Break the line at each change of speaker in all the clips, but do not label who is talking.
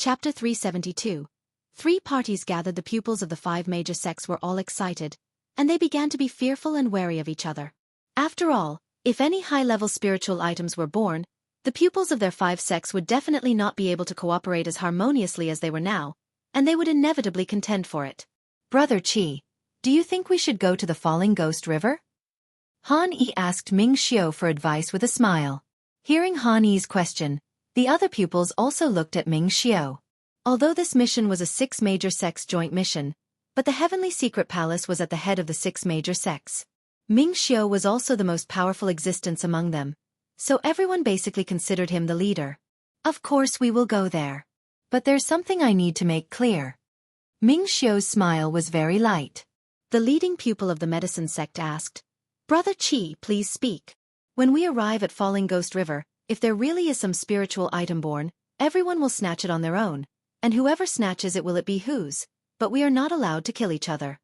Chapter 372. Three parties gathered. The pupils of the five major sects were all excited, and they began to be fearful and wary of each other. After all, if any high-level spiritual items were born, the pupils of their five sects would definitely not be able to cooperate as harmoniously as they were now, and they would inevitably contend for it.
Brother Qi, do you think we should go to the Falling Ghost River? Han Yi asked Ming Xiao for advice with a smile. Hearing Han Yi's question, the other pupils also looked at Ming Xiao.
Although this mission was a six major sects joint mission, but the Heavenly Secret Palace was at the head of the six major sects. Ming Xiao was also the most powerful existence among them, so everyone basically considered him the leader.
Of course we will go there. But there's something I need to make clear. Ming Xiao's smile was very light.
The leading pupil of the medicine sect asked, "Brother Qi, please speak. When we arrive at Falling Ghost River, if there really is some spiritual item born, everyone will snatch it on their own, and whoever snatches it will it be whose, but we are not allowed to kill each other."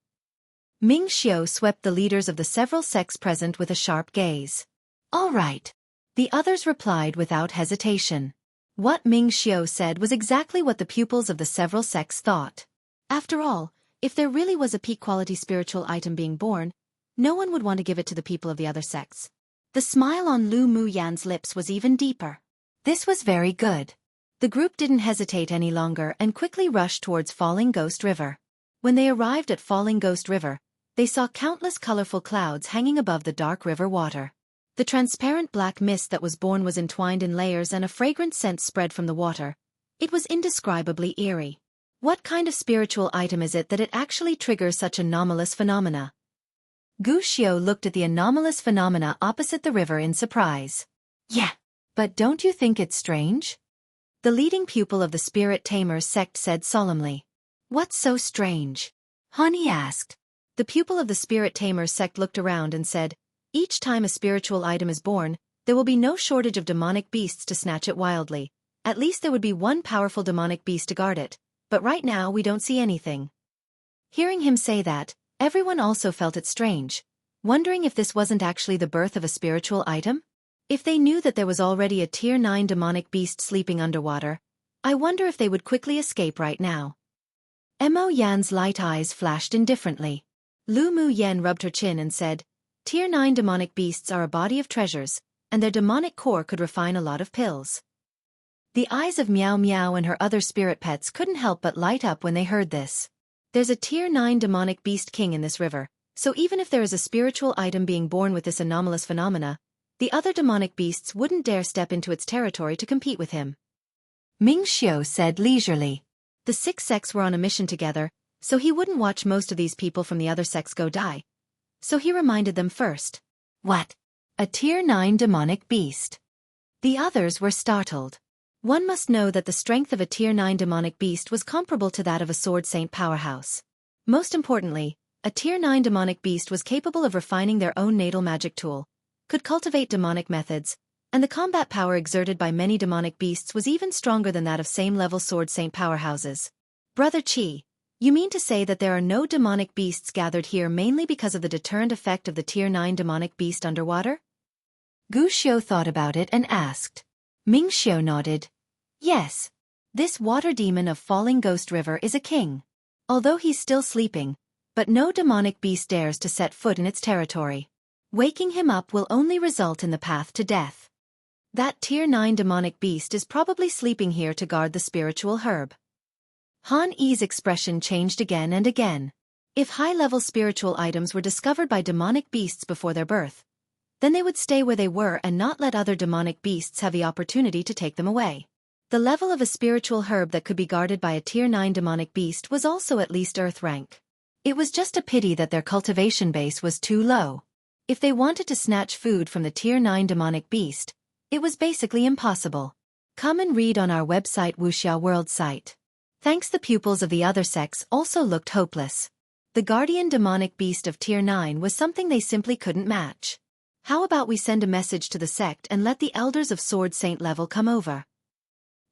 Ming Xiao swept the leaders of the several sects present with a sharp gaze. All right. The others replied without hesitation. What Ming Xiao said was exactly what the pupils of the several sects thought.
After all, if there really was a peak-quality spiritual item being born, no one would want to give it to the people of the other sects. The smile on Lu Muyan's lips was even deeper.
This was very good. The group didn't hesitate any longer and quickly rushed towards Falling Ghost River. When they arrived at Falling Ghost River, they saw countless colorful clouds hanging above the dark river water. The transparent black mist that was born was entwined in layers and a fragrant scent spread from the water. It was indescribably eerie. What kind of spiritual item is it that it actually triggers such anomalous phenomena? Gu Xiao looked at the anomalous phenomena opposite the river in surprise. Yeah, but don't you think it's strange? The leading pupil of the Spirit Tamers sect said solemnly. What's so strange? Han Yi asked. The pupil of the Spirit Tamers sect looked around and said, each time a spiritual item is born, there will be no shortage of demonic beasts to snatch it wildly. At least there would be one powerful demonic beast to guard it, but right now we don't see anything. Hearing him say that, everyone also felt it strange, wondering if this wasn't actually the birth of a spiritual item? If they knew that there was already a Tier 9 demonic beast sleeping underwater, I wonder if they would quickly escape right now. Mo Yan's light eyes flashed indifferently. Lu Mu Yan rubbed her chin and said, Tier 9 demonic beasts are a body of treasures, and their demonic core could refine a lot of pills. The eyes of Meow Meow and her other spirit pets couldn't help but light up when they heard this. There's a Tier 9 demonic beast king in this river, so even if there is a spiritual item being born with this anomalous phenomena, the other demonic beasts wouldn't dare step into its territory to compete with him. Ming Xiao said leisurely. The six sects were on a mission together, so he wouldn't watch most of these people from the other sects go die. So he reminded them first. What? A Tier 9 demonic beast? The others were startled. One must know that the strength of a Tier 9 demonic beast was comparable to that of a Sword Saint powerhouse. Most importantly, a Tier 9 demonic beast was capable of refining their own natal magic tool, could cultivate demonic methods, and the combat power exerted by many demonic beasts was even stronger than that of same-level Sword Saint powerhouses. Brother Qi, you mean to say that there are no demonic beasts gathered here mainly because of the deterrent effect of the Tier 9 demonic beast underwater? Gu Xiao thought about it and asked. Ming Xiao nodded. Yes. This water demon of Falling Ghost River is a king. Although he's still sleeping, but no demonic beast dares to set foot in its territory. Waking him up will only result in the path to death. That Tier 9 demonic beast is probably sleeping here to guard the spiritual herb. Han Yi's expression changed again and again. If high-level spiritual items were discovered by demonic beasts before their birth, then they would stay where they were and not let other demonic beasts have the opportunity to take them away. The level of a spiritual herb that could be guarded by a Tier 9 demonic beast was also at least Earth rank. It was just a pity that their cultivation base was too low. If they wanted to snatch food from the Tier 9 demonic beast, it was basically impossible. Come and read on our website Wuxia World site. Thanks. The pupils of the other sects also looked hopeless. The guardian demonic beast of Tier 9 was something they simply couldn't match. How about we send a message to the sect and let the elders of Sword Saint level come over?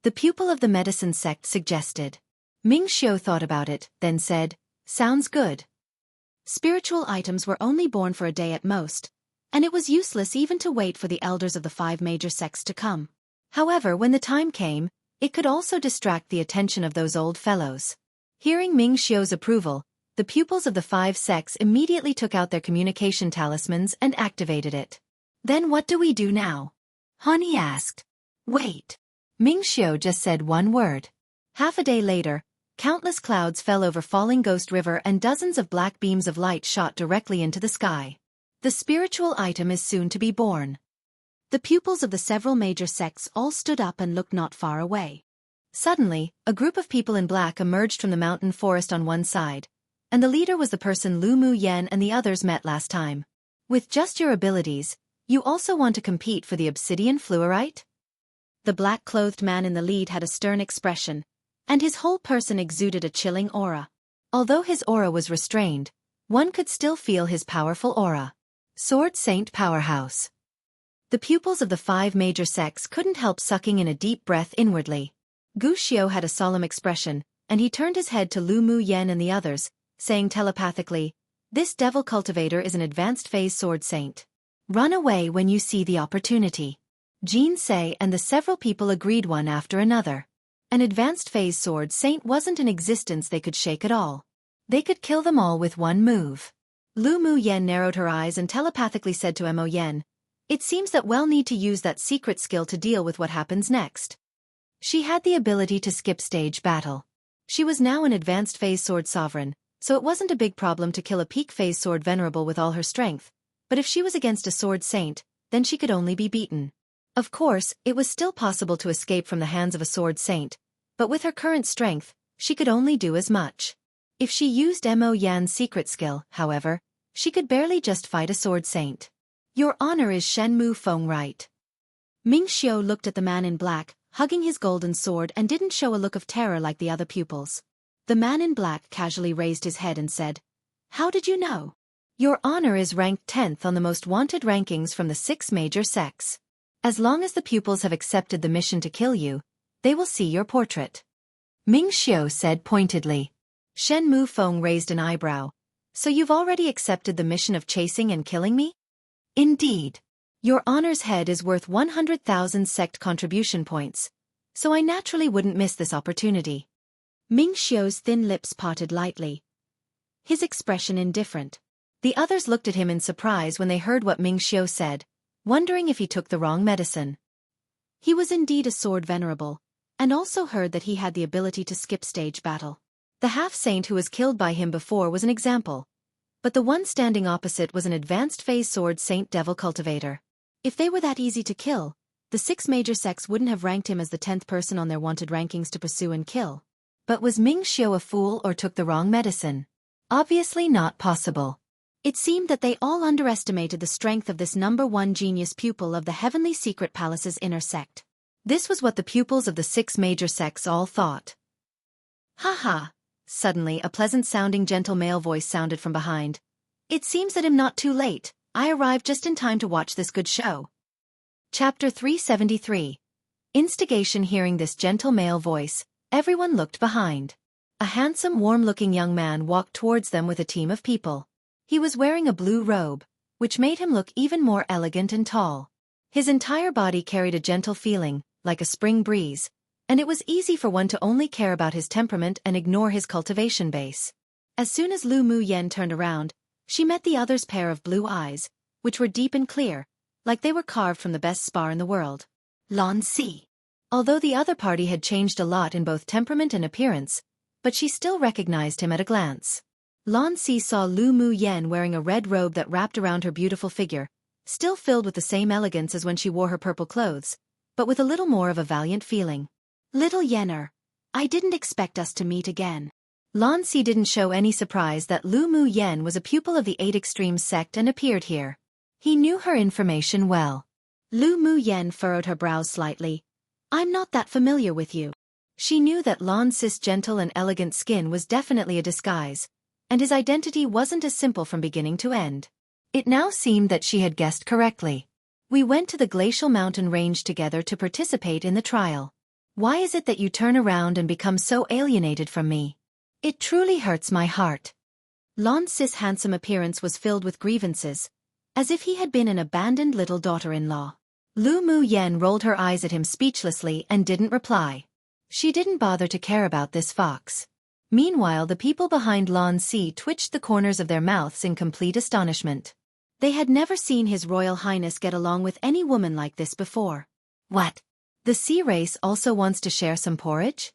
The pupil of the medicine sect suggested. Ming Xiao thought about it, then said, sounds good. Spiritual items were only born for a day at most, and it was useless even to wait for the elders of the five major sects to come. However, when the time came, It could also distract the attention of those old fellows. Hearing Ming Xiu's approval, the pupils of the 5 sects immediately took out their communication talismans and activated it. Then what do we do now? Hani asked. Wait. Ming Xiu just said one word. Half a day later, countless clouds fell over Falling Ghost River and dozens of black beams of light shot directly into the sky. The spiritual item is soon to be born.
The pupils of the several major sects all stood up and looked not far away.
Suddenly, a group of people in black emerged from the mountain forest on one side, and the leader was the person Lu Mu Yan and the others met last time. With just your abilities, you also want to compete for the obsidian fluorite?
The black-clothed man in the lead had a stern expression, and his whole person exuded a chilling aura.
Although his aura was restrained, one could still feel his powerful aura. Sword Saint Powerhouse. The pupils of the 5 major sects couldn't help sucking in a deep breath inwardly. Gu Xiu had a solemn expression, and he turned his head to Lu Mu Yan and the others, saying telepathically, "This devil cultivator is an advanced phase sword saint. Run away when you see the opportunity." Jin Sei and the several people agreed one after another. An advanced phase sword saint wasn't an existence they could shake at all. They could kill them all with one move. Lu Mu Yan narrowed her eyes and telepathically said to Mo Yan, "It seems that we'll need to use that secret skill to deal with what happens next." She had the ability to skip stage battle. She was now an advanced phase sword sovereign, so it wasn't a big problem to kill a peak phase sword venerable with all her strength, but if she was against a sword saint, then she could only be beaten. Of course, it was still possible to escape from the hands of a sword saint, but with her current strength, she could only do as much. If she used Mo Yan's secret skill, however, she could barely just fight a sword saint. "Your honor is Shenmu Feng, right?"
Ming Xiu looked at the man in black, hugging his golden sword, and didn't show a look of terror like the other pupils. The man in black casually raised his head and said, "How did you know?" "Your honor is ranked 10th on the most wanted rankings from the 6 major sects. As long as the pupils have accepted the mission to kill you, they will see your portrait," Ming Xiu said pointedly. Shenmu Feng raised an eyebrow. "So you've already accepted the mission of chasing and killing me?" "Indeed. Your honor's head is worth 100,000 sect contribution points, so I naturally wouldn't miss this opportunity." Ming Xiu's thin lips parted lightly, his expression indifferent.
The others looked at him in surprise when they heard what Ming Xiu said, wondering if he took the wrong medicine.
He was indeed a sword venerable, and also heard that he had the ability to skip stage battle.
The half-saint who was killed by him before was an example, but the one standing opposite was an advanced phase sword saint devil cultivator.
If they were that easy to kill, the 6 major sects wouldn't have ranked him as the 10th person on their wanted rankings to pursue and kill.
But was Ming Xiu a fool or took the wrong medicine? Obviously not possible.
It seemed that they all underestimated the strength of this #1 genius pupil of the Heavenly Secret Palace's inner sect.
This was what the pupils of the 6 major sects all thought. "Ha ha!" Suddenly a pleasant-sounding gentle male voice sounded from behind. "It seems that I'm not too late. I arrived just in time to watch this good show." Chapter 373. Instigation. Hearing this gentle male voice, everyone looked behind. A handsome, warm-looking young man walked towards them with a team of people. He was wearing a blue robe, which made him look even more elegant and tall. His entire body carried a gentle feeling, like a spring breeze, and it was easy for one to only care about his temperament and ignore his cultivation base. As soon as Lu Mu Yan turned around, she met the other's pair of blue eyes, which were deep and clear, like they were carved from the best spar in the world. Lan Si. Although the other party had changed a lot in both temperament and appearance, but she still recognized him at a glance. Lan Si saw Lu Mu Yan wearing a red robe that wrapped around her beautiful figure, still filled with the same elegance as when she wore her purple clothes, but with a little more of a valiant feeling.
"Little Yenner, I didn't expect us to meet again."
Lan Si didn't show any surprise that Lu Mu Yan was a pupil of the 8 Extremes sect and appeared here. He knew her information well.
Lu Mu Yan furrowed her brows slightly. "I'm not that familiar with you."
She knew that Lan Si's gentle and elegant skin was definitely a disguise, and his identity wasn't as simple from beginning to end. It now seemed that she had guessed correctly. "We went to the glacial mountain range together to participate in the trial. Why is it that you turn around and become so alienated from me? It truly hurts my heart."
Lan Si's handsome appearance was filled with grievances, as if he had been an abandoned little daughter-in-law.
Lu Mu Yan rolled her eyes at him speechlessly and didn't reply. She didn't bother to care about this fox. Meanwhile, the people behind Lan Si twitched the corners of their mouths in complete astonishment.
They had never seen His Royal Highness get along with any woman like this before.
What? The sea race also wants to share some porridge?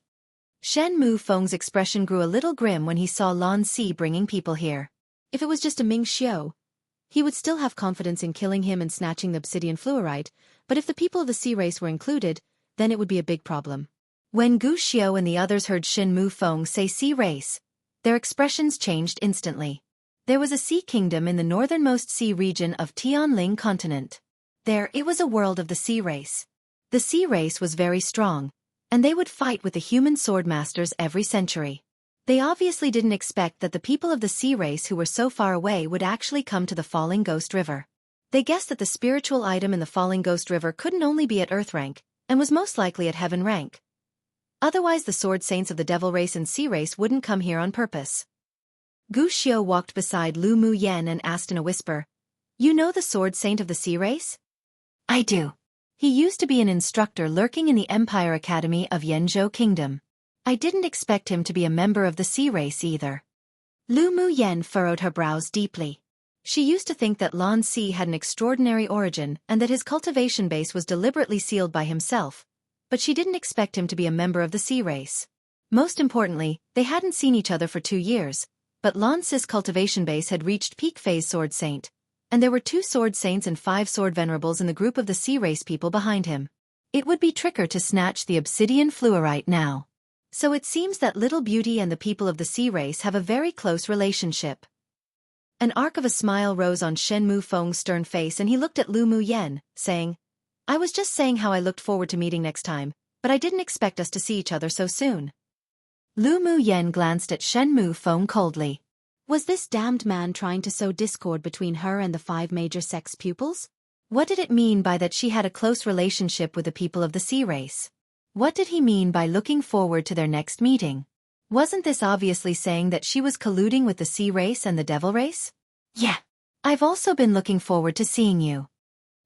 Shen Mufeng's expression grew a little grim when he saw Lan Si bringing people here.
If it was just a Ming Xiao, he would still have confidence in killing him and snatching the obsidian fluorite, but if the people of the sea race were included, then it would be a big problem.
When Gu Xiao and the others heard Shen Mufeng say sea race, their expressions changed instantly. There was a sea kingdom in the northernmost sea region of Tianling continent. There, it was a world of the sea race. The sea race was very strong, and they would fight with the human sword masters every century. They obviously didn't expect that the people of the sea race who were so far away would actually come to the Falling Ghost River. They guessed that the spiritual item in the Falling Ghost River couldn't only be at Earth rank, and was most likely at Heaven rank. Otherwise the sword saints of the devil race and sea race wouldn't come here on purpose. Gu Xiao walked beside Lu Mu Yen and asked in a whisper, "You know the sword saint of the sea race?"
"I do.
He used to be an instructor lurking in the Empire Academy of Yanzhou Kingdom. I didn't expect him to be a member of the sea race either."
Lu Mu Yen furrowed her brows deeply.
She used to think that Lan Si had an extraordinary origin and that his cultivation base was deliberately sealed by himself, but she didn't expect him to be a member of the sea race. Most importantly, they hadn't seen each other for 2 years, but Lan Si's cultivation base had reached peak phase sword saint, and there were 2 sword saints and 5 sword venerables in the group of the sea race people behind him. It would be trickier to snatch the obsidian fluorite now. So it seems that Little Beauty and the people of the sea race have a very close relationship. An arc of a smile rose on Shen Mufeng's stern face and he looked at Lu Mu Yen, saying, "I was just saying how I looked forward to meeting next time, but I didn't expect us to see each other so soon." Lu Mu Yen glanced at Shen Mufeng coldly.
Was this damned man trying to sow discord between her and the 5 major sex pupils?
What did it mean by that she had a close relationship with the people of the sea race? What did he mean by looking forward to their next meeting? Wasn't this obviously saying that she was colluding with the sea race and the devil race?
"Yeah.
I've also been looking forward to seeing you."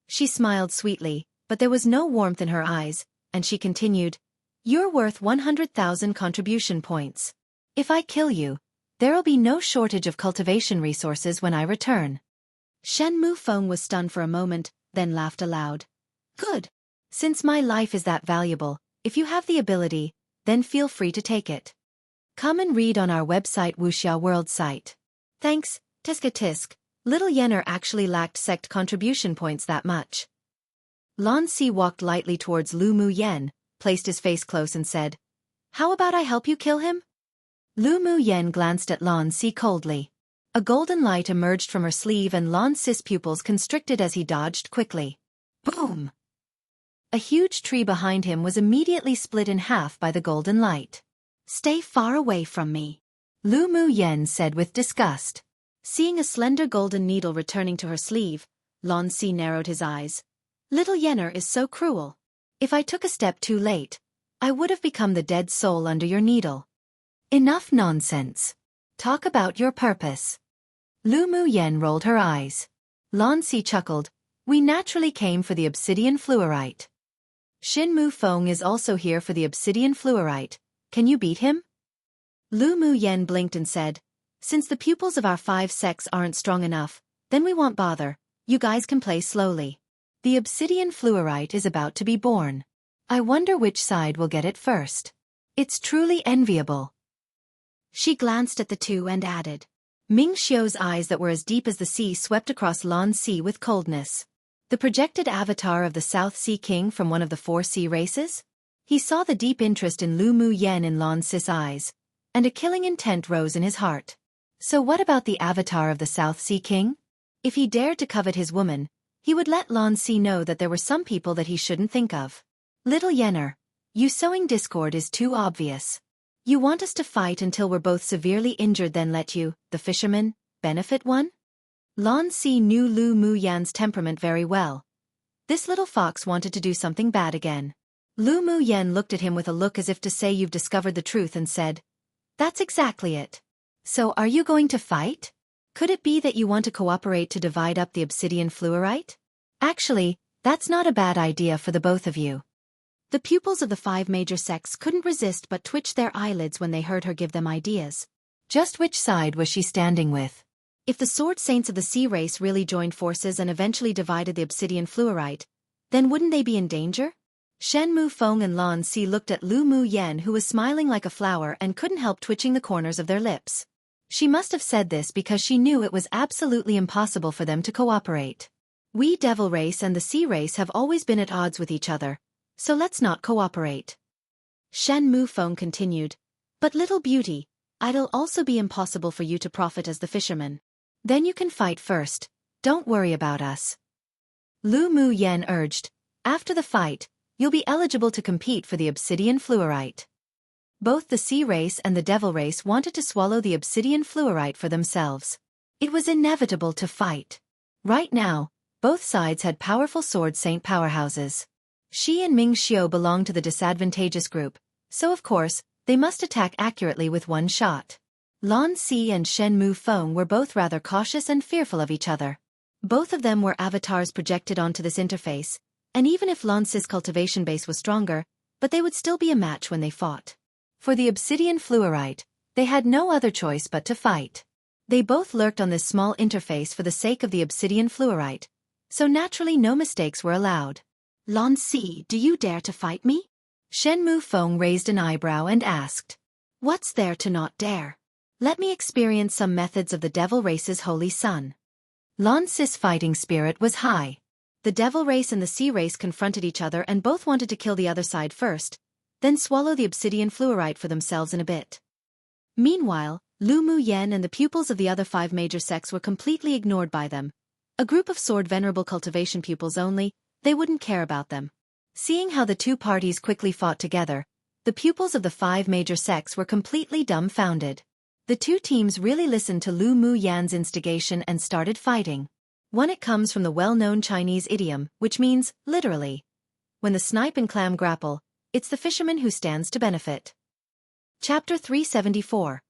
She smiled sweetly, but there was no warmth in her eyes, and she continued, "You're worth 100,000 contribution points. If I kill you, there'll be no shortage of cultivation resources when I return."
Shen Mufeng was stunned for a moment, then laughed aloud.
"Good. Since my life is that valuable, if you have the ability, then feel free to take it. Come and read on our website Wuxia World site." "Thanks, Tisk Tisk." Little Yenner actually lacked sect contribution points that much. Lan Si walked lightly towards Lu Mu Yen, placed his face close and said, "How about I help you kill him?" Lu Mu Yen glanced at Lan Si coldly. A golden light emerged from her sleeve and Lan Si's pupils constricted as he dodged quickly. Boom! A huge tree behind him was immediately split in half by the golden light.
"Stay far away from me,"
Lu Mu Yen said with disgust.
Seeing a slender golden needle returning to her sleeve, Lan Si narrowed his eyes. "Little Yenner is so cruel.
If I took a step too late, I would have become the dead soul under your needle." "Enough nonsense. Talk about your purpose." Lu Mu Yen rolled her eyes. Lan Si chuckled. "We naturally came for the obsidian fluorite. Shen Mufeng is also here for the obsidian fluorite. Can you beat him?" Lu Mu Yen blinked and said, "Since the pupils of our 5 sects aren't strong enough, then we won't bother. You guys can play slowly. The obsidian fluorite is about to be born. I wonder which side will get it first. It's truly enviable."
She glanced at the 2 and added.
Ming Xiu's eyes that were as deep as the sea swept across Lan Si with coldness. The projected avatar of the South Sea King from one of the 4 sea races? He saw the deep interest in Lu Mu Yen in Lan Si's eyes, and a killing intent rose in his heart. So what about the avatar of the South Sea King? If he dared to covet his woman, he would let Lan Si know that there were some people that he shouldn't think of. "Little Yenner, you sowing discord is too obvious. You want us to fight until we're both severely injured then let you, the fisherman, benefit one?" Lan Si knew Lu Mu Yan's temperament very well. This little fox wanted to do something bad again. Lu Mu Yan looked at him with a look as if to say you've discovered the truth and said, "That's exactly it. So are you going to fight? Could it be that you want to cooperate to divide up the obsidian fluorite? Actually, that's not a bad idea for the both of you."
The pupils of the 5 major sects couldn't resist but twitched their eyelids when they heard her give them ideas.
Just which side was she standing with?
If the Sword Saints of the Sea race really joined forces and eventually divided the obsidian fluorite, then wouldn't they be in danger? Shen Mu Feng and Lan Si looked at Lu Mu Yen, who was smiling like a flower and couldn't help twitching the corners of their lips. She must have said this because she knew it was absolutely impossible for them to cooperate. We Devil Race and the Sea Race have always been at odds with each other, so let's not cooperate. Shen Mu Feng continued. But little beauty, it'll also be impossible for you to profit as the fisherman. Then you can fight first, don't worry about us. Lu Mu Yen urged. After the fight, you'll be eligible to compete for the obsidian fluorite. Both the Sea Race and the Devil Race wanted to swallow the obsidian fluorite for themselves. It was inevitable to fight. Right now, both sides had powerful sword saint powerhouses. Shi and Ming Xiao belonged to the disadvantageous group, so of course, they must attack accurately with one shot. Lan Si and Shen Mu Feng were both rather cautious and fearful of each other. Both of them were avatars projected onto this interface, and even if Lan Si's cultivation base was stronger, but they would still be a match when they fought. For the obsidian fluorite, they had no other choice but to fight. They both lurked on this small interface for the sake of the obsidian fluorite, so naturally no mistakes were allowed. Lan Si, do you dare to fight me? Shen Mu Feng raised an eyebrow and asked. What's there to not dare? Let me experience some methods of the Devil Race's holy son. Lan Si's fighting spirit was high. The Devil Race and the Sea Race confronted each other and both wanted to kill the other side first, then swallow the obsidian fluorite for themselves in a bit. Meanwhile, Lu Mu Yen and the pupils of the other 5 major sects were completely ignored by them. A group of sword venerable cultivation pupils only, they wouldn't care about them. Seeing how the two parties quickly fought together, the pupils of the 5 major sects were completely dumbfounded. The two teams really listened to Lu Mu Yan's instigation and started fighting. One, it comes from the well-known Chinese idiom, which means, literally, when the snipe and clam grapple, it's the fisherman who stands to benefit. Chapter 374.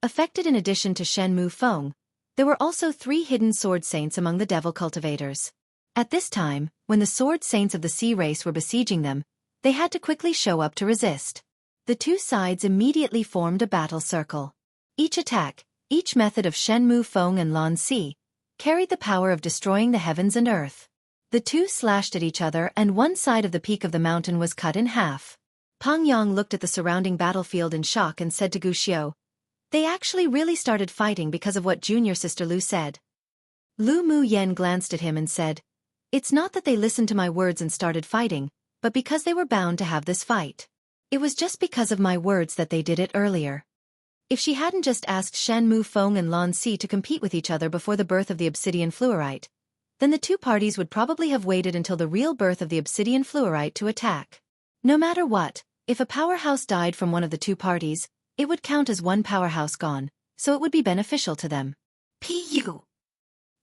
Affected. In addition to Shen Mu Feng, there were also 3 hidden sword saints among the devil cultivators. At this time, when the sword saints of the Sea Race were besieging them, they had to quickly show up to resist. The two sides immediately formed a battle circle. Each attack, each method of Shen Mu Feng and Lan Si, carried the power of destroying the heavens and earth. The two slashed at each other and one side of the peak of the mountain was cut in half. Peng Yang looked at the surrounding battlefield in shock and said to Gu Xiao, they actually really started fighting because of what junior sister Lu said. Lu Mu Yen glanced at him and said, it's not that they listened to my words and started fighting, but because they were bound to have this fight. It was just because of my words that they did it earlier. If she hadn't just asked Shen Mu Feng and Lan Si to compete with each other before the birth of the obsidian fluorite, then the two parties would probably have waited until the real birth of the obsidian fluorite to attack. No matter what, if a powerhouse died from one of the two parties, it would count as one powerhouse gone, so it would be beneficial to them. Pu.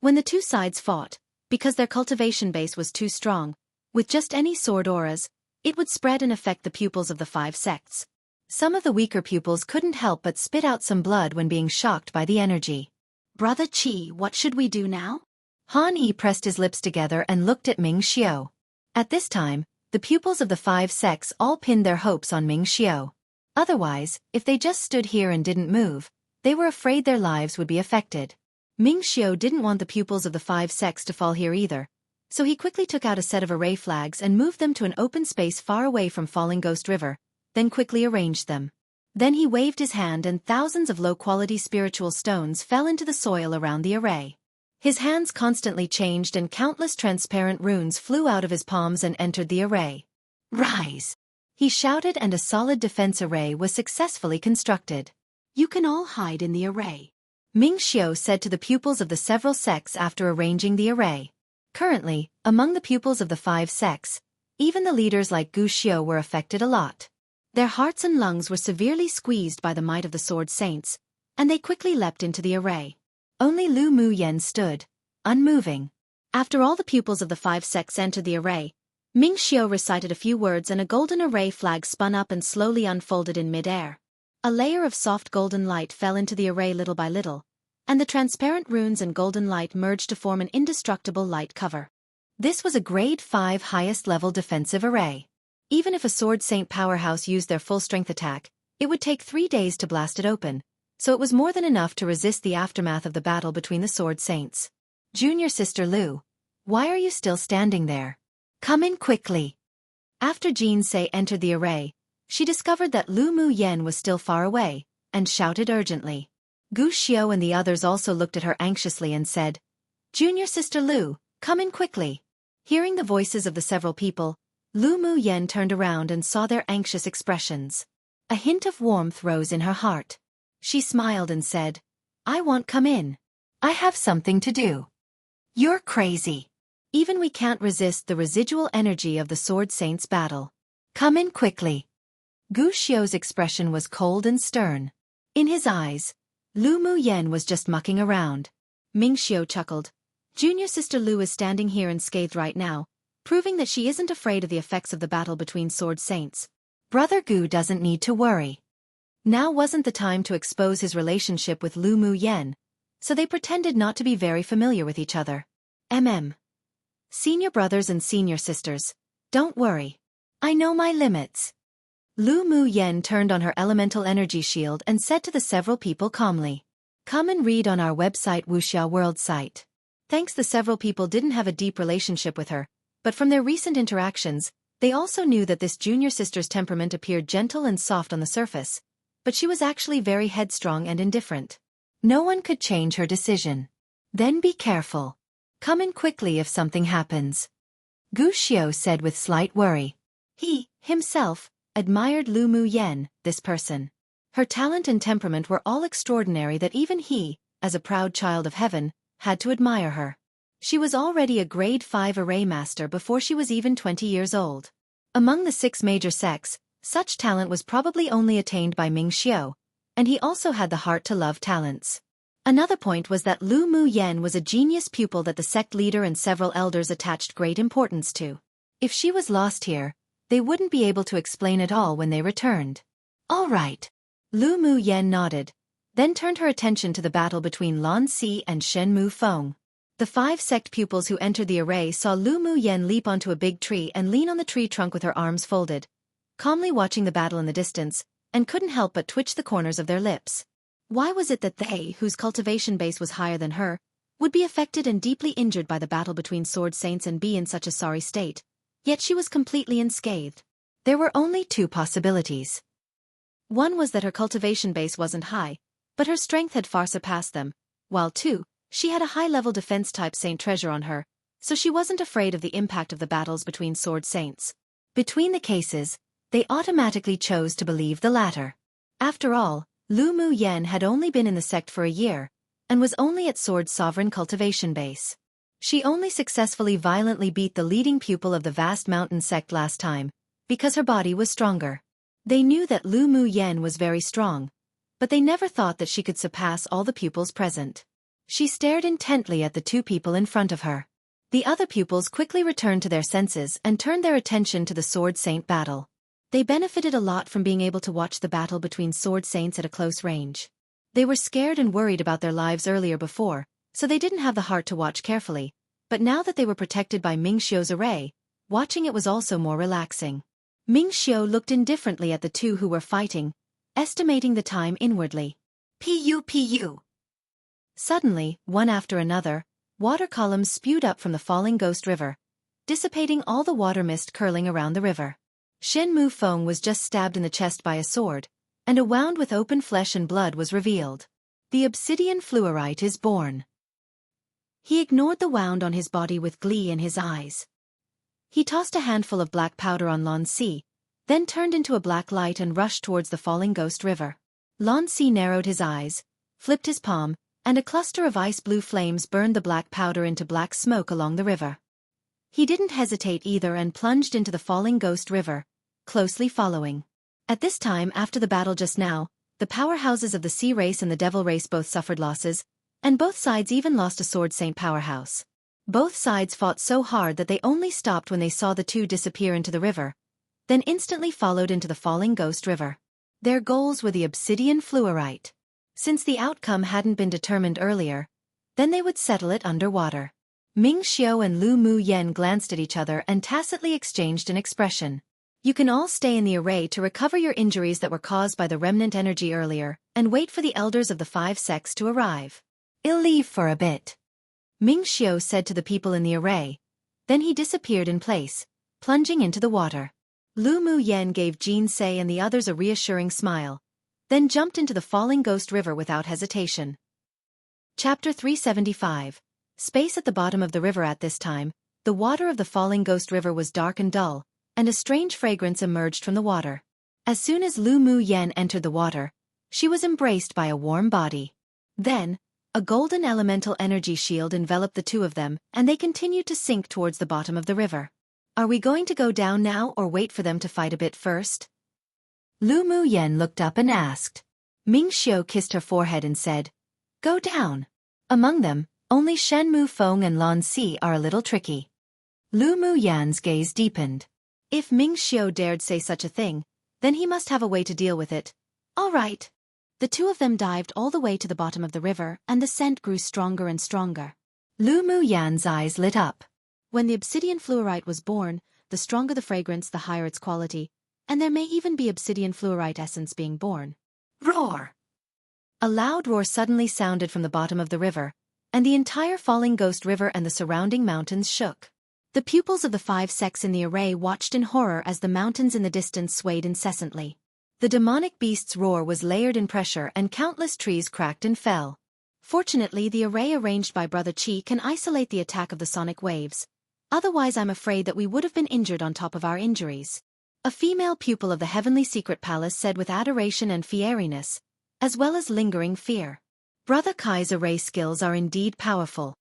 When the two sides fought, because their cultivation base was too strong, with just any sword auras, it would spread and affect the pupils of the 5 sects. Some of the weaker pupils couldn't help but spit out some blood when being shocked by the energy. Brother Qi, what should we do now? Han Yi pressed his lips together and looked at Ming Xiao. At this time, the pupils of the 5 sects all pinned their hopes on Ming Xiao. Otherwise, if they just stood here and didn't move, they were afraid their lives would be affected. Ming Xiao didn't want the pupils of the 5 sects to fall here either, so he quickly took out a set of array flags and moved them to an open space far away from Falling Ghost River, then quickly arranged them. Then he waved his hand and thousands of low-quality spiritual stones fell into the soil around the array. His hands constantly changed and countless transparent runes flew out of his palms and entered the array. Rise! He shouted, and a solid defense array was successfully constructed. You can all hide in the array, Ming Xiao said to the pupils of the several sects after arranging the array. Currently, among the pupils of the 5 sects, even the leaders like Gu Xiao were affected a lot. Their hearts and lungs were severely squeezed by the might of the sword saints, and they quickly leapt into the array. Only Lu Mu Yen stood, unmoving. After all the pupils of the 5 sects entered the array, Ming Xiao recited a few words and a golden array flag spun up and slowly unfolded in mid-air. A layer of soft golden light fell into the array little by little, and the transparent runes and golden light merged to form an indestructible light cover. This was a grade 5 highest level defensive array.
Even if a Sword Saint powerhouse used their full-strength attack, it would take 3 days to blast it open, so it was more than enough to resist the aftermath of the battle between the Sword Saints. Junior sister Lu, why are you still standing there? Come in quickly. After Jin Se entered the array, she discovered that Lu Mu Yen was still far away, and shouted urgently. Gu Xiao and the others also looked at her anxiously and said, Junior sister Lu, come in quickly. Hearing the voices of the several people, Lu Mu Yen turned around and saw their anxious expressions. A hint of warmth rose in her heart. She smiled and said, I won't come in. I have something to do. You're crazy. Even we can't resist the residual energy of the Sword Saints' battle. Come in quickly. Gu Xiao's expression was cold and stern. In his eyes, Lu Mu Yen was just mucking around. Ming Xiao chuckled. Junior sister Lu is standing here unscathed right now, proving that she isn't afraid of the effects of the battle between Sword Saints. Brother Gu doesn't need to worry. Now wasn't the time to expose his relationship with Lu Mu Yen, so they pretended not to be very familiar with each other. Senior brothers and senior sisters, don't worry. I know my limits. Lu Mu Yen turned on her elemental energy shield and said to the several people calmly, Come and read on our website Wuxia World site. Thanks, the several people didn't have a deep relationship with her, but from their recent interactions, they also knew that this junior sister's temperament appeared gentle and soft on the surface, but she was actually very headstrong and indifferent. No one could change her decision. Then be careful. Come in quickly if something happens. Gu Xiao said with slight worry. He, himself, admired Lu Mu Yen, this person. Her talent and temperament were all extraordinary that even he, as a proud child of heaven, had to admire her. She was already a grade 5 array master before she was even 20 years old. Among the 6 major sects, such talent was probably only attained by Ming Xiao, and he also had the heart to love talents. Another point was that Lu Mu Yen was a genius pupil that the sect leader and several elders attached great importance to. If she was lost here, they wouldn't be able to explain it all when they returned. All right. Lu Mu Yen nodded, then turned her attention to the battle between Lan Si and Shen Mu Feng. The 5 sect pupils who entered the array saw Lu Mu Yen leap onto a big tree and lean on the tree trunk with her arms folded, calmly watching the battle in the distance, and couldn't help but twitch the corners of their lips. Why was it that they, whose cultivation base was higher than her, would be affected and deeply injured by the battle between Sword Saints and be in such a sorry state? Yet she was completely unscathed. There were only 2 possibilities. One was that her cultivation base wasn't high, but her strength had far surpassed them, while 2, she had a high-level defense-type Saint treasure on her, so she wasn't afraid of the impact of the battles between Sword Saints. Between the cases, they automatically chose to believe the latter. After all, Lu Mu Yen had only been in the sect for a year, and was only at Sword's sovereign cultivation base. She only successfully violently beat the leading pupil of the vast mountain sect last time, because her body was stronger. They knew that Lu Mu Yen was very strong, but they never thought that she could surpass all the pupils present. She stared intently at the 2 people in front of her. The other pupils quickly returned to their senses and turned their attention to the Sword Saint battle. They benefited a lot from being able to watch the battle between Sword Saints at a close range. They were scared and worried about their lives earlier before, so they didn't have the heart to watch carefully, but now that they were protected by Ming Xiao's array, watching it was also more relaxing. Ming Xiao looked indifferently at the 2 who were fighting, estimating the time inwardly. Pu. Suddenly, one after another, water columns spewed up from the falling Ghost River, dissipating all the water mist curling around the river. Shen Mu Feng was just stabbed in the chest by a sword, and a wound with open flesh and blood was revealed. The obsidian fluorite is born. He ignored the wound on his body with glee in his eyes. He tossed a handful of black powder on Lan Si, then turned into a black light and rushed towards the falling Ghost River. Lan Si narrowed his eyes, flipped his palm, and a cluster of ice-blue flames burned the black powder into black smoke along the river. He didn't hesitate either and plunged into the falling Ghost River, closely following. At this time after the battle just now, the powerhouses of the Sea race and the Devil race both suffered losses, and both sides even lost a Sword Saint powerhouse. Both sides fought so hard that they only stopped when they saw the 2 disappear into the river, then instantly followed into the falling Ghost River. Their goals were the obsidian fluorite. Since the outcome hadn't been determined earlier, then they would settle it underwater. Ming Xiao and Lu Mu Yen glanced at each other and tacitly exchanged an expression. You can all stay in the array to recover your injuries that were caused by the remnant energy earlier, and wait for the elders of the 5 sects to arrive. I'll leave for a bit, Ming Xiao said to the people in the array. Then he disappeared in place, plunging into the water. Lu Mu Yen gave Jin Se and the others a reassuring smile, then jumped into the falling ghost river without hesitation. Chapter 375. Space at the bottom of the river. At this time, the water of the falling ghost river was dark and dull, and a strange fragrance emerged from the water. As soon as Lu Mu Yen entered the water, she was embraced by a warm body. Then, a golden elemental energy shield enveloped the two of them, and they continued to sink towards the bottom of the river. Are we going to go down now or wait for them to fight a bit first? Lu Mu Yen looked up and asked. Ming Xiao kissed her forehead and said, "Go down." Among them, only Shen Mu Feng and Lan Si are a little tricky. Lu Mu Yan's gaze deepened. If Ming Xiao dared say such a thing, then he must have a way to deal with it.
All right. The two of them dived all the way to the bottom of the river, and the scent grew stronger and stronger.
Lu Mu Yan's eyes lit up.
When the obsidian fluorite was born, the stronger the fragrance, the higher its quality, and there may even be obsidian fluorite essence being born.
Roar! A loud roar suddenly sounded from the bottom of the river, and the entire falling ghost river and the surrounding mountains shook.
The pupils of the 5 sects in the array watched in horror as the mountains in the distance swayed incessantly.
The demonic beast's roar was layered in pressure and countless trees cracked and fell.
Fortunately, the array arranged by Brother Qi can isolate the attack of the sonic waves. Otherwise, I'm afraid that we would have been injured on top of our injuries. A female pupil of the Heavenly Secret Palace said with adoration and fieriness, as well as lingering fear.
Brother Kai's array skills are indeed powerful.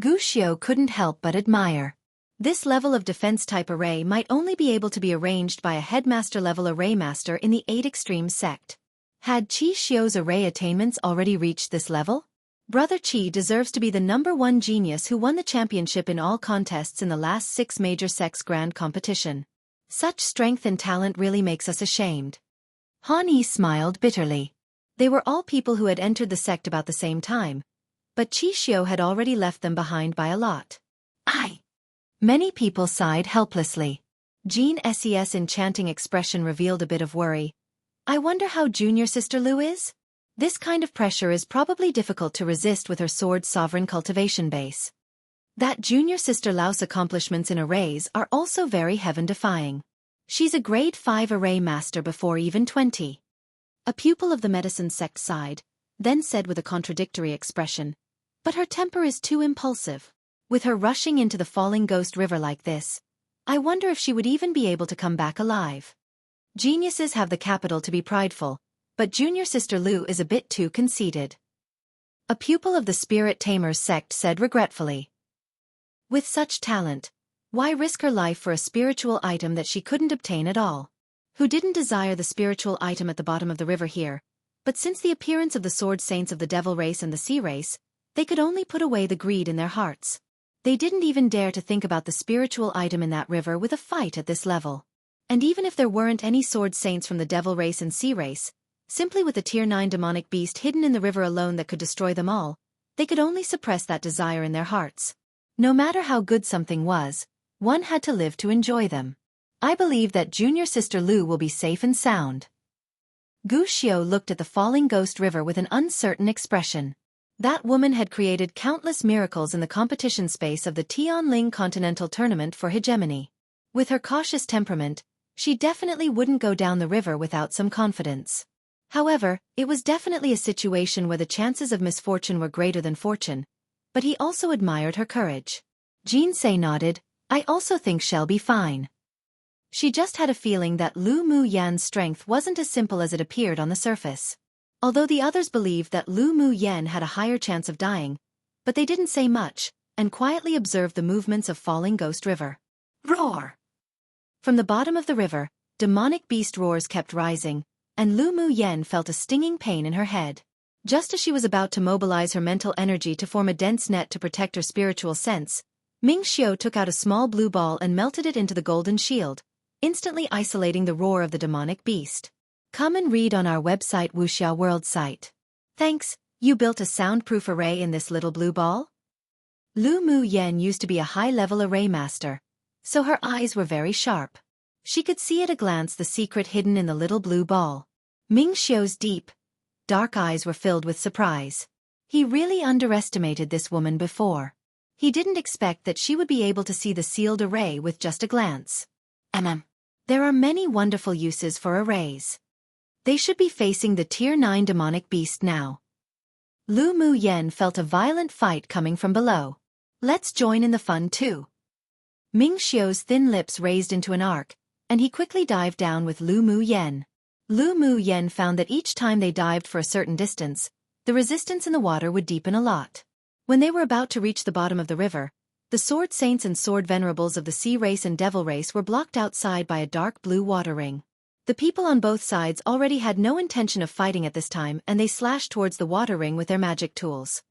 Gu Xiao couldn't help but admire. This level of defense-type array might only be able to be arranged by a headmaster-level array master in the 8 Extreme sect. Had Qi Xiao's array attainments already reached this level? Brother Qi deserves to be the #1 genius who won the championship in all contests in the last 6 major sects grand competition. Such strength and talent really makes us ashamed. Han Yi smiled bitterly. They were all people who had entered the sect about the same time, but Qi Xiao had already left them behind by a lot. Many people sighed helplessly. Jean Ses' enchanting expression revealed a bit of worry. I wonder how junior sister Lu is? This kind of pressure is probably difficult to resist with her sword's sovereign cultivation base. That junior sister Lau's accomplishments in arrays are also very heaven-defying. She's a grade 5 array master before even 20.
A pupil of the medicine sect sighed, then said with a contradictory expression, but her temper is too impulsive.
With her rushing into the falling ghost river like this, I wonder if she would even be able to come back alive. Geniuses have the capital to be prideful, but junior sister Lu is a bit too conceited. A pupil of the Spirit Tamers sect said regretfully. With such talent, why risk her life for a spiritual item that she couldn't obtain at all?
Who didn't desire the spiritual item at the bottom of the river here, but since the appearance of the sword saints of the devil race and the sea race, they could only put away the greed in their hearts. They didn't even dare to think about the spiritual item in that river with a fight at this level. And even if there weren't any sword saints from the devil race and sea race, simply with the tier 9 demonic beast hidden in the river alone that could destroy them all, they could only suppress that desire in their hearts. No matter how good something was, one had to live to enjoy them. I believe that junior sister Lu will be safe and sound. Gu Xiao looked at the falling ghost river with an uncertain expression. That woman had created countless miracles in the competition space of the Tianling Continental Tournament for hegemony. With her cautious temperament, she definitely wouldn't go down the river without some confidence. However, it was definitely a situation where the chances of misfortune were greater than fortune, but he also admired her courage. Jin Se nodded, I also think she'll be fine. She just had a feeling that Lu Mu Yan's strength wasn't as simple as it appeared on the surface. Although the others believed that Lu Mu Yan had a higher chance of dying, but they didn't say much, and quietly observed the movements of falling ghost river. Roar! From the bottom of the river, demonic beast roars kept rising, and Lu Mu Yan felt a stinging pain in her head. Just as she was about to mobilize her mental energy to form a dense net to protect her spiritual sense, Ming Xiao took out a small blue ball and melted it into the golden shield, instantly isolating the roar of the demonic beast. Come and read on our website Wuxia World site. Thanks, you built a soundproof array in this little blue ball? Lu Mu Yan used to be a high-level array master, so her eyes were very sharp.
She could see at a glance the secret hidden in the little blue ball. Ming Xiu's deep, dark eyes were filled with surprise. He really underestimated this woman before. He didn't expect that she would be able to see the sealed array with just a glance. There are many wonderful uses for arrays. They should be facing the Tier 9 demonic beast now. Lu Mu Yen felt a violent fight coming from below. Let's join in the fun too. Ming Xiu's thin lips raised into an arc, and he quickly dived down with Lu Mu Yen. Lu Mu Yen found that each time they dived for a certain distance, the resistance in the water would deepen a lot. When they were about to reach the bottom of the river, the sword saints and sword venerables of the sea race and devil race were blocked outside by a dark blue water ring. The people on both sides already had no intention of fighting at this time, and they slashed towards the water ring with their magic tools.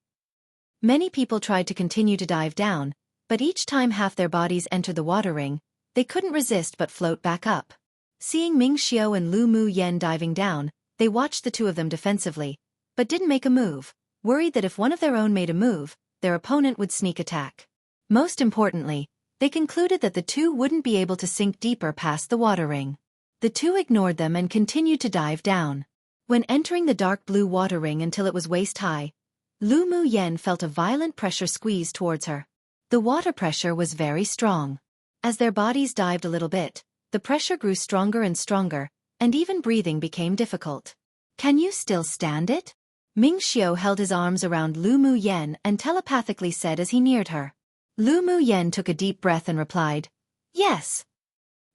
Many people tried to continue to dive down, but each time half their bodies entered the water ring, they couldn't resist but float back up. Seeing Ming Xiu and Lu Mu Yen diving down, they watched the two of them defensively, but didn't make a move, worried that if one of their own made a move, their opponent would sneak attack. Most importantly, they concluded that the two wouldn't be able to sink deeper past the water ring. The two ignored them and continued to dive down. When entering the dark blue water ring until it was waist-high, Lu Mu Yen felt a violent pressure squeeze towards her. The water pressure was very strong. As their bodies dived a little bit, the pressure grew stronger and stronger, and even breathing became difficult. Can you still stand it? Ming Xiu held his arms around Lu Mu Yen and telepathically said as he neared her. Lu Mu Yen took a deep breath and replied, "Yes."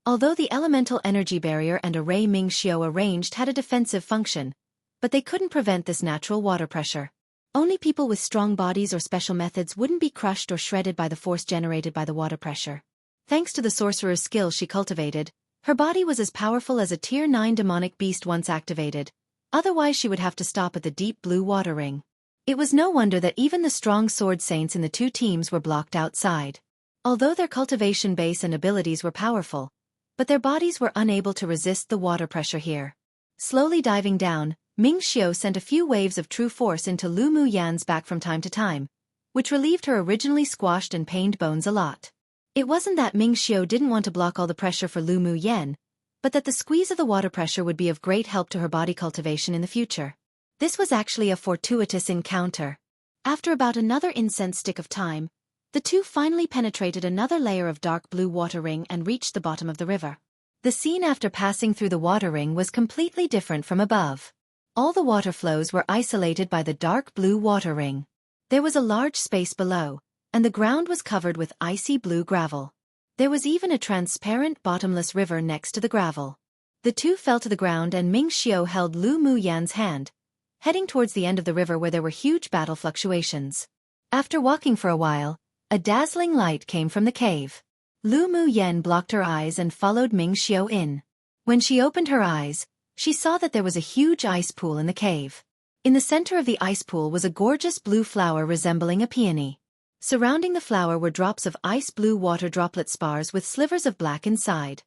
Although the elemental energy barrier and array Ming Xiu arranged had a defensive function, but they couldn't prevent this natural water pressure. Only people with strong bodies or special methods wouldn't be crushed or shredded by the force generated by the water pressure. Thanks to the sorcerer's skill she cultivated, her body was as powerful as a Tier 9 demonic beast once activated. Otherwise she would have to stop at the deep blue water ring. It was no wonder that even the strong sword saints in the two teams were blocked outside. Although their cultivation base and abilities were powerful, but their bodies were unable to resist the water pressure here. Slowly diving down, Ming Xiu sent a few waves of true force into Lu Mu Yan's back from time to time, which relieved her originally squashed and pained bones a lot. It wasn't that Ming Xiu didn't want to block all the pressure for Lu Mu Yen, but that the squeeze of the water pressure would be of great help to her body cultivation in the future. This was actually a fortuitous encounter. After about another incense stick of time, the two finally penetrated another layer of dark blue water ring and reached the bottom of the river. The scene after passing through the water ring was completely different from above. All the water flows were isolated by the dark blue water ring. There was a large space below, and the ground was covered with icy blue gravel. There was even a transparent bottomless river next to the gravel. The two fell to the ground and Ming Xiu held Lu Mu Yan's hand, heading towards the end of the river where there were huge battle fluctuations. After walking for a while, a dazzling light came from the cave. Lu Mu Yen blocked her eyes and followed Ming Xiu in. When she opened her eyes, she saw that there was a huge ice pool in the cave. In the center of the ice pool was a gorgeous blue flower resembling a peony. Surrounding the flower were drops of ice blue water droplet spars with slivers of black inside.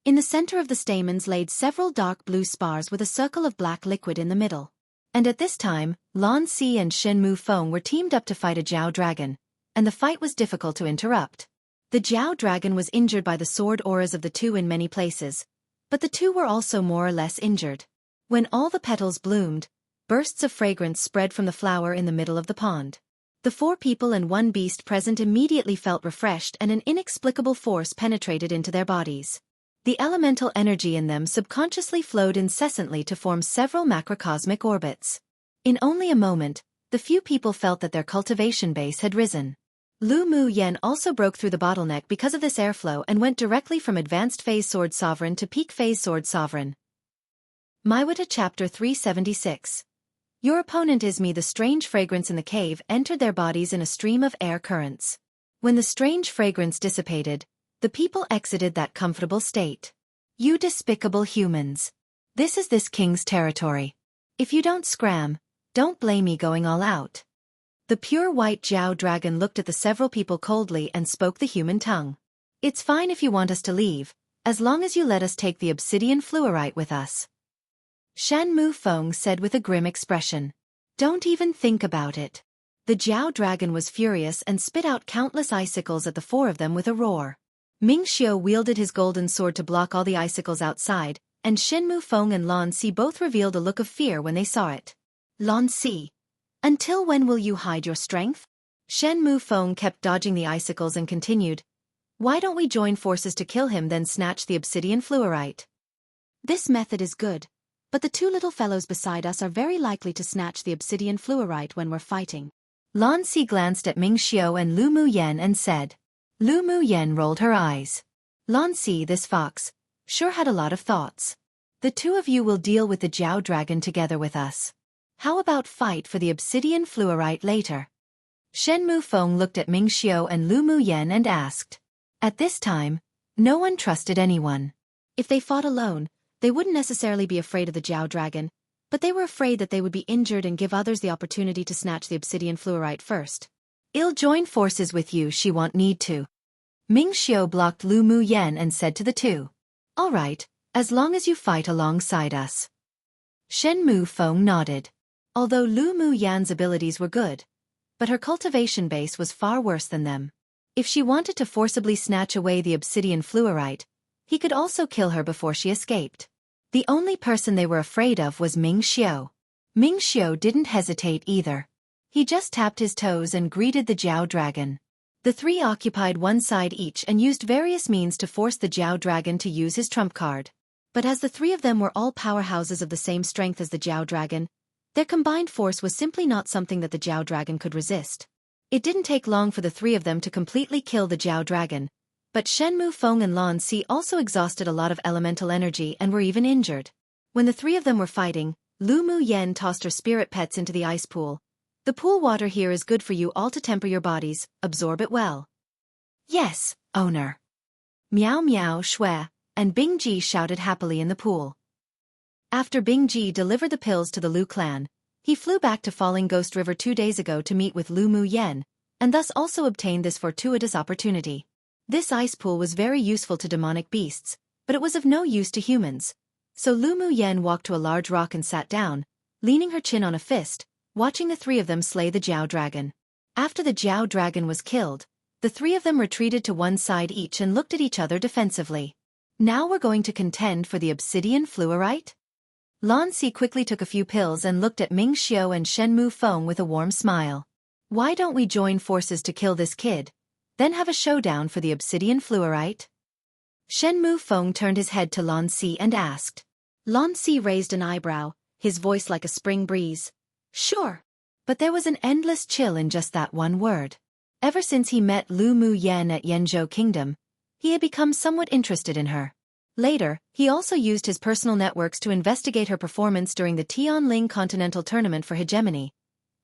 In the center of the stamens laid several dark blue spars with a circle of black liquid in the middle. And at this time, Lan Si and Shen Mu Feng were teamed up to fight a Jiao dragon, and the fight was difficult to interrupt. The Jiao dragon was injured by the sword auras of the two in many places, but the two were also more or less injured. When all the petals bloomed, bursts of fragrance spread from the flower in the middle of the pond. The 4 people and 1 beast present immediately felt refreshed and an inexplicable force penetrated into their bodies. The elemental energy in them subconsciously flowed incessantly to form several macrocosmic orbits. In only a moment, the few people felt that their cultivation base had risen. Lu Mu Yen also broke through the bottleneck because of this airflow and went directly from Advanced Phase Sword Sovereign to Peak Phase Sword Sovereign. Maiwata Chapter 376. Your opponent is me. The strange fragrance in the cave entered their bodies in a stream of air currents. When the strange fragrance dissipated, the people exited that comfortable state. You despicable humans. This is this king's territory. If you don't scram, don't blame me going all out. The pure white Jiao dragon looked at the several people coldly and spoke the human tongue. It's fine if you want us to leave, as long as you let us take the obsidian fluorite with us. Shen Mu Feng said with a grim expression. Don't even think about it. The Jiao dragon was furious and spit out countless icicles at the 4 of them with a roar. Ming Xiao wielded his golden sword to block all the icicles outside, and Shen Mufeng and Lan Si both revealed a look of fear when they saw it. Lan Si, until when will you hide your strength? Shen Mufeng kept dodging the icicles and continued, why don't we join forces to kill him then snatch the obsidian fluorite?
This method is good, but the two little fellows beside us are very likely to snatch the obsidian fluorite when we're fighting.
Lan Si glanced at Ming Xiao and Lu Mu Yen and said. Lu Mu Yen rolled her eyes. Lan Si, this fox, sure had a lot of thoughts. The two of you will deal with the Jiao dragon together with us. How about fight for the obsidian fluorite later? Shen Mufeng looked at Ming Xiao and Lu Mu Yen and asked. At this time, no one trusted anyone.
If they fought alone, they wouldn't necessarily be afraid of the Jiao dragon, but they were afraid that they would be injured and give others the opportunity to snatch the obsidian fluorite first.
I'll join forces with you, she won't need to. Ming Xiao blocked Lu Mu Yen and said to the two. All right, as long as you fight alongside us. Shen Mufeng nodded. Although Lu Mu Yan's abilities were good, but her cultivation base was far worse than them. If she wanted to forcibly snatch away the obsidian fluorite, he could also kill her before she escaped. The only person they were afraid of was Ming Xiao. Ming Xiao didn't hesitate either. He just tapped his toes and greeted the Jiao dragon. The three occupied one side each and used various means to force the Jiao dragon to use his trump card. But as the three of them were all powerhouses of the same strength as the Jiao dragon, their combined force was simply not something that the Jiao dragon could resist. It didn't take long for the three of them to completely kill the Jiao dragon, but Shen Mufeng and Lan Si also exhausted a lot of elemental energy and were even injured. When the three of them were fighting, Lu Mu Yen tossed her spirit pets into the ice pool. The pool water here is good for you all to temper your bodies, absorb it well. Yes, owner. Meow Meow Shui, and Bing Ji shouted happily in the pool. After Bing Ji delivered the pills to the Lu clan, he flew back to Falling Ghost River 2 days ago to meet with Lu Mu Yen, and thus also obtained this fortuitous opportunity. This ice pool was very useful to demonic beasts, but it was of no use to humans. So Lu Mu Yen walked to a large rock and sat down, leaning her chin on a fist, watching the three of them slay the Jiao dragon. After the Jiao dragon was killed, the three of them retreated to one side each and looked at each other defensively. Now we're going to contend for the obsidian fluorite? Lan Si quickly took a few pills and looked at Ming Xiao and Shen Mufeng with a warm smile. Why don't we join forces to kill this kid, then have a showdown for the obsidian fluorite? Shen Mufeng turned his head to Lan Si and asked.
Lan Si raised an eyebrow, his voice like a spring breeze. Sure.
But there was an endless chill in just that one word. Ever since he met Lu Mu Yen at Yenzhou Kingdom, he had become somewhat interested in her. Later, he also used his personal networks to investigate her performance during the Tianling Continental Tournament for Hegemony,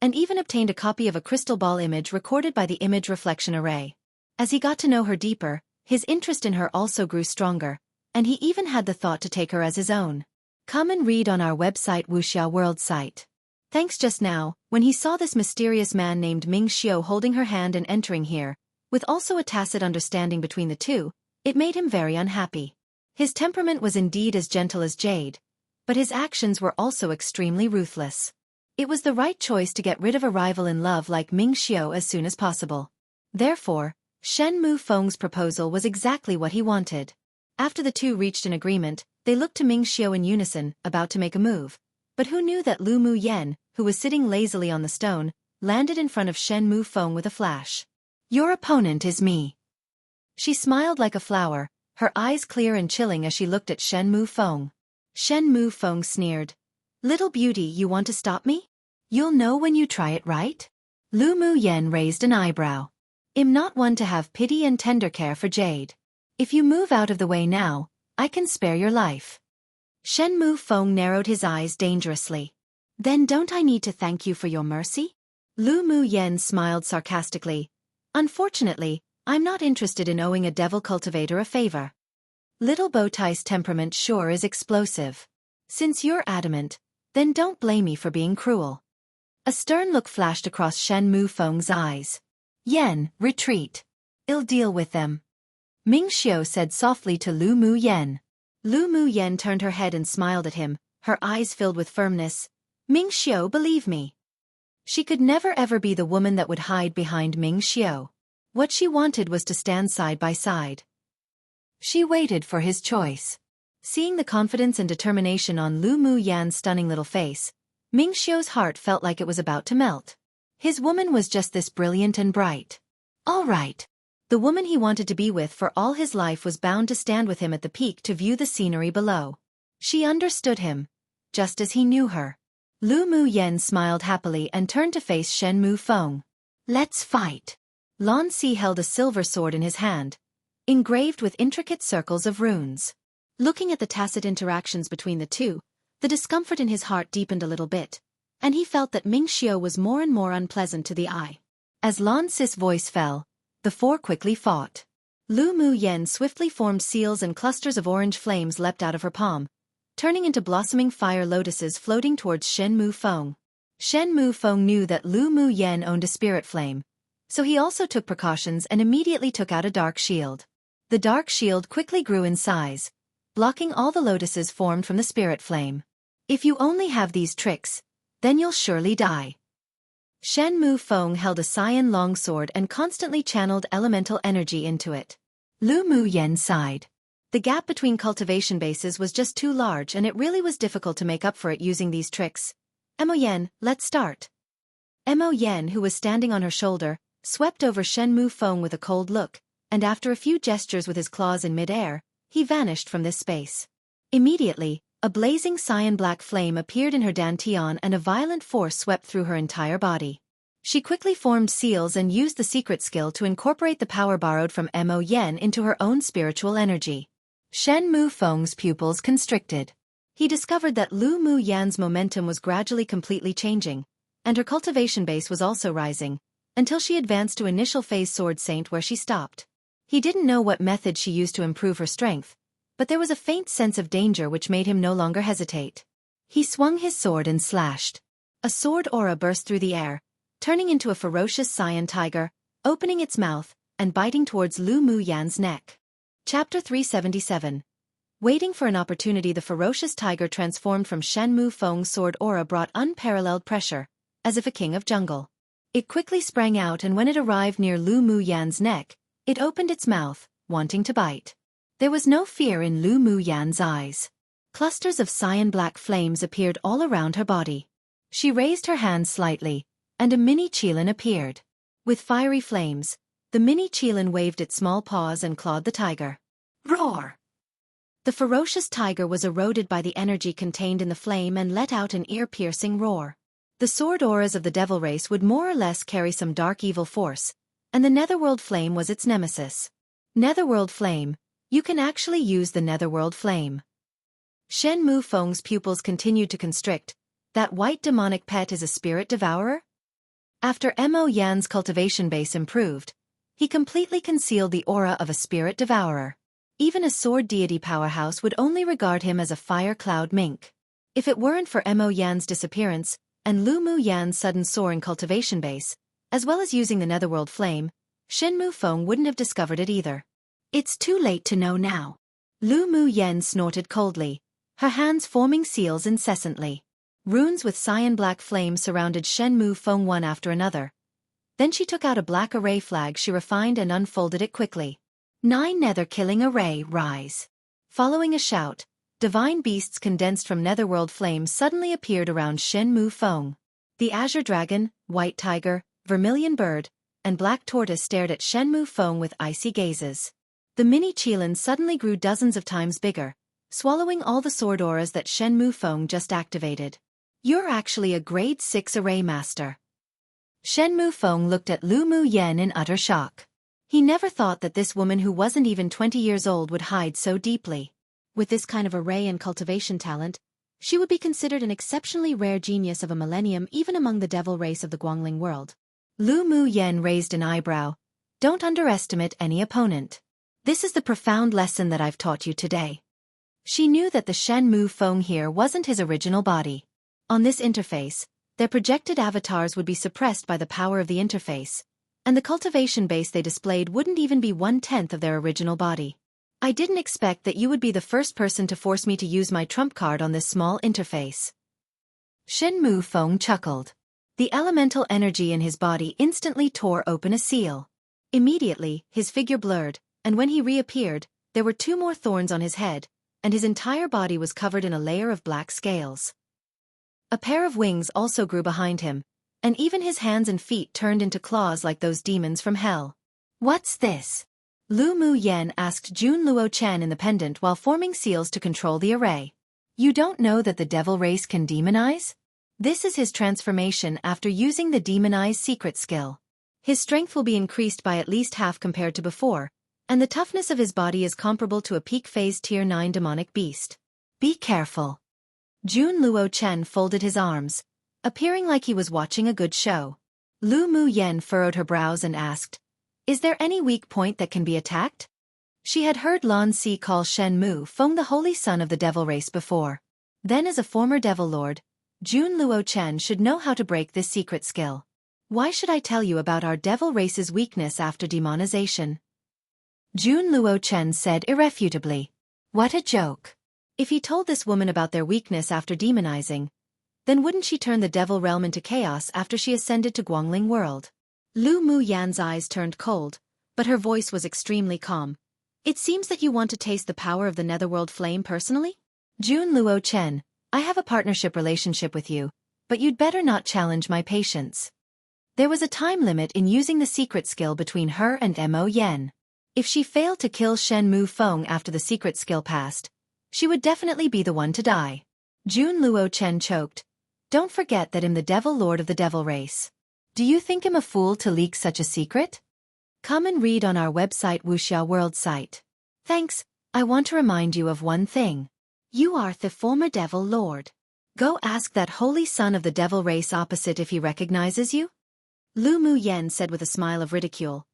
and even obtained a copy of a crystal ball image recorded by the Image Reflection Array. As he got to know her deeper, his interest in her also grew stronger, and he even had the thought to take her as his own. Come and read on our website Wuxia World site. Thanks. Just now, when he saw this mysterious man named Ming Xiao holding her hand and entering here, with also a tacit understanding between the two, it made him very unhappy. His temperament was indeed as gentle as jade, but his actions were also extremely ruthless. It was the right choice to get rid of a rival in love like Ming Xiao as soon as possible. Therefore, Shen Mufeng's proposal was exactly what he wanted. After the two reached an agreement, they looked to Ming Xiao in unison, about to make a move. But who knew that Lu Mu Yen, who was sitting lazily on the stone, landed in front of Shen Mufeng with a flash. Your opponent is me. She smiled like a flower, her eyes clear and chilling as she looked at Shen Mufeng. Shen Mufeng sneered. Little beauty, you want to stop me? You'll know when you try it, right? Lu Mu Yen raised an eyebrow. I'm not one to have pity and tender care for Jade. If you move out of the way now, I can spare your life. Shen Mufeng narrowed his eyes dangerously. Then don't I need to thank you for your mercy? Lu Mu Yen smiled sarcastically. Unfortunately, I'm not interested in owing a devil cultivator a favor. Little Bowtie's temperament sure is explosive. Since you're adamant, then don't blame me for being cruel. A stern look flashed across Shen Mufeng's eyes. Yen, retreat. I'll deal with them. Ming Xiao said softly to Lu Mu Yen. Lu Mu Yen turned her head and smiled at him, her eyes filled with firmness. Ming Xiao, believe me. She could never ever be the woman that would hide behind Ming Xiao. What she wanted was to stand side by side. She waited for his choice. Seeing the confidence and determination on Lu Mu Yan's stunning little face, Ming Xiu's heart felt like it was about to melt. His woman was just this brilliant and bright. All right. The woman he wanted to be with for all his life was bound to stand with him at the peak to view the scenery below. She understood him, just as he knew her. Lu Mu Yan smiled happily and turned to face Shen Mu Feng. Let's fight. Lan Si held a silver sword in his hand, engraved with intricate circles of runes.
Looking at the tacit interactions between the two, the discomfort in his heart deepened a little bit, and he felt that Ming Xiu was more and more unpleasant to the eye.
As Lan Si's voice fell, the four quickly fought. Lu Mu Yan swiftly formed seals and clusters of orange flames leapt out of her palm, turning into blossoming fire lotuses floating towards Shen Mu Feng. Shen Mu Feng knew that Lu Mu Yan owned a spirit flame, so he also took precautions and immediately took out a dark shield. The dark shield quickly grew in size, blocking all the lotuses formed from the spirit flame. If you only have these tricks, then you'll surely die. Shen Mu Feng held a cyan longsword and constantly channeled elemental energy into it. Lu Mu Yan sighed. The gap between cultivation bases was just too large and it really was difficult to make up for it using these tricks. Mo Yan, let's start. Mo Yan, who was standing on her shoulder, swept over Shen Mu Feng with a cold look, and after a few gestures with his claws in mid-air, he vanished from this space. Immediately, a blazing cyan-black flame appeared in her dantian and a violent force swept through her entire body. She quickly formed seals and used the secret skill to incorporate the power borrowed from Mo Yan into her own spiritual energy. Shen Mu Feng's pupils constricted. He discovered that Lu Mu Yan's momentum was gradually completely changing, and her cultivation base was also rising, until she advanced to initial phase Sword Saint where she stopped. He didn't know what method she used to improve her strength, but there was a faint sense of danger which made him no longer hesitate. He swung his sword and slashed. A sword aura burst through the air, turning into a ferocious cyan tiger, opening its mouth, and biting towards Lu Mu Yan's neck. Chapter 377. Waiting for an opportunity, the ferocious tiger transformed from Shen Mu Feng's sword aura brought unparalleled pressure, as if a king of jungle. It quickly sprang out and when it arrived near Lu Mu Yan's neck, it opened its mouth, wanting to bite. There was no fear in Lu Mu Yan's eyes. Clusters of cyan-black flames appeared all around her body. She raised her hand slightly, and a mini Qilin appeared. With fiery flames, the mini Qilin waved its small paws and clawed the tiger. Roar! The ferocious tiger was eroded by the energy contained in the flame and let out an ear-piercing roar. The sword auras of the devil race would more or less carry some dark evil force, and the netherworld flame was its nemesis. Netherworld flame. You can actually use the netherworld flame. Shen Mu Feng's pupils continued to constrict. That white demonic pet is a spirit devourer? After Mo Yan's cultivation base improved, he completely concealed the aura of a spirit devourer. Even a sword deity powerhouse would only regard him as a fire cloud mink. If it weren't for Mo Yan's disappearance, and Lu Mu Yan's sudden soaring cultivation base, as well as using the netherworld flame, Shen Mu Feng wouldn't have discovered it either. It's too late to know now. Lu Mu Yan snorted coldly, her hands forming seals incessantly. Runes with cyan-black flame surrounded Shen Mu Feng one after another. Then she took out a black array flag she refined and unfolded it quickly. 9 nether-killing array, rise. Following a shout, divine beasts condensed from netherworld flames suddenly appeared around Shen Mu Feng. The azure dragon, white tiger, vermilion bird, and black tortoise stared at Shen Mu Feng with icy gazes. The mini Qilin suddenly grew dozens of times bigger, swallowing all the sword auras that Shen Mu Feng just activated. You're actually a grade 6 array master. Shen Mu Feng looked at Lu Mu Yan in utter shock. He never thought that this woman who wasn't even 20 years old would hide so deeply. With this kind of array and cultivation talent, she would be considered an exceptionally rare genius of a millennium even among the devil race of the Guangling world. Lu Mu Yan raised an eyebrow. Don't underestimate any opponent. This is the profound lesson that I've taught you today. She knew that the Shen Mu Feng here wasn't his original body. On this interface, their projected avatars would be suppressed by the power of the interface, and the cultivation base they displayed wouldn't even be 1/10 of their original body. I didn't expect that you would be the first person to force me to use my trump card on this small interface. Shen Mu Feng chuckled. The elemental energy in his body instantly tore open a seal. Immediately, his figure blurred, and when he reappeared, There were 2 more thorns on his head, and his entire body was covered in a layer of black scales. A pair of wings also grew behind him, and even his hands and feet turned into claws like those demons from hell. "What's this?" Lu Mu Yen asked Jun Luo Chen in the pendant while forming seals to control the array. "You don't know that the devil race can demonize? This is his transformation after using the demonize secret skill. His strength will be increased by at least half compared to before, and the toughness of his body is comparable to a peak phase tier 9 demonic beast. Be careful." Jun Luo Chen folded his arms, appearing like he was watching a good show. Lu Mu Yen furrowed her brows and asked, "Is there any weak point that can be attacked?" She had heard Lan Si call Shen Mu Feng the holy son of the devil race before. Then as a former devil lord, Jun Luo Chen should know how to break this secret skill. "Why should I tell you about our devil race's weakness after demonization?" Jun Luo Chen said irrefutably. What a joke. If he told this woman about their weakness after demonizing, then wouldn't she turn the devil realm into chaos after she ascended to Guangling world? Lu Mu Yan's eyes turned cold, but her voice was extremely calm. "It seems that you want to taste the power of the netherworld flame personally? Jun Luo Chen, I have a partnership relationship with you, but you'd better not challenge my patience." There was a time limit in using the secret skill between her and Mo Yen. If she failed to kill Shen Mu Feng after the secret skill passed, she would definitely be the one to die. Jun Luo Chen choked. "Don't forget that I'm the devil lord of the devil race. Do you think I'm a fool to leak such a secret? Come and read on our website Wuxia World site. Thanks, I want to remind you of one thing. You are the former devil lord. Go ask that holy son of the devil race opposite if he recognizes you." Lu Mu Yen said with a smile of ridicule.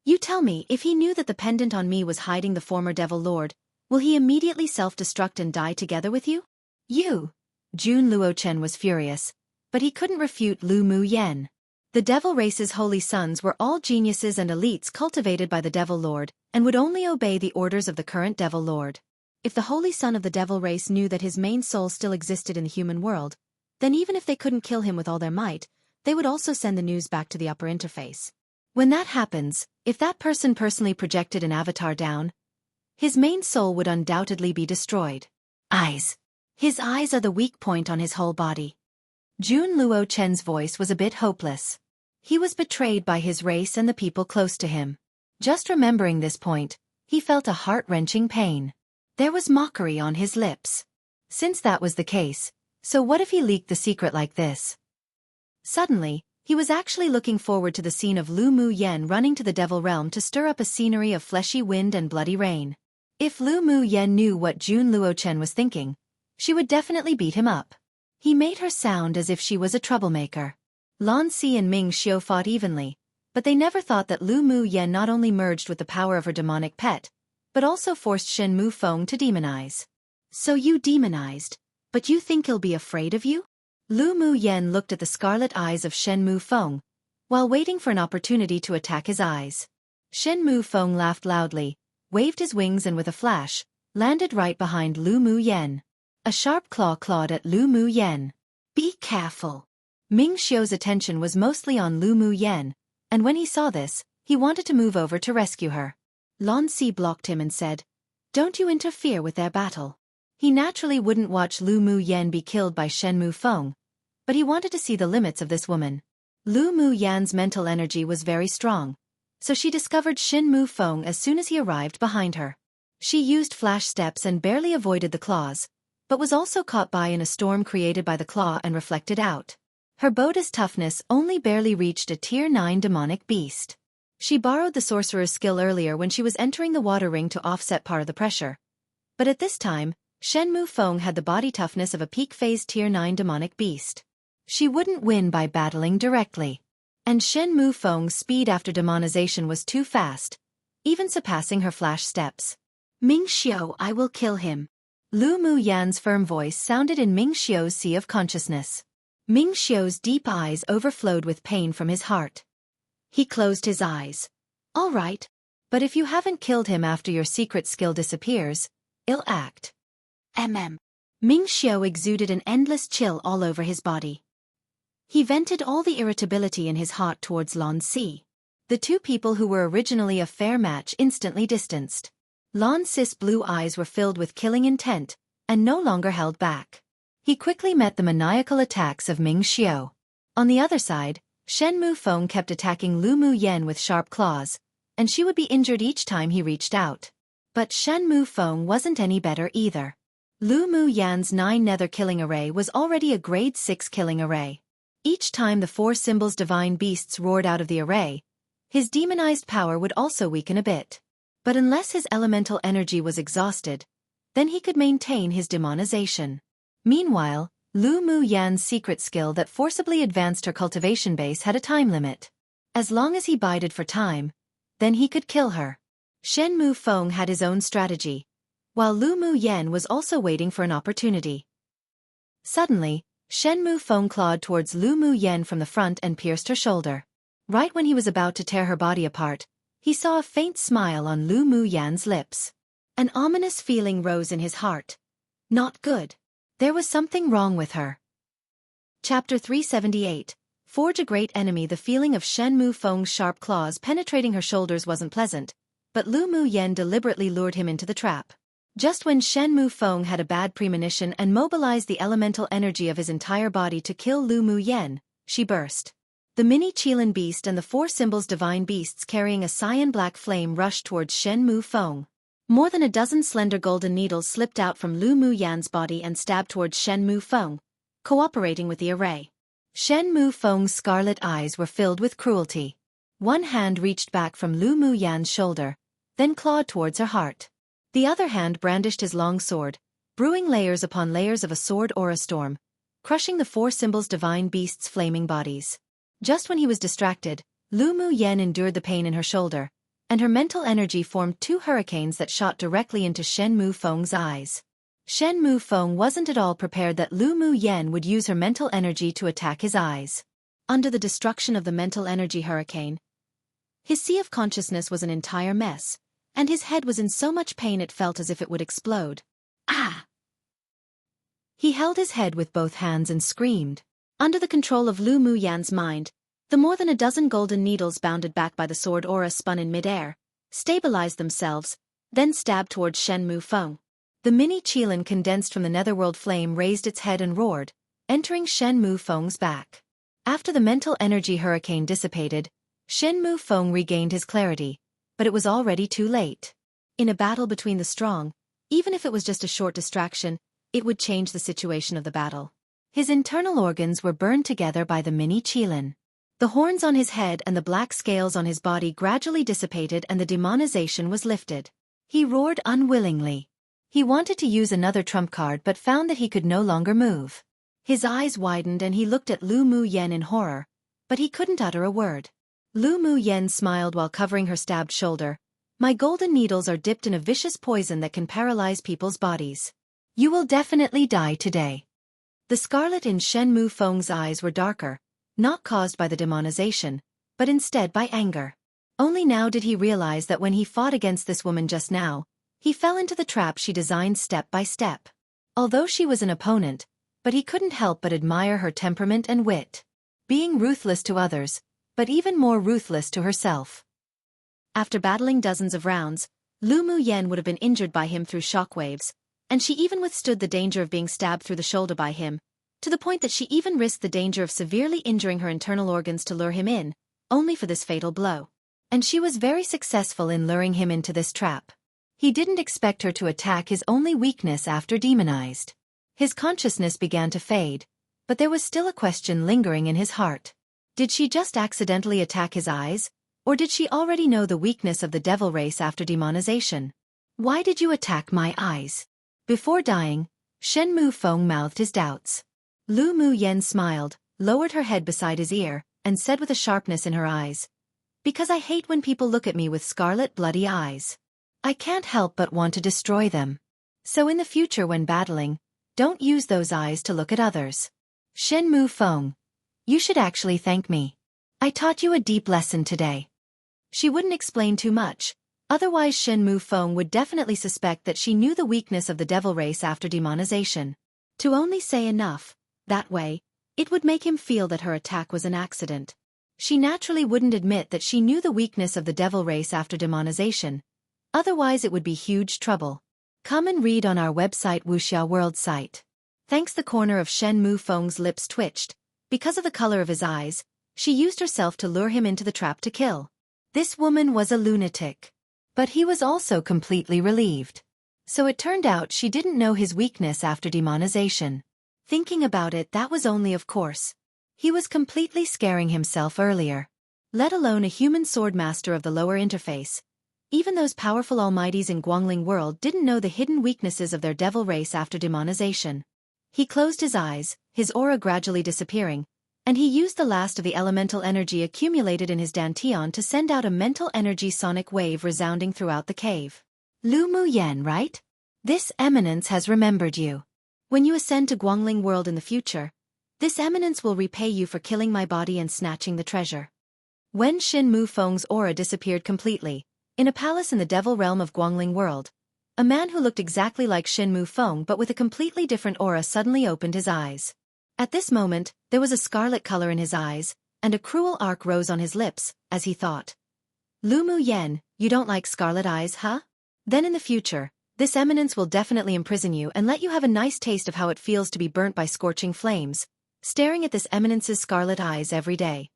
"You tell me, if he knew that the pendant on me was hiding the former devil lord, will he immediately self-destruct and die together with you?" "You!" Jun Luo Chen was furious, but he couldn't refute Lu Mu Yen. The devil race's holy sons were all geniuses and elites cultivated by the devil lord, and would only obey the orders of the current devil lord. If the holy son of the devil race knew that his main soul still existed in the human world, then even if they couldn't kill him with all their might, they would also send the news back to the upper interface. When that happens, if that person personally projected an avatar down, his main soul would undoubtedly be destroyed. Eyes. His eyes are the weak point on his whole body. Jun Luo Chen's voice was a bit hopeless. He was betrayed by his race and the people close to him. Just remembering this point, he felt a heart-wrenching pain. There was mockery on his lips. Since that was the case, so what if he leaked the secret like this? Suddenly, he was actually looking forward to the scene of Lu Mu Yen running to the devil realm to stir up a scenery of fleshy wind and bloody rain. If Lu Mu Yen knew what Jun Luo Chen was thinking, she would definitely beat him up. He made her sound as if she was a troublemaker. Lan Si and Ming Xiao fought evenly, but they never thought that Lu Mu Yen not only merged with the power of her demonic pet, but also forced Shen Mu Feng to demonize. "So you demonized, but you think he'll be afraid of you?" Lu Mu Yen looked at the scarlet eyes of Shen Mu Feng, while waiting for an opportunity to attack his eyes. Shen Mu Feng laughed loudly, waved his wings and with a flash, landed right behind Lu Mu Yen. A sharp claw clawed at Lu Mu Yen. "Be careful." Ming Xiao's attention was mostly on Lu Mu Yen, and when he saw this, he wanted to move over to rescue her. Lan Si blocked him and said, "Don't you interfere with their battle." He naturally wouldn't watch Lu Mu Yen be killed by Shen Mu Feng, but he wanted to see the limits of this woman. Lu Mu Yan's mental energy was very strong, so she discovered Shen Mu Feng as soon as he arrived behind her. She used flash steps and barely avoided the claws, but was also caught by in a storm created by the claw and reflected out. Her Boda's toughness only barely reached a tier 9 demonic beast. She borrowed the sorcerer's skill earlier when she was entering the water ring to offset part of the pressure. But at this time, Shen Mu Feng had the body toughness of a peak phase tier 9 demonic beast. She wouldn't win by battling directly. And Shen Mu Feng's speed after demonization was too fast, even surpassing her flash steps. "Ming Xiao, I will kill him." Lu Mu Yan's firm voice sounded in Ming Xiao's sea of consciousness. Ming Xiao's deep eyes overflowed with pain from his heart. He closed his eyes. "All right, but if you haven't killed him after your secret skill disappears, I'll act." Ming Xiao exuded an endless chill all over his body. He vented all the irritability in his heart towards Lan Si. The two people who were originally a fair match instantly distanced. Lan Sis' blue eyes were filled with killing intent, and no longer held back. He quickly met the maniacal attacks of Ming Xiao. On the other side, Shen Mufeng kept attacking Lu Mu Yen with sharp claws, and she would be injured each time he reached out. But Shen Mufeng wasn't any better either. Lu Mu Yan's 9 nether killing array was already a grade 6 killing array. Each time the 4 symbols divine beasts roared out of the array, his demonized power would also weaken a bit. But unless his elemental energy was exhausted, then he could maintain his demonization. Meanwhile, Lu Mu Yan's secret skill that forcibly advanced her cultivation base had a time limit. As long as he bided for time, then he could kill her. Shen Mufeng had his own strategy, while Lu Mu Yen was also waiting for an opportunity. Suddenly, Shen Mufeng clawed towards Lu Mu Yen from the front and pierced her shoulder. Right when he was about to tear her body apart, he saw a faint smile on Lu Mu Yan's lips. An ominous feeling rose in his heart. Not good. There was something wrong with her. Chapter 378. Forge a great enemy. The feeling of Shen Mufeng's sharp claws penetrating her shoulders wasn't pleasant, but Lu Mu Yen deliberately lured him into the trap. Just when Shen Mufeng had a bad premonition and mobilized the elemental energy of his entire body to kill Lu Mu Yen, she burst. The mini Qilin beast and the 4 symbols divine beasts carrying a cyan-black flame rushed towards Shen Mufeng. More than a dozen slender golden needles slipped out from Lu Mu Yan's body and stabbed towards Shen Mufeng, cooperating with the array. Shen Mufeng's scarlet eyes were filled with cruelty. One hand reached back from Lu Mu Yan's shoulder, then clawed towards her heart. The other hand brandished his long sword, brewing layers upon layers of a sword aura storm, crushing the 4 symbols divine beasts' flaming bodies. Just when he was distracted, Lu Mu Yen endured the pain in her shoulder, and her mental energy formed 2 hurricanes that shot directly into Shen Mufeng's eyes. Shen Mufeng wasn't at all prepared that Lu Mu Yen would use her mental energy to attack his eyes. Under the destruction of the mental energy hurricane, his sea of consciousness was an entire mess, and his head was in so much pain it felt as if it would explode. Ah! He held his head with both hands and screamed. Under the control of Lu Mu Yan's mind, the more than a dozen golden needles bounded back by the sword aura spun in midair, stabilized themselves, then stabbed towards Shen Mufeng. The mini Qilin condensed from the netherworld flame raised its head and roared, entering Shen Mufeng's back. After the mental energy hurricane dissipated, Shen Mufeng regained his clarity, but it was already too late. In a battle between the strong, even if it was just a short distraction, it would change the situation of the battle. His internal organs were burned together by the mini Qilin. The horns on his head and the black scales on his body gradually dissipated and the demonization was lifted. He roared unwillingly. He wanted to use another trump card but found that he could no longer move. His eyes widened and he looked at Lu Mu Yen in horror, but he couldn't utter a word. Lu Mu Yen smiled while covering her stabbed shoulder. My golden needles are dipped in a vicious poison that can paralyze people's bodies. You will definitely die today. The scarlet in Shen Mufeng's eyes were darker, not caused by the demonization, but instead by anger. Only now did he realize that when he fought against this woman just now, he fell into the trap she designed step by step. Although she was an opponent, but he couldn't help but admire her temperament and wit. Being ruthless to others, but even more ruthless to herself. After battling dozens of rounds, Lu Mu Yen would have been injured by him through shockwaves, and she even withstood the danger of being stabbed through the shoulder by him, to the point that she even risked the danger of severely injuring her internal organs to lure him in, only for this fatal blow. And she was very successful in luring him into this trap. He didn't expect her to attack his only weakness after demonized. His consciousness began to fade, but there was still a question lingering in his heart. Did she just accidentally attack his eyes, or did she already know the weakness of the devil race after demonization? Why did you attack my eyes? Before dying, Shen Mufeng mouthed his doubts. Lu Mu Yen smiled, lowered her head beside his ear, and said with a sharpness in her eyes, Because I hate when people look at me with scarlet bloody eyes. I can't help but want to destroy them. So in the future when battling, don't use those eyes to look at others. Shen Mufeng, you should actually thank me. I taught you a deep lesson today. She wouldn't explain too much, otherwise Shen Mufeng would definitely suspect that she knew the weakness of the devil race after demonization. To only say enough, that way, it would make him feel that her attack was an accident. She naturally wouldn't admit that she knew the weakness of the devil race after demonization, Otherwise it would be huge trouble. Come and read on our website Wuxia World site. Thanks. The corner of Shen Mufeng's lips twitched. Because of the color of his eyes, she used herself to lure him into the trap to kill. This woman was a lunatic. But he was also completely relieved. So it turned out she didn't know his weakness after demonization. Thinking about it, that was only of course. He was completely scaring himself earlier. Let alone a human sword master of the lower interface. Even those powerful almighties in Guangling world didn't know the hidden weaknesses of their devil race after demonization. He closed his eyes, his aura gradually disappearing, and he used the last of the elemental energy accumulated in his dantian to send out a mental energy sonic wave resounding throughout the cave. Lu Mu Yen, right? This eminence has remembered you. When you ascend to Guangling world in the future, this eminence will repay you for killing my body and snatching the treasure. When Shen Mufeng's aura disappeared completely, in a palace in the devil realm of Guangling world, a man who looked exactly like Shen Mufeng but with a completely different aura suddenly opened his eyes. At this moment, there was a scarlet color in his eyes, and a cruel arc rose on his lips, as he thought. Lu Mu Yen, you don't like scarlet eyes, huh? Then in the future, this eminence will definitely imprison you and let you have a nice taste of how it feels to be burnt by scorching flames, staring at this eminence's scarlet eyes every day.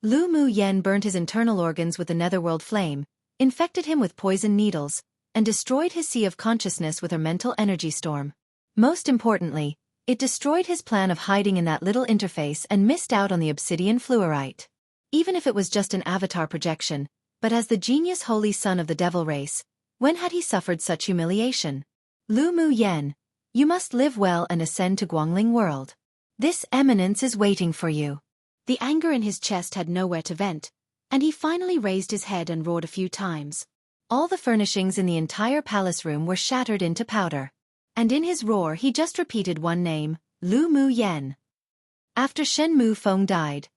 Lu Mu Yen burned his internal organs with the netherworld flame, infected him with poison needles, and destroyed his sea of consciousness with her mental energy storm. Most importantly, it destroyed his plan of hiding in that little interface and missed out on the obsidian fluorite. Even if it was just an avatar projection, but as the genius holy son of the devil race, when had he suffered such humiliation? Lu Mu Yen, you must live well and ascend to Guangling world. This eminence is waiting for you.
The anger in his chest had nowhere to vent, and he finally raised his head and roared a few times.
All the furnishings in the entire palace room were shattered into powder. And in his roar he just repeated one name, Lu Mu Yen. After Shen Mufeng died,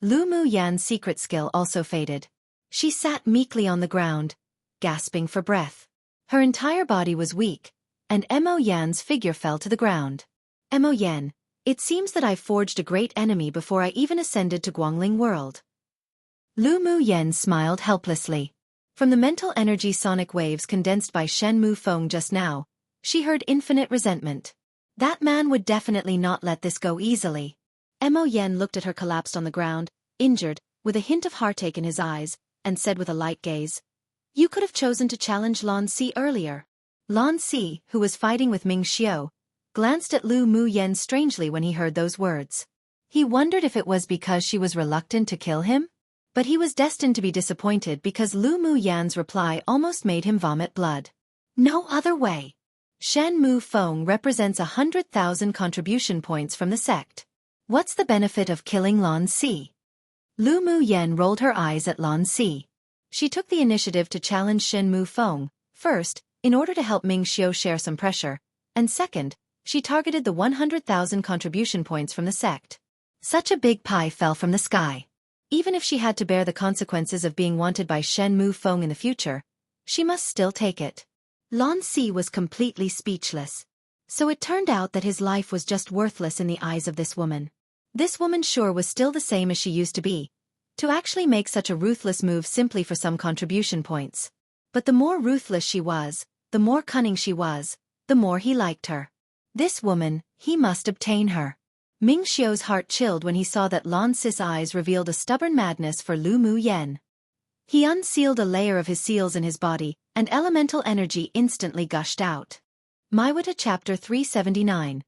Lu Mu Yan's secret skill also faded. She sat meekly on the ground, gasping for breath. Her entire body was weak, and Mo Yan's figure fell to the ground. Mo Yan, it seems that I forged a great enemy before I even ascended to Guangling world. Lu Mu Yen smiled helplessly. From the mental energy sonic waves condensed by Shen Mufeng just now, she heard infinite resentment. That man would definitely not let this go easily. Mo Yen looked at her collapsed on the ground, injured, with a hint of heartache in his eyes, and said with a light gaze, "You could have chosen to challenge Lan Si earlier." Lan Si, who was fighting with Ming Xiao, glanced at Lu Mu Yen strangely when he heard those words. He wondered if it was because she was reluctant to kill him? But he was destined to be disappointed because Lu Mu Yan's reply almost made him vomit blood. No other way. Shen Mufeng represents 100,000 contribution points from the sect. What's the benefit of killing Lan Si? Lu Mu Yen rolled her eyes at Lan Si. She took the initiative to challenge Shen Mufeng, first, in order to help Ming Xiao share some pressure, and second, she targeted the 100,000 contribution points from the sect. Such a big pie fell from the sky. Even if she had to bear the consequences of being wanted by Shen Mufeng in the future, she must still take it. Lan Si was completely speechless. So it turned out that his life was just worthless in the eyes of this woman. This woman sure was still the same as she used to be. To actually make such a ruthless move simply for some contribution points. But the more ruthless she was, the more cunning she was, the more he liked her. This woman, he must obtain her. Ming Xiao's heart chilled when he saw that Lan Si's eyes revealed a stubborn madness for Lu Mu Yen. He unsealed a layer of his seals in his body, and elemental energy instantly gushed out. Maiwata Chapter 379.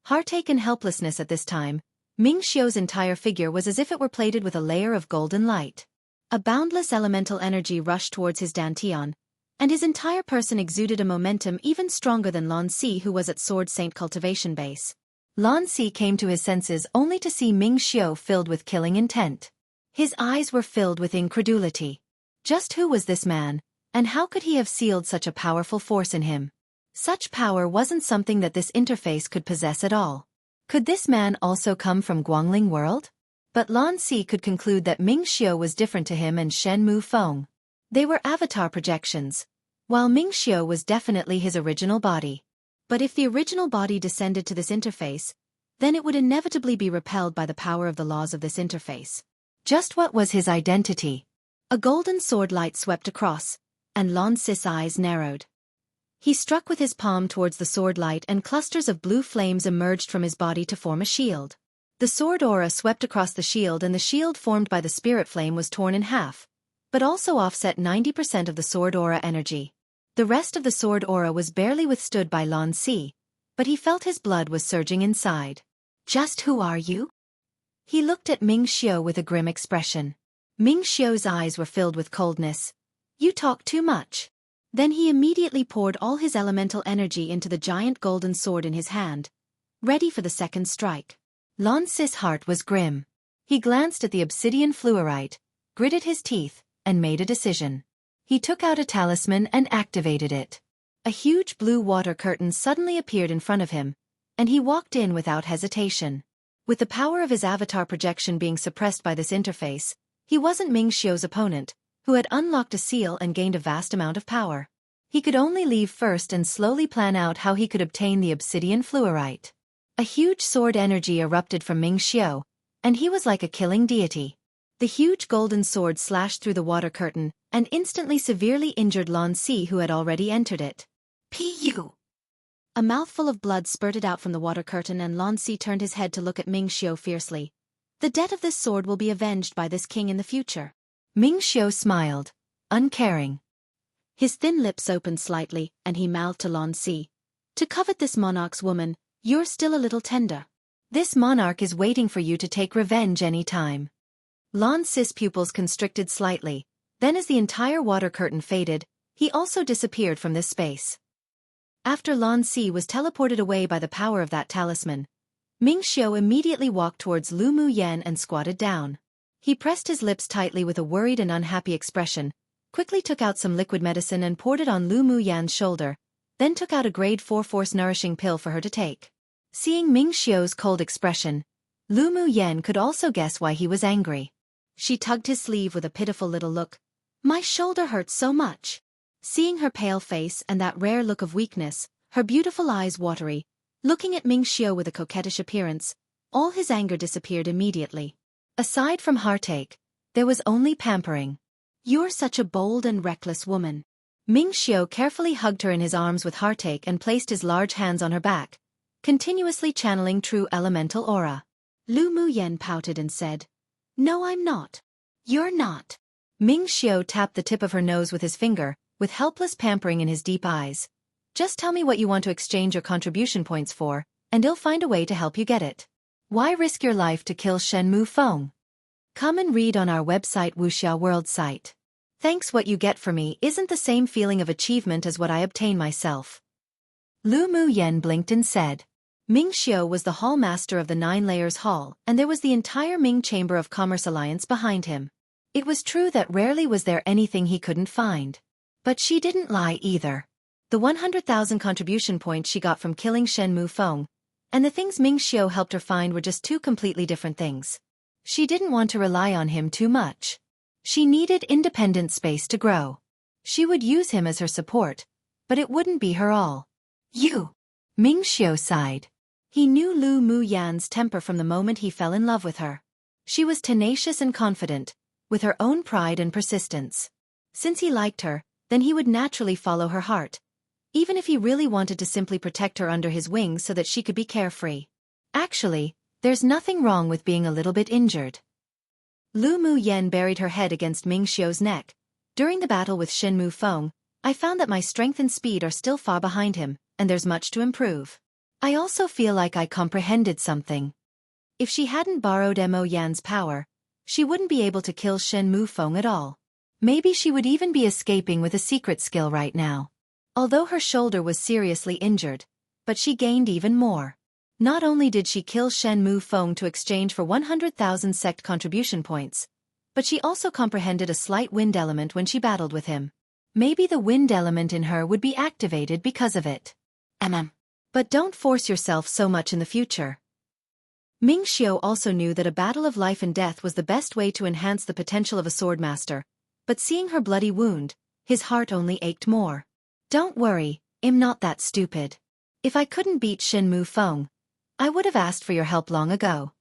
Heartache and helplessness. At this time, Ming Xiao's entire figure was as if it were plated with a layer of golden light. A boundless elemental energy rushed towards his dantian, and his entire person exuded a momentum even stronger than Lan Si, who was at Sword Saint cultivation base. Lan Si came to his senses only to see Ming Xiao filled with killing intent. His eyes were filled with incredulity. Just who was this man, and how could he have sealed such a powerful force in him? Such power wasn't something that this interface could possess at all. Could this man also come from Guangling world? But Lan Si could conclude that Ming Xiao was different to him and Shen Mufeng. They were avatar projections, while Ming Xiao was definitely his original body. But if the original body descended to this interface, then it would inevitably be repelled by the power of the laws of this interface. Just what was his identity? A golden sword light swept across,
and Lan Si's eyes narrowed. He struck with his palm towards the sword light and clusters of blue flames emerged from his body to form a shield. The sword aura swept across the shield and the shield formed by the spirit flame was torn in half, but also offset 90% of the sword aura energy. The rest of the sword aura was barely withstood by Lan Si, but he felt his blood was surging inside. Just who are you? He looked at Ming Xiao with a grim expression. Ming Xiao's eyes were filled with coldness. You talk too much. Then he immediately poured all his elemental energy into the giant golden sword in his hand, ready for the second strike. Lan Si's heart was grim. He glanced at the obsidian fluorite, gritted his teeth, and made a decision. He took out a talisman and activated it. A huge blue water curtain suddenly appeared in front of him, and he walked in without hesitation. With the power of his avatar projection being suppressed by this interface, he wasn't Ming Xiao's opponent, who had unlocked a seal and gained a vast amount of power. He could only leave first and slowly plan out how he could obtain the obsidian fluorite. A huge sword energy erupted from Ming Xiao, and he was like a killing deity. The huge golden sword slashed through the water curtain and instantly severely injured Lan Si, who had already entered it. Pu! A mouthful of blood spurted out from the water curtain and Lan Si turned his head to look at Ming Xiao fiercely. The death of this sword will be avenged by this king in the future. Ming Xiao smiled, uncaring. His thin lips opened slightly, and he mouthed to Lan Si. To covet this monarch's woman, you're still a little tender. This monarch is waiting for you to take revenge any time. Lan Si's pupils constricted slightly, then as the entire water curtain faded, he also disappeared from this space. After Lan Si was teleported away by the power of that talisman, Ming Xiao immediately walked towards Lu Mu Yan and squatted down. He pressed his lips tightly with a worried and unhappy expression, quickly took out some liquid medicine and poured it on Lu Mu Yan's shoulder, then took out a grade 4 force nourishing pill for her to take. Seeing Ming Xiao's cold expression, Lu Mu Yan could also guess why he was angry. She tugged his sleeve with a pitiful little look. My shoulder hurts so much. Seeing her pale face and that rare look of weakness, her beautiful eyes watery, looking at Ming Xiao with a coquettish appearance, all his anger disappeared immediately. Aside from heartache, there was only pampering. You're such a bold and reckless woman. Ming Xiao carefully hugged her in his arms with heartache and placed his large hands on her back, continuously channeling true elemental aura. Lu Mu Yan pouted and said, No, I'm not. You're not. Ming Xiao tapped the tip of her nose with his finger, with helpless pampering in his deep eyes. Just tell me what you want to exchange your contribution points for, and I'll find a way to help you get it. Why risk your life to kill Shen Mu Feng? Come and read on our website Wuxia World site. Thanks, what you get for me isn't the same feeling of achievement as what I obtain myself. Lu Mu Yan blinked and said. Ming Xiao was the hall master of the 9 Layers Hall, and there was the entire Ming Chamber of Commerce Alliance behind him. It was true that rarely was there anything he couldn't find. But she didn't lie either. The 100,000 contribution points she got from killing Shen Mu Feng, and the things Ming Xiao helped her find were just two completely different things. She didn't want to rely on him too much. She needed independent space to grow. She would use him as her support, but it wouldn't be her all. You! Ming Xiao sighed. He knew Lu Mu Yan's temper from the moment he fell in love with her. She was tenacious and confident, with her own pride and persistence. Since he liked her, then he would naturally follow her heart, even if he really wanted to simply protect her under his wings so that she could be carefree. Actually, there's nothing wrong with being a little bit injured. Lu Mu Yan buried her head against Ming Xiao's neck. During the battle with Shen Mu Feng, I found that my strength and speed are still far behind him, and there's much to improve. I also feel like I comprehended something. If she hadn't borrowed Mo Yan's power, she wouldn't be able to kill Shen Mu Feng at all. Maybe she would even be escaping with a secret skill right now. Although her shoulder was seriously injured, but she gained even more. Not only did she kill Shen Mu Feng to exchange for 100,000 sect contribution points, but she also comprehended a slight wind element when she battled with him. Maybe the wind element in her would be activated because of it. But don't force yourself so much in the future. Ming Xiao also knew that a battle of life and death was the best way to enhance the potential of a swordmaster, but seeing her bloody wound, his heart only ached more. Don't worry, I'm not that stupid. If I couldn't beat Shen Mu Feng, I would have asked for your help long ago.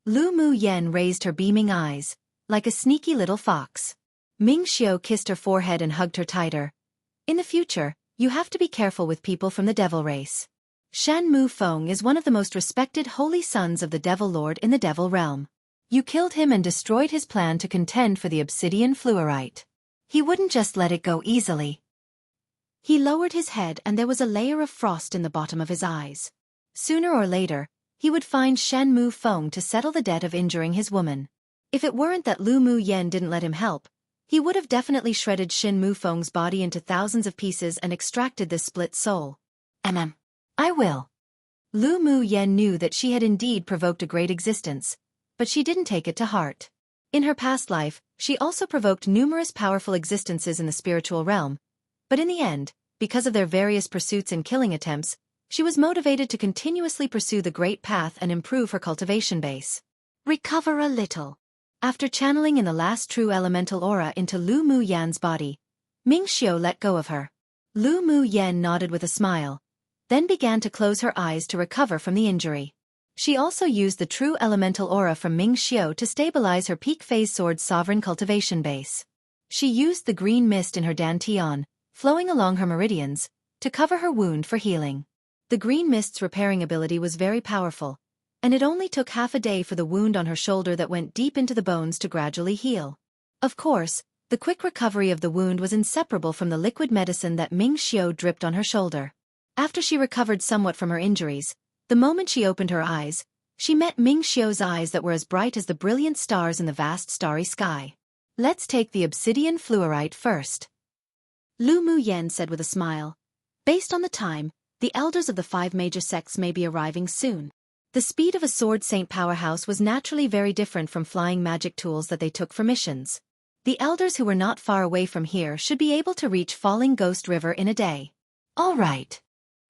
Lu Mu Yan raised her beaming eyes, like a sneaky little fox. Ming Xiao kissed her forehead and hugged her tighter,
In the future, you have to be careful with people from the devil race. Shan Mu Feng is one of the most respected holy sons of the Devil Lord in the Devil Realm. You killed him and destroyed his plan to contend for the obsidian fluorite. He wouldn't just let it go easily.
He lowered his head and there was a layer of frost in the bottom of his eyes.
Sooner or later, he would find Shan Mu Feng to settle the debt of injuring his woman. If it weren't that Lu Mu Yen didn't let him help, he would have definitely shredded Shin Mu Feng's body into thousands of pieces and extracted this split soul. I will. Lu Mu Yen knew that she had indeed provoked a great existence, but she didn't take it to heart. In her past life, she also provoked numerous powerful existences in the spiritual realm, but in the end, because of their various pursuits and killing attempts, she was motivated to continuously pursue the great path and improve her cultivation base.
Recover a little.
After channeling in the last true elemental aura into Lu Mu Yan's body, Ming Xiao let go of her. Lu Mu Yan nodded with a smile, then began to close her eyes to recover from the injury. She also used the true elemental aura from Ming Xiao to stabilize her peak phase sword's sovereign cultivation base. She used the green mist in her dantian, flowing along her meridians, to cover her wound for healing. The green mist's repairing ability was very powerful, and it only took half a day for the wound on her shoulder that went deep into the bones to gradually heal. Of course, the quick recovery of the wound was inseparable from the liquid medicine that Ming Xiao dripped on her shoulder. After she recovered somewhat from her injuries, the moment she opened her eyes, she met Ming Xiao's eyes that were as bright as the brilliant stars in the vast starry sky. Let's take the obsidian fluorite first.
Lu Mu Yen said with a smile. Based on the time, the elders of the 5 major sects may be arriving soon. The speed of a sword saint powerhouse was naturally very different from flying magic tools that they took for missions. The elders who were not far away from here should be able to reach Falling Ghost River in a day.
All right.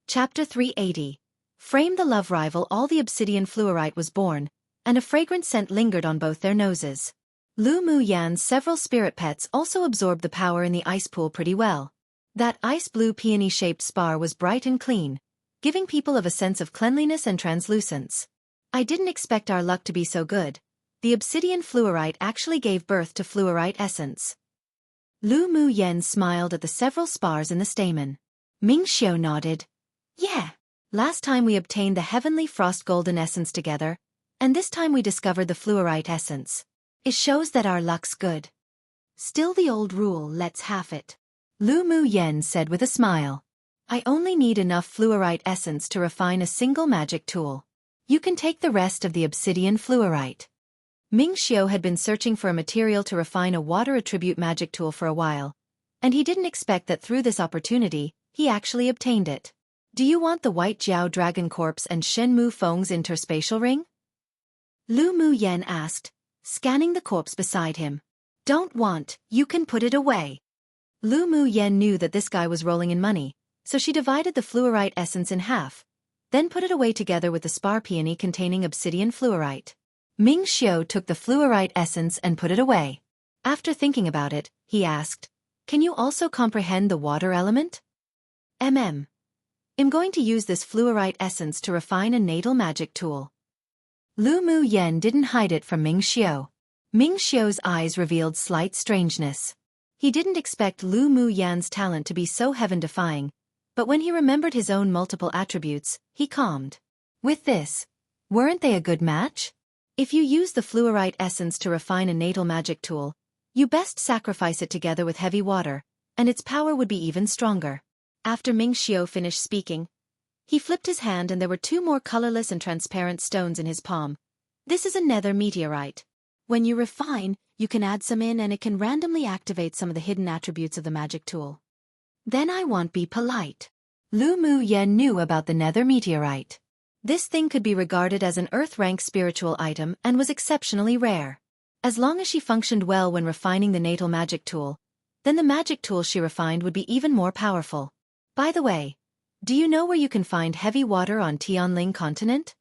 Chapter 380. Frame the love rival. All the obsidian fluorite was born, and a fragrant scent lingered on both their noses.
Lu Mu Yan's several spirit pets also absorbed the power in the ice pool pretty well. That ice-blue peony-shaped spar was bright and clean, giving people of a sense of cleanliness and translucence. I didn't expect our luck to be so good. The obsidian fluorite actually gave birth to fluorite essence. Lu Mu Yen smiled at the several spars in the stamen. Ming Xiao nodded. Yeah. Last time we obtained the heavenly frost golden essence together, and this time we discovered the fluorite essence. It shows that our luck's good.
Still the old rule, let's half it.
Lu Mu Yen said with a smile. I only need enough fluorite essence to refine a single magic tool. You can take the rest of the obsidian fluorite. Ming Xiao had been searching for a material to refine a water attribute magic tool for a while, and he didn't expect that through this opportunity, he actually obtained it. Do you want the white Jiao dragon corpse and Shen Mu Feng's interspatial ring?
Lu Mu Yen asked, scanning the corpse beside him. Don't want, you can put it away.
Lu Mu Yen knew that this guy was rolling in money, so she divided the fluorite essence in half, then put it away together with the spar peony containing obsidian fluorite. Ming Xiao took the fluorite essence and put it away. After thinking about it, he asked, can you also comprehend the water element? I'm going to use this fluorite essence to refine a natal magic tool. Lu Mu Yen didn't hide it from Ming Xiao. Ming Xiao's eyes revealed slight strangeness. He didn't expect Lu Mu Yan's talent to be so heaven-defying, but when he remembered his own multiple attributes, he calmed. With this, weren't they a good match? If you use the fluorite essence to refine a natal magic tool, you best sacrifice it together with heavy water, and its power would be even stronger. After Ming Xiao finished speaking, he flipped his hand and there were 2 more colorless and transparent stones in his palm. This is a nether meteorite. When you refine, you can add some in and it can randomly activate some of the hidden attributes of the magic tool. Then I won't be polite. Lu Mu Yen knew about the nether meteorite. This thing could be regarded as an earth-rank spiritual item and was exceptionally rare. As long as she functioned well when refining the natal magic tool, then the magic tool she refined would be even more powerful. By the way, do you know where you can find heavy water on Tianling continent?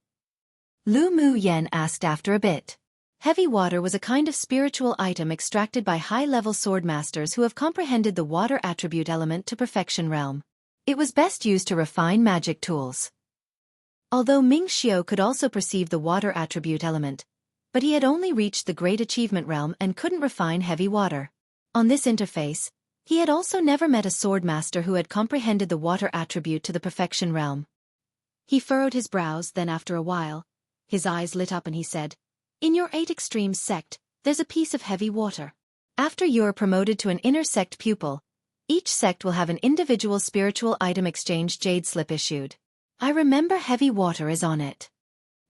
Lu Mu Yen asked after a bit. Heavy water was a kind of spiritual item extracted by high-level sword masters who have comprehended the water attribute element to perfection realm. It was best used to refine magic tools. Although Ming Xiao could also perceive the water attribute element, but he had only reached the great achievement realm and couldn't refine heavy water. On this interface, He had also never met a swordmaster who had comprehended the water attribute to the perfection realm.
He furrowed his brows, then after a while, his eyes lit up and he said, "In your 8 extremes sect, there's a piece of heavy water.
After you are promoted to an inner sect pupil, each sect will have an individual spiritual item exchange jade slip issued. I remember heavy water is on it.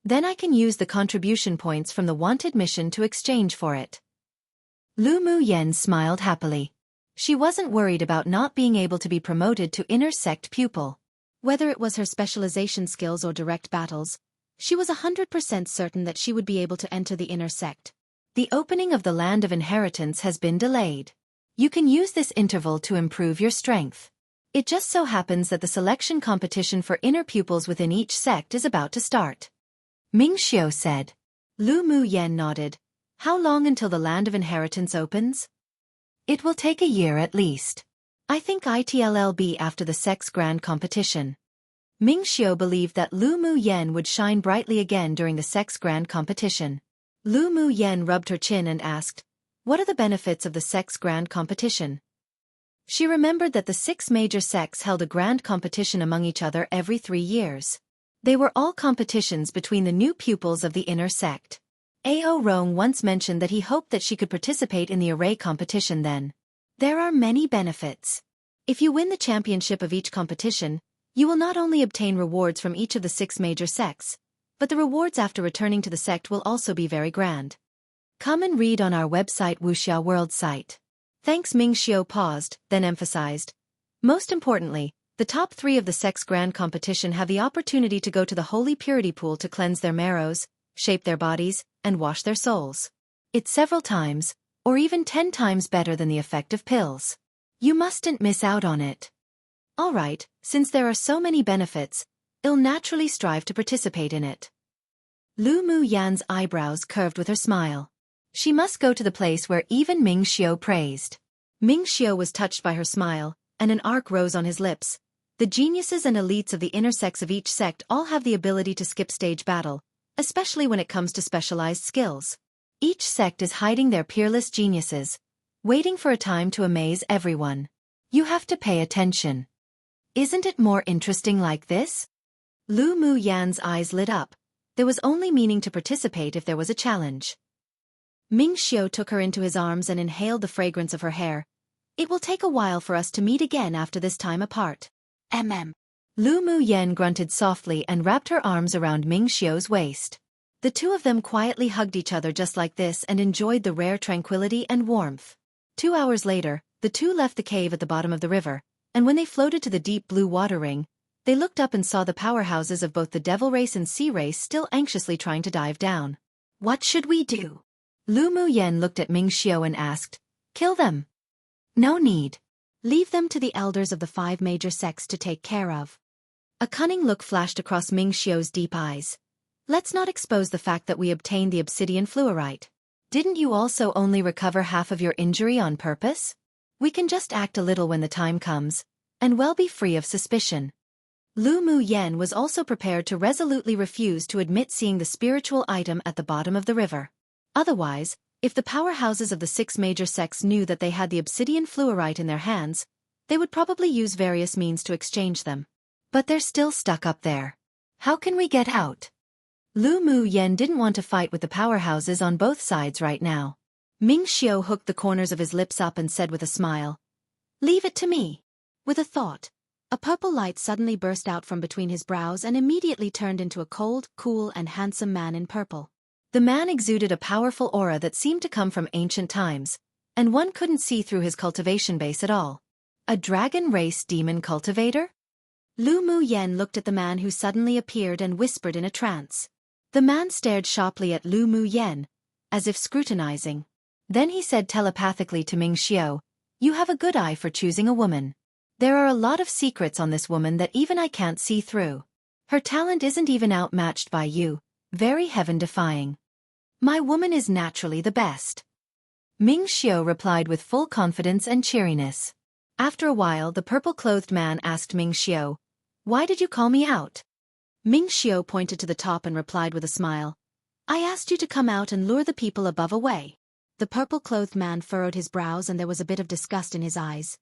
Then I can use the contribution points from the wanted mission to exchange for it." Lu Mu Yen smiled happily. She wasn't worried about not being able to be promoted to inner sect pupil.
Whether it was her specialization skills or direct battles, she was 100% certain that she would be able to enter the inner sect.
The opening of the Land of Inheritance has been delayed. You can use this interval to improve your strength. It just so happens that the selection competition for inner pupils within each sect is about to start. Ming Xiao said.
Lu Mu Yen nodded. How long until the Land of Inheritance opens?
It will take a year at least. I think it'll be after the Sex Grand Competition. Ming Xiao believed that Lu Mu Yen would shine brightly again during the Sex Grand Competition.
Lu Mu Yen rubbed her chin and asked, "What are the benefits of the Sex Grand Competition?"
She remembered that the 6 major sects held a grand competition among each other every 3 years. They were all competitions between the new pupils of the inner sect. Ao Rong once mentioned that he hoped that she could participate in the array competition then.
There are many benefits. If you win the championship of each competition, you will not only obtain rewards from each of the 6 major sects, but the rewards after returning to the sect will also be very grand.
Come and read on our website Wuxia World site.
Thanks. Ming Xiao paused, then emphasized. Most importantly, the top 3 of the Sex Grand Competition have the opportunity to go to the Holy Purity Pool to cleanse their marrows, shape their bodies, and wash their souls.
It's several times, or even 10 times better than the effect of pills. You mustn't miss out on it.
All right, since there are so many benefits, I'll naturally strive to participate in it.
Lu Mu Yan's eyebrows curved with her smile. She must go to the place where even Ming Xiao praised.
Ming Xiao was touched by her smile, and an arc rose on his lips. The geniuses and elites of the inner sects of each sect all have the ability to skip stage battle, especially when it comes to specialized skills.
Each sect is hiding their peerless geniuses, waiting for a time to amaze everyone. You have to pay attention. Isn't it more interesting like this?
Lu Mu Yan's eyes lit up. There was only meaning to participate if there was a challenge. Ming Xiao took her into his arms and inhaled the fragrance of her hair. It will take a while for us to meet again after this time apart.
Lu Mu Yen grunted softly and wrapped her arms around Ming Xiao's waist.
The two of them quietly hugged each other just like this and enjoyed the rare tranquility and warmth. 2 hours later, the two left the cave at the bottom of the river, and when they floated to the deep blue water ring, they looked up and saw the powerhouses of both the devil race and sea race still anxiously trying to dive down.
What should we do? Lu Mu Yen looked at Ming Xiao and asked, "Kill them?"
"No need. Leave them to the elders of the 5 major sects to take care of." A cunning look flashed across Ming Xiao's deep eyes. "Let's not expose the fact that we obtained the obsidian fluorite.
Didn't you also only recover half of your injury on purpose? We can just act a little when the time comes, and well be free of suspicion."
Lu Mu Yen was also prepared to resolutely refuse to admit seeing the spiritual item at the bottom of the river. Otherwise, if the powerhouses of the 6 major sects knew that they had the obsidian fluorite in their hands, they would probably use various means to exchange them.
But they're still stuck up there. How can we get out? Lu Mu Yen didn't want to fight with the powerhouses on both sides right now.
Ming Xiao hooked the corners of his lips up and said with a smile, "Leave it to me." With a thought, a purple light suddenly burst out from between his brows and immediately turned into a cold, cool and handsome man in purple.
The man exuded a powerful aura that seemed to come from ancient times, and one couldn't see through his cultivation base at all. A dragon race demon cultivator?
Lu Mu Yen looked at the man who suddenly appeared and whispered in a trance. The man stared sharply at Lu Mu Yen, as if scrutinizing.
Then he said telepathically to Ming Xiao, "You have a good eye for choosing a woman. There are a lot of secrets on this woman that even I can't see through. Her talent isn't even outmatched by you, very heaven-defying. My woman is naturally the best." Ming Xiao replied with full confidence and cheeriness. After a while the purple-clothed man asked Ming Xiao, "Why did you call me out?"
Ming Xiao pointed to the top and replied with a smile, "I asked you to come out and lure the people above away." The purple-clothed man furrowed his brows and there was a bit of disgust in his eyes.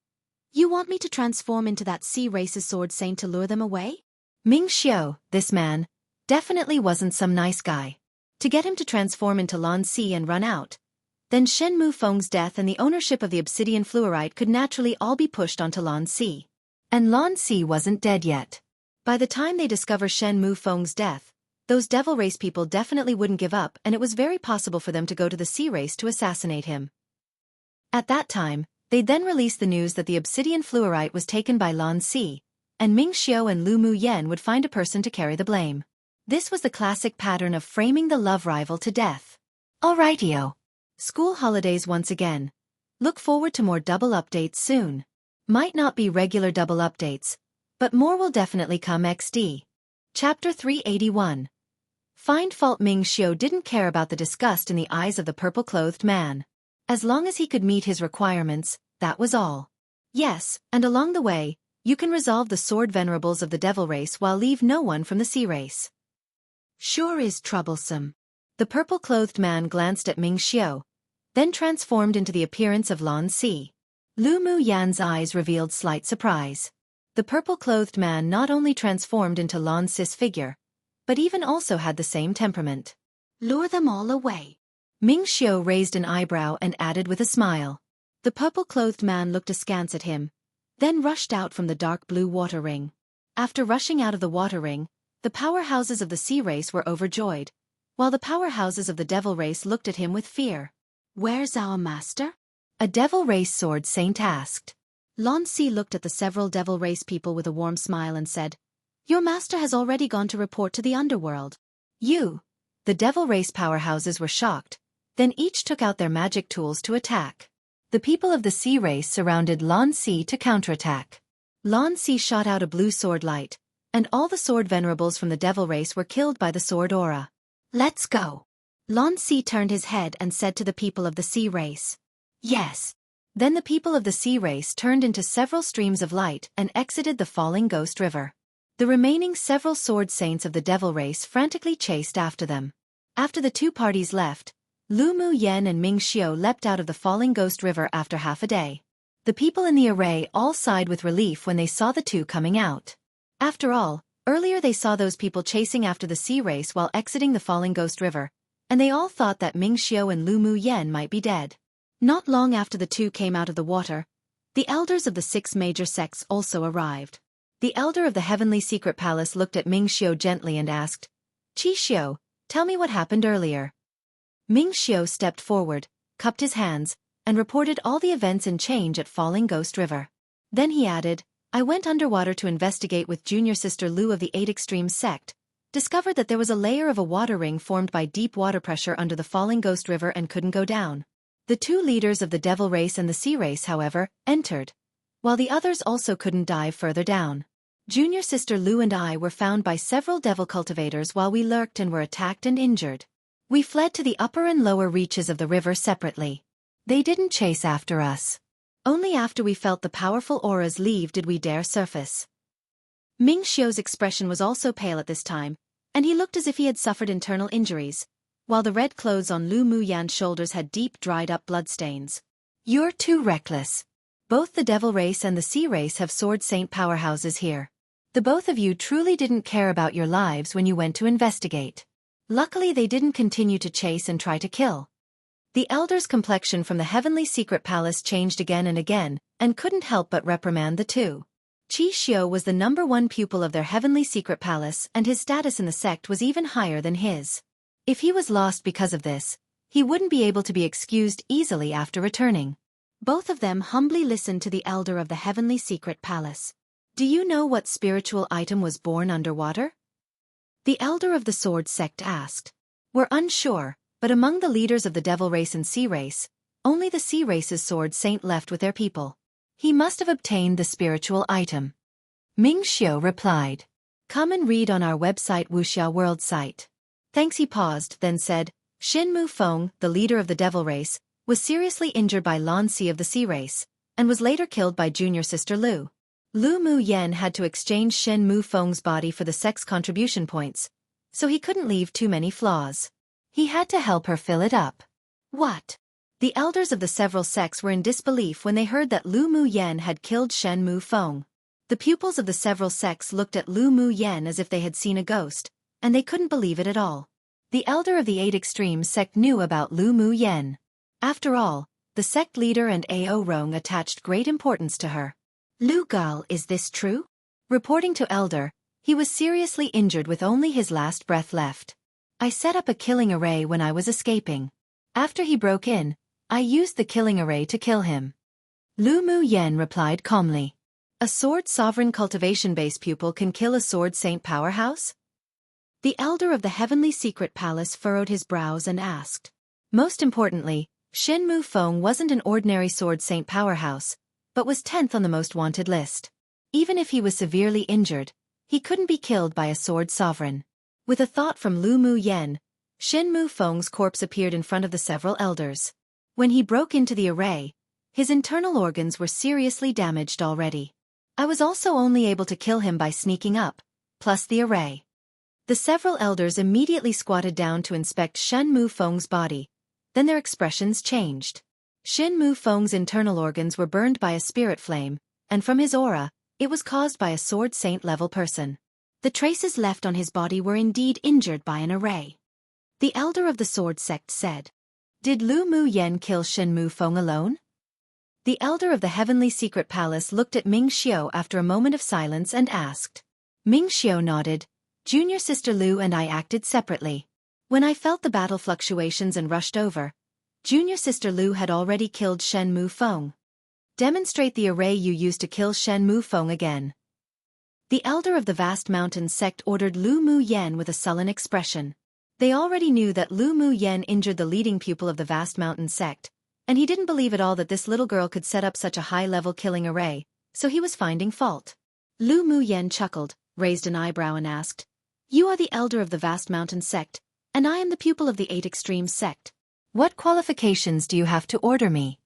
You want me to transform into that sea race's sword saint to lure them away?
Ming Xiao, this man, definitely wasn't some nice guy. To get him to transform into Lan Si and run out, then Shen Mufeng's death and the ownership of the obsidian fluorite could naturally all be pushed onto Lan Si. And Lan Si wasn't dead yet. By the time they discover Shen Mufeng's death, those devil race people definitely wouldn't give up, and it was very possible for them to go to the sea race to assassinate him. At that time, they'd then release the news that the obsidian fluorite was taken by Lan Si, and Ming Xiao and Lu Mu Yen would find a person to carry the blame. This was the classic pattern of framing the love rival to death. Alrightio. School holidays once again. Look forward to more double updates soon. Might not be regular double updates, but more will definitely come XD. Chapter 381. Find fault. Ming Xiao didn't care about the disgust in the eyes of the purple-clothed man. As long as he could meet his requirements, that was all. Yes, and along the way, you can resolve the sword venerables of the devil race while leave no one from the sea race. Sure is troublesome. The purple-clothed man glanced at Ming Xiao, then transformed into the appearance of Lan Si. Lu Mu Yan's eyes revealed slight surprise. The purple-clothed man not only transformed into Lan Si's figure, but even also had the same temperament.
Lure them all away.
Ming Xiao raised an eyebrow and added with a smile.
The purple-clothed man looked askance at him, then rushed out from the dark blue water ring. After rushing out of the water ring, the powerhouses of the sea race were overjoyed, while the powerhouses of the devil race looked at him with fear. Where's our master?
A devil race sword saint asked.
Lan Si looked at the several devil race people with a warm smile and said, Your master has already gone to report to the underworld.
You. The devil race powerhouses were shocked, then each took out their magic tools to attack. The people of the sea race surrounded Lan Si to counterattack. Lan Si shot out a blue sword light, and all the sword venerables from the devil race were killed by the sword aura. Let's go.
Lan Si turned his head and said to the people of the sea race.
Yes. Then the people of the sea race turned into several streams of light and exited the falling ghost river. The remaining several sword saints of the devil race frantically chased after them. After the two parties left, Lu Mu Yen and Ming Xiao leapt out of the falling ghost river after half a day. The people in the array all sighed with relief when they saw the two coming out. After all, earlier they saw those people chasing after the sea race while exiting the falling ghost river, and they all thought that Ming Xiao and Lu Mu Yen might be dead. Not long after the two came out of the water, the elders of the 6 major sects also arrived. The elder of the heavenly secret palace looked at Ming Xiao gently and asked, Qi Xiao, tell me what happened earlier. Ming Xiao stepped forward, cupped his hands, and reported all the events and change at Falling Ghost River. Then he added, I went underwater to investigate with junior sister Lu of the 8 Extreme sect, discovered that there was a layer of a water ring formed by deep water pressure under the Falling Ghost River and couldn't go down. The 2 leaders of the devil race and the sea race, however, entered, while the others also couldn't dive further down. Junior sister Lu and I were found by several devil cultivators while we lurked and were attacked and injured. We fled to the upper and lower reaches of the river separately. They didn't chase after us. Only after we felt the powerful auras leave did we dare surface. Ming Xiao's expression was also pale at this time, and he looked as if he had suffered internal injuries, while the red clothes on Lu Mu Yan's shoulders had deep dried-up bloodstains. You're too reckless. Both the devil race and the sea race have sword saint powerhouses here. The both of you truly didn't care about your lives when you went to investigate. Luckily they didn't continue to chase and try to kill. The elder's complexion from the heavenly secret palace changed again and couldn't help but reprimand the two. Qi Xiao was the #1 pupil of their heavenly secret palace, and his status in the sect was even higher than his. If he was lost because of this, he wouldn't be able to be excused easily after returning. Both of them humbly listened to the elder of the heavenly secret palace. Do you know what spiritual item was born underwater? The elder of the sword sect asked. We're unsure, but among the leaders of the devil race and sea race, only the sea race's sword saint left with their people. He must have obtained the spiritual item. Ming Xiao replied. Come and read on our website Wuxia World site. Thanks. He paused, then said, Xin Mufeng, the leader of the devil race, was seriously injured by Lan Si of the sea race, and was later killed by junior sister Lu. Lu Mu Yen had to exchange Shen Mufeng's body for the sex contribution points, so he couldn't leave too many flaws. He had to help her fill it up. What? The elders of the several sects were in disbelief when they heard that Lu Mu Yen had killed Shen Mu Feng. The pupils of the several sects looked at Lu Mu Yen as if they had seen a ghost, and they couldn't believe it at all. The elder of the 8 Extremes sect knew about Lu Mu Yen. After all, the sect leader and Ao Rong attached great importance to her. "Lu Gal, is this true?" Reporting to elder, he was seriously injured with only his last breath left. "I set up a killing array when I was escaping. After he broke in, I used the killing array to kill him." Lu Mu Yen replied calmly. "A sword sovereign cultivation-based pupil can kill a sword saint powerhouse?" The elder of the heavenly secret palace furrowed his brows and asked. Most importantly, Shen Mu Feng wasn't an ordinary sword saint powerhouse, but was 10th on the most wanted list. Even if he was severely injured, he couldn't be killed by a sword sovereign. With a thought from Lu Mu Yen, Shen Mu Feng's corpse appeared in front of the several elders. When he broke into the array, his internal organs were seriously damaged already. "I was also only able to kill him by sneaking up, plus the array." The several elders immediately squatted down to inspect Shen Mu Feng's body. Then their expressions changed. Shen Mu Feng's internal organs were burned by a spirit flame, and from his aura, it was caused by a sword saint-level person. The traces left on his body were indeed injured by an array. The elder of the sword sect said, "Did Lu Mu Yen kill Shen Mu Feng alone?" The elder of the heavenly secret palace looked at Ming Xiao after a moment of silence and asked. Ming Xiao nodded. "Junior sister Lu and I acted separately. When I felt the battle fluctuations and rushed over, junior sister Lu had already killed Shen Mu Feng." "Demonstrate the array you used to kill Shen Mu Feng again." The elder of the vast mountain sect ordered Lu Mu Yen with a sullen expression. They already knew that Lu Mu Yen injured the leading pupil of the vast mountain sect, and he didn't believe at all that this little girl could set up such a high-level killing array, so he was finding fault. Lu Mu Yen chuckled, raised an eyebrow and asked, "You are the elder of the vast mountain sect, and I am the pupil of the 8 Extremes sect. What qualifications do you have to order me?"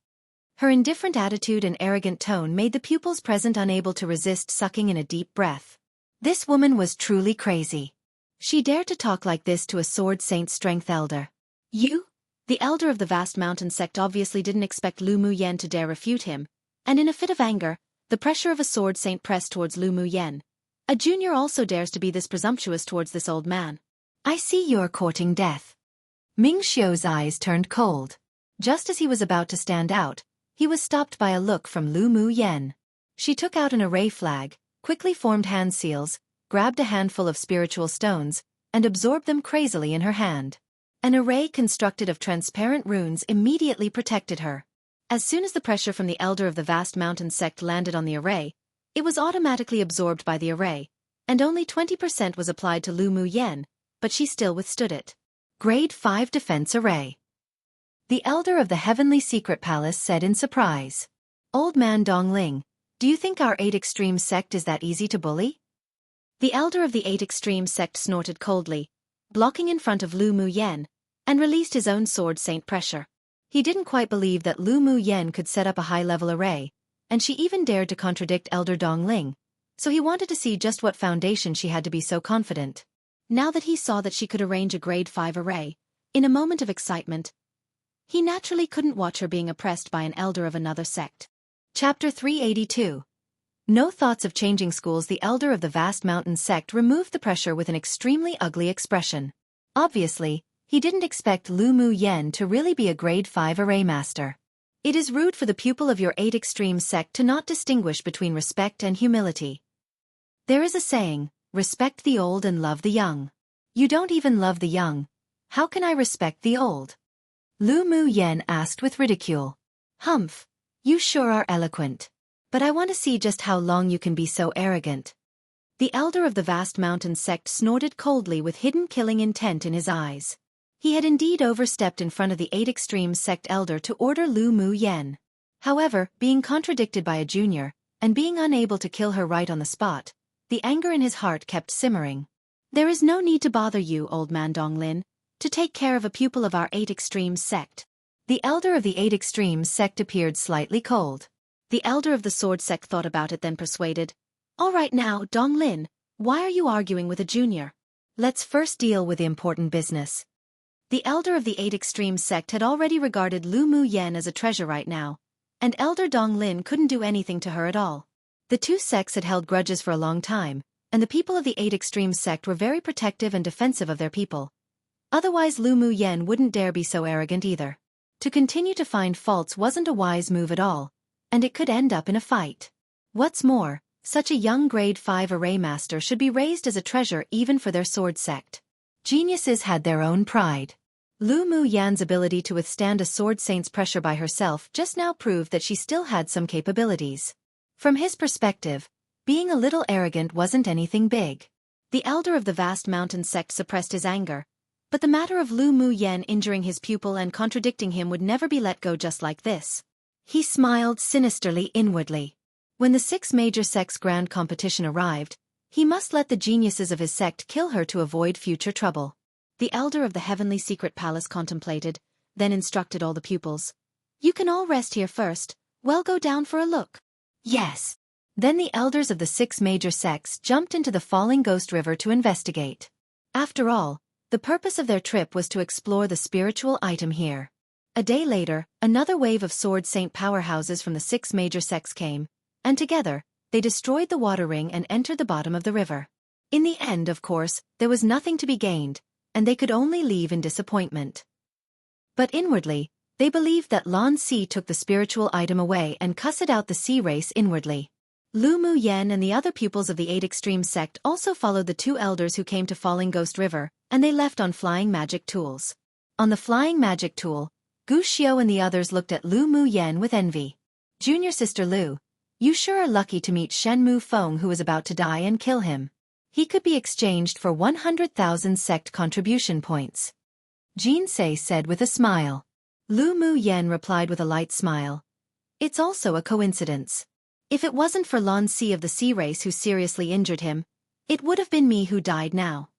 Her indifferent attitude and arrogant tone made the pupils present unable to resist sucking in a deep breath. This woman was truly crazy. She dared to talk like this to a sword saint strength elder. "You?" The elder of the vast mountain sect obviously didn't expect Lu Mu Yen to dare refute him, and in a fit of anger, the pressure of a sword saint pressed towards Lu Mu Yen. "A junior also dares to be this presumptuous towards this old man. I see you're courting death." Ming Xiao's eyes turned cold. Just as he was about to stand out, he was stopped by a look from Lu Mu Yen. She took out an array flag, quickly formed hand seals, grabbed a handful of spiritual stones, and absorbed them crazily in her hand. An array constructed of transparent runes immediately protected her. As soon as the pressure from the elder of the vast mountain sect landed on the array, it was automatically absorbed by the array, and only 20% was applied to Lu Mu Yen, but she still withstood it. Grade 5 Defense Array. The elder of the heavenly secret palace said in surprise. "Old man Dongling, do you think our 8 Extremes sect is that easy to bully?" The elder of the 8 Extremes sect snorted coldly, blocking in front of Lu Mu Yen, and released his own sword saint pressure. He didn't quite believe that Lu Mu Yen could set up a high-level array, and she even dared to contradict Elder Dongling, so he wanted to see just what foundation she had to be so confident. Now that he saw that she could arrange a grade 5 array, in a moment of excitement, he naturally couldn't watch her being oppressed by an elder of another sect. Chapter 382. No thoughts of changing schools. The elder of the vast mountain sect removed the pressure with an extremely ugly expression. Obviously, he didn't expect Lu Mu Yen to really be a grade 5 array master. It is rude for the pupil of your 8 Extremes sect to not distinguish between respect and humility. There is a saying, respect the old and love the young. You don't even love the young. How can I respect the old? Lu Mu Yen asked with ridicule. Humph, you sure are eloquent. But I want to see just how long you can be so arrogant. The elder of the vast mountain sect snorted coldly with hidden killing intent in his eyes. He had indeed overstepped in front of the 8 Extremes sect elder to order Lu Mu Yen. However, being contradicted by a junior, and being unable to kill her right on the spot, the anger in his heart kept simmering. There is no need to bother you, old man Donglin, to take care of a pupil of our 8 Extremes sect. The elder of the 8 Extremes sect appeared slightly cold. The elder of the sword sect thought about it, then persuaded. All right now, Donglin, why are you arguing with a junior? Let's first deal with important business.
The elder of the 8 Extreme sect had already regarded Lu Mu Yen as a treasure right now, and Elder Dong Lin couldn't do anything to her at all. The two sects had held grudges for a long time, and the people of the 8 Extreme sect were very protective and defensive of their people. Otherwise Lu Mu Yen wouldn't dare be so arrogant either. To continue to find faults wasn't a wise move at all, and it could end up in a fight. What's more, such a young grade 5 array master should be raised as a treasure even for their sword sect. Geniuses had their own pride. Lu Mu Yan's ability to withstand a sword saint's pressure by herself just now proved that she still had some capabilities. From his perspective, being a little arrogant wasn't anything big. The elder of the vast mountain sect suppressed his anger, but the matter of Lu Mu Yan injuring his pupil and contradicting him would never be let go just like this. He smiled sinisterly inwardly. When the 6 major sects' grand competition arrived, he must let the geniuses of his sect kill her to avoid future trouble. The elder of the heavenly secret palace contemplated, then instructed all the pupils. You can all rest here first, we'll go down for a look. Yes. Then the elders of the 6 major sects jumped into the falling ghost river to investigate. After all, the purpose of their trip was to explore the spiritual item here. A day later, another wave of sword saint powerhouses from the 6 major sects came, and together, they destroyed the water ring and entered the bottom of the river. In the end, of course, there was nothing to be gained, and they could only leave in disappointment. But inwardly, they believed that Lan Si took the spiritual item away and cussed out the sea race inwardly. Lu Mu Yen and the other pupils of the 8 Extreme sect also followed the 2 elders who came to Falling Ghost River, and they left on flying magic tools. On the flying magic tool, Gu Xiao and the others looked at Lu Mu Yen with envy. Junior sister Lu, you sure are lucky to meet Shen Mu Feng, who is about to die, and kill him. He could be exchanged for 100,000 sect contribution points. Jinsei said with a smile. Lu Mu Yen replied with a light smile. It's also a coincidence. If it wasn't for Lan Si of the sea race who seriously injured him, it would have been me who died now.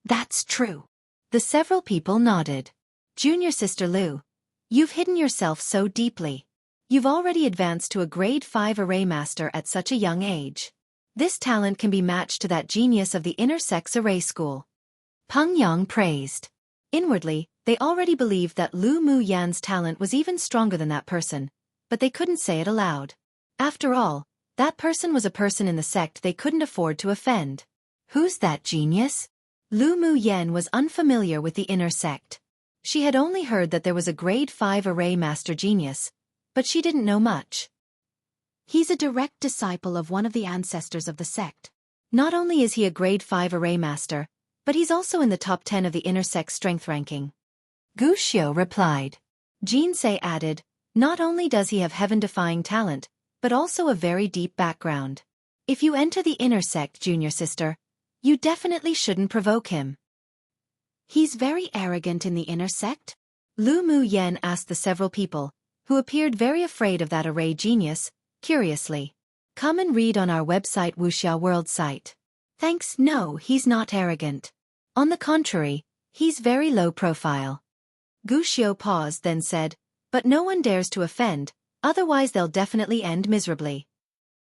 That's true. The several people nodded. Junior sister Lu, you've hidden yourself so deeply. You've already advanced to a grade 5 array master at such a young age. This talent can be matched to that genius of the inner sex array school. Peng Yang praised. Inwardly, they already believed that Lu Mu Yan's talent was even stronger than that person, but they couldn't say it aloud. After all, that person was a person in the sect they couldn't afford to offend. Who's that genius? Lu Mu Yen was unfamiliar with the inner sect. She had only heard that there was a grade 5 array master genius, but she didn't know much. He's a direct disciple of one of the ancestors of the sect. Not only is he a grade 5 array master, but he's also in the top 10 of the inner sect strength ranking. Gu Xiao replied. Jinsei added, not only does he have heaven-defying talent, but also a very deep background. If you enter the inner sect, junior sister, you definitely shouldn't provoke him. He's very arrogant in the inner sect? Lu Mu Yen asked the several people, who appeared very afraid of that array genius, curiously. Come and read on our website Wuxia World site. Thanks, no, he's not arrogant. On the contrary, he's very low profile. Gu Xiao paused, then said, but no one dares to offend, otherwise they'll definitely end miserably.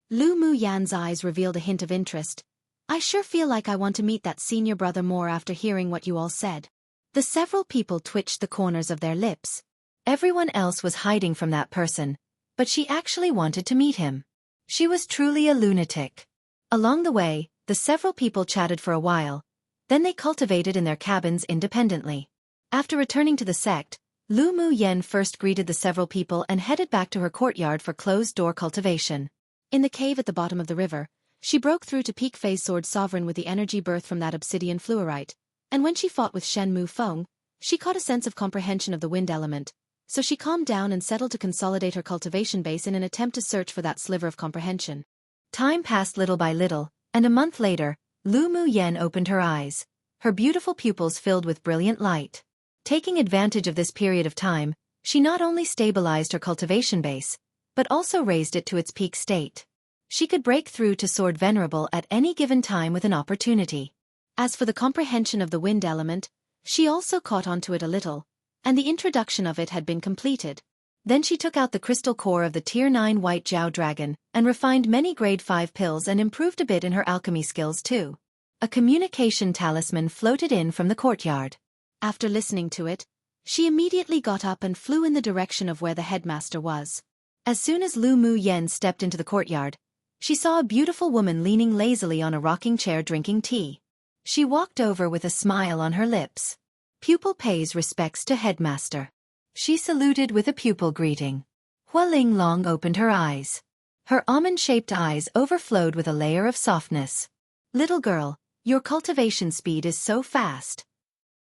Lu Mu Yan's eyes revealed a hint of interest. I sure feel like I want to meet that senior brother more after hearing what you all said. The several people twitched the corners of their lips. Everyone else was hiding from that person, but she actually wanted to meet him. She was truly a lunatic. Along the way, the several people chatted for a while, then they cultivated in their cabins independently. After returning to the sect, Lu Mu Yen first greeted the several people and headed back to her courtyard for closed-door cultivation. In the cave at the bottom of the river, she broke through to peak phase sword sovereign with the energy birth from that obsidian fluorite, and when she fought with Shen Mu Feng, she caught a sense of comprehension of the wind element, so she calmed down and settled to consolidate her cultivation base in an attempt to search for that sliver of comprehension. Time passed little by little, and a month later, Lu Mu Yen opened her eyes, her beautiful pupils filled with brilliant light. Taking advantage of this period of time, she not only stabilized her cultivation base, but also raised it to its peak state. She could break through to Sword Venerable at any given time with an opportunity. As for the comprehension of the wind element, she also caught onto it a little, and the introduction of it had been completed. Then she took out the crystal core of the Tier 9 White Jiao Dragon and refined many Grade 5 pills and improved a bit in her alchemy skills too. A communication talisman floated in from the courtyard. After listening to it, she immediately got up and flew in the direction of where the headmaster was.
As soon as Lu Mu Yen stepped into the courtyard, she saw a beautiful woman leaning lazily on a rocking chair drinking tea. She walked over with a smile on her lips. Pupil pays respects to headmaster. She saluted with a pupil greeting. Hua Linglong opened her eyes. Her almond-shaped eyes overflowed with a layer of softness. Little girl, your cultivation speed is so fast.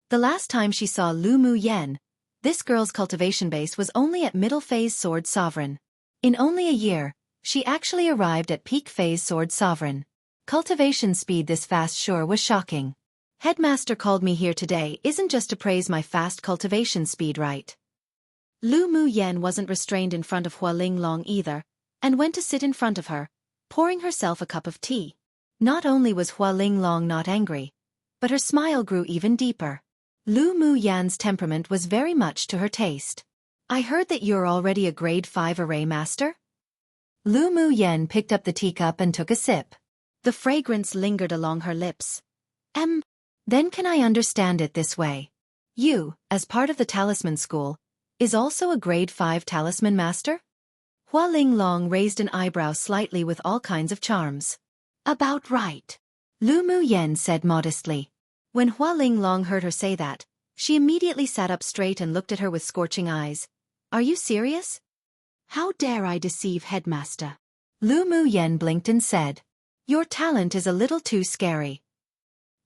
The last time she saw Lu Mu Yen, this girl's cultivation base was only at middle phase Sword Sovereign. In only a year, she actually arrived at peak phase Sword Sovereign. Cultivation speed this fast sure was shocking. Headmaster called me here today isn't just to praise my fast cultivation speed, right?
Lu Mu Yen wasn't restrained in front of Hua Linglong either, and went to sit in front of her, pouring herself a cup of tea.
Not only was Hua Linglong not angry, but her smile grew even deeper. Lu Mu Yan's temperament was very much to her taste. I heard that you're already a grade 5 array master? Lu Mu Yen picked up the teacup and took a sip.
The fragrance lingered along her lips.
Then can I understand it this way? You, as part of the talisman school, is also a grade 5 talisman master? Hua Linglong raised an eyebrow slightly with all kinds of charms.
About right,
Lu Mu Yen said modestly.
When Hua Linglong heard her say that, she immediately sat up straight and looked at her with scorching eyes. Are you serious? How dare I deceive headmaster?
Lu Mu Yen blinked and said, your talent is a little too scary.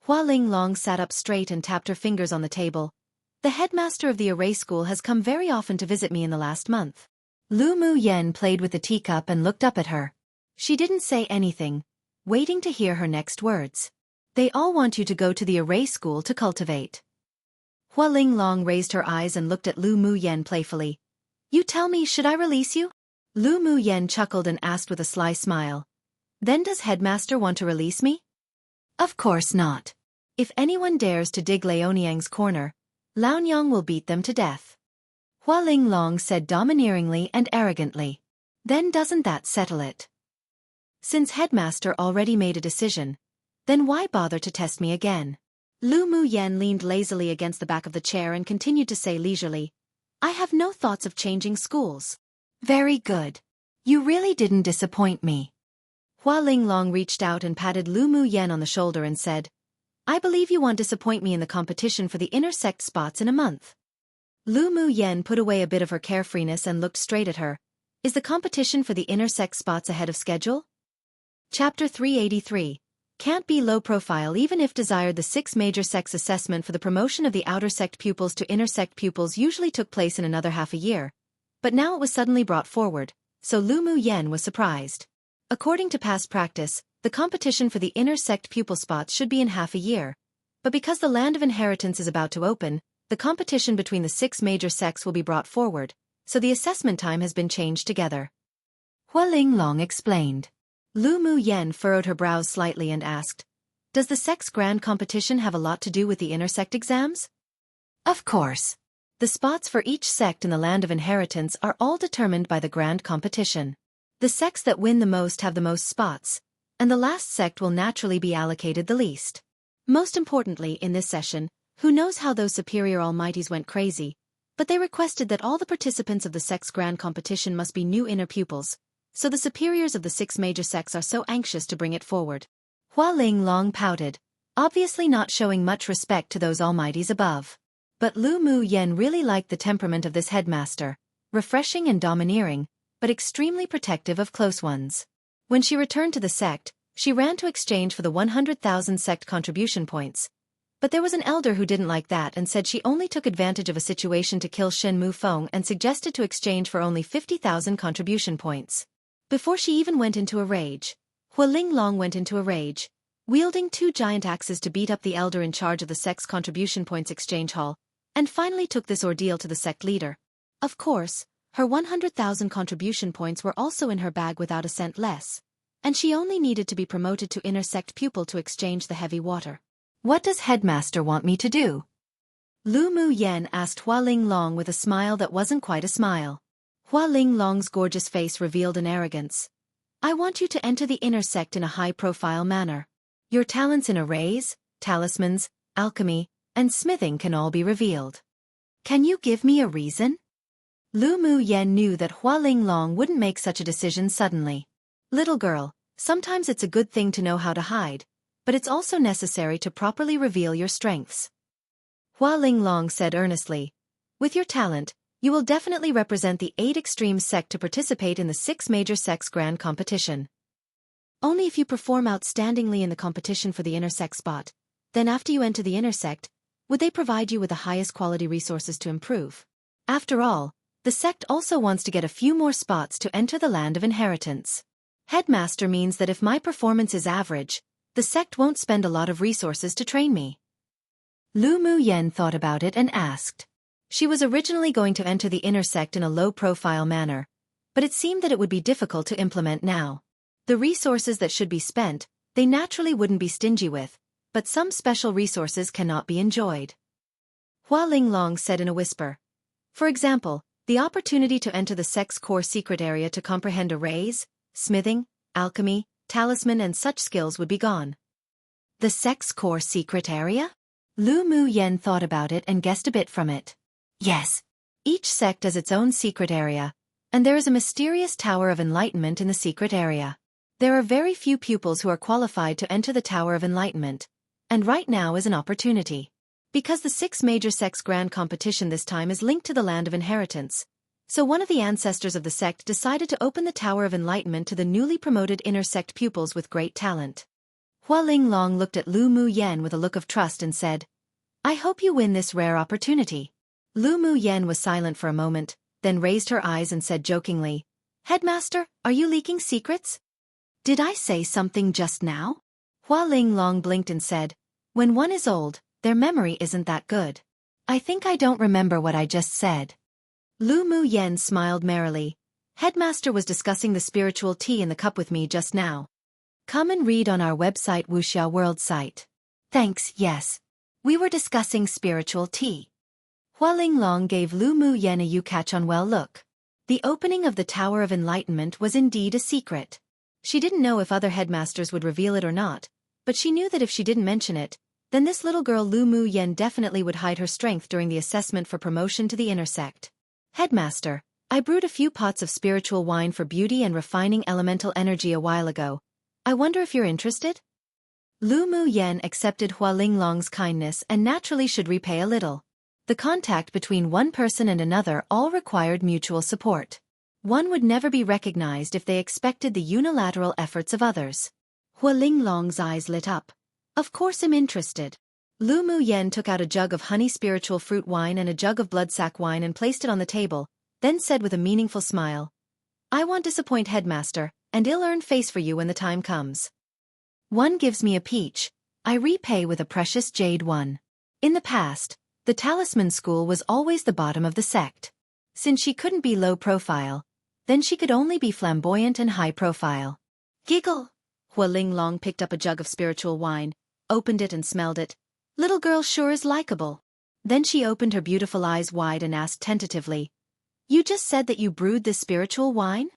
Hua Linglong sat up straight and tapped her fingers on the table. The headmaster of the array school has come very often to visit me in the last month.
Lu Mu Yen played with the teacup and looked up at her. She didn't say anything, waiting to hear her next words. They all want you to go to the array school to cultivate.
Hua Linglong raised her eyes and looked at Lu Mu Yen playfully. You tell me, should I release you?
Lu Mu Yen chuckled and asked with a sly smile. Then does headmaster want to release me? Of course not. If anyone dares to dig Liaoniang's corner, Liaoniang will beat them to death. Hua Linglong said domineeringly and arrogantly. Then doesn't that settle it? Since headmaster already made a decision, then why bother to test me again?
Lu Mu Yen leaned lazily against the back of the chair and continued to say leisurely, I have no thoughts of changing schools.
Very good. You really didn't disappoint me.
Hua Linglong reached out and patted Lu Mu Yen on the shoulder and said, I believe you won't disappoint me in the competition for the intersect spots in a month. Lu Mu Yen put away a bit of her carefreeness and looked straight at her. Is the competition for the intersect spots ahead of schedule? Chapter 383. Can't be low profile even if desired. The 6 major sects assessment for the promotion of the outer sect pupils to inner sect pupils usually took place in another half a year, but now it was suddenly brought forward, so Lu Mu Yen was surprised. According to past practice, the competition for the inner sect pupil spots should be in half a year, but because the land of inheritance is about to open, the competition between the 6 major sects will be brought forward, so the assessment time has been changed together.
Hua Linglong explained.
Lu Mu Yen furrowed her brows slightly and asked, does the sect's grand competition have a lot to do with the intersect exams?
Of course. The spots for each sect in the land of inheritance are all determined by the grand competition. The sects that win the most have the most spots, and the last sect will naturally be allocated the least.
Most importantly in this session, who knows how those superior almighties went crazy, but they requested that all the participants of the sect's grand competition must be new inner pupils, so the superiors of the 6 major sects are so anxious to bring it forward.
Hua Linglong pouted, obviously not showing much respect to those almighties above. But Lu Mu Yen really liked the temperament of this headmaster, refreshing and domineering, but extremely protective of close ones. When she returned to the sect, she ran to exchange for the 100,000 sect contribution points. But there was an elder who didn't like that and said she only took advantage of a situation to kill Shen Mufeng and suggested to exchange for only 50,000 contribution points. Before she even went into a rage, Hua Linglong went into a rage, wielding 2 giant axes to beat up the elder in charge of the sect's contribution points exchange hall, and finally took this ordeal to the sect leader. Of course, her 100,000 contribution points were also in her bag without a cent less, and she only needed to be promoted to inner sect pupil to exchange the heavy water. What does headmaster want me to do?
Lu Mu Yen asked Hua Linglong with a smile that wasn't quite a smile. Hua Linglong's gorgeous face revealed an arrogance. I want you to enter the inner sect in a high-profile manner. Your talents in arrays, talismans, alchemy,
and smithing can all be revealed. Can you give me a reason? Lu Mu Yen knew that Hua Linglong wouldn't make such a decision suddenly. Little girl, sometimes it's a good thing to know how to hide, but it's also necessary to properly reveal your strengths. Hua Linglong said earnestly, with your talent, you will definitely represent the 8 extreme sect to participate in the 6 major sects grand competition. Only if you perform outstandingly in the competition for the inner sect spot, then after you enter the inner sect, would they provide you with the highest quality resources to improve. After all, the sect also wants to get a few more spots to enter the land of inheritance. Headmaster means that if my performance is average, the sect won't spend a lot of resources to train me. Lu Mu Yen thought about it and asked. She was originally going to enter the inner sect in a low-profile manner, but it seemed that it would be difficult to implement now. The resources that should be spent, they naturally wouldn't be stingy with, but some special resources cannot be enjoyed. Hua Linglong said in a whisper. For example, the opportunity to enter the sect's core secret area to comprehend arrays, smithing, alchemy, talisman and such skills would be gone. The sect's core secret area? Lu Mu Yen thought about it and guessed a bit from it. Yes. Each sect has its own secret area, and there is a mysterious Tower of Enlightenment in the secret area. There are very few pupils who are qualified to enter the Tower of Enlightenment, and right now is an opportunity. Because the 6 major sects grand competition this time is linked to the land of inheritance, so one of the ancestors of the sect decided to open the Tower of Enlightenment to the newly promoted inner sect pupils with great talent. Hua Linglong looked at Lu Mu Yen with a look of trust and said, I hope you win this rare opportunity. Lu Mu Yen was silent for a moment, then raised her eyes and said jokingly, Headmaster, are you leaking secrets? Did I say something just now? Hua Linglong blinked and said, when one is old, their memory isn't that good. I think I don't remember what I just said. Lu Mu Yen smiled merrily. Headmaster was discussing the spiritual tea in the cup with me just now. Come and read on our website Wuxia World site. Thanks, yes. We were discussing spiritual tea. Hua Linglong gave Lu Mu Yen a you-catch-on-well look. The opening of the Tower of Enlightenment was indeed a secret. She didn't know if other headmasters would reveal it or not, but she knew that if she didn't mention it, then this little girl Lu Mu Yen definitely would hide her strength during the assessment for promotion to the inner sect. Headmaster, I brewed a few pots of spiritual wine for beauty and refining elemental energy a while ago. I wonder if you're interested? Lu Mu Yen accepted Hua Linglong's kindness and naturally should repay a little. The contact between one person and another all required mutual support. One would never be recognized if they expected the unilateral efforts of others. Hua Linglong's eyes lit up. Of course I'm interested. Lu Mu Yen took out a jug of honey spiritual fruit wine and a jug of bloodsack wine and placed it on the table, then said with a meaningful smile, I won't disappoint Headmaster, and I'll earn face for you when the time comes. One gives me a peach, I repay with a precious jade one. In the past, the talisman school was always the bottom of the sect. Since she couldn't be low profile, then she could only be flamboyant and high profile. Giggle! Hua Linglong picked up a jug of spiritual wine, opened it and smelled it. Little girl sure is likable. Then she opened her beautiful eyes wide and asked tentatively, You just said that you brewed this spiritual wine?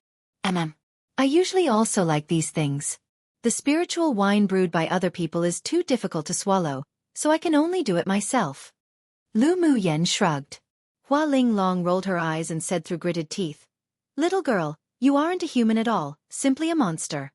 I usually also like these things. The spiritual wine brewed by other people is too difficult to swallow, so I can only do it myself. Lu Mu Yen shrugged. Hua Linglong rolled her eyes and said through gritted teeth, Little girl, you aren't a human at all, simply a monster.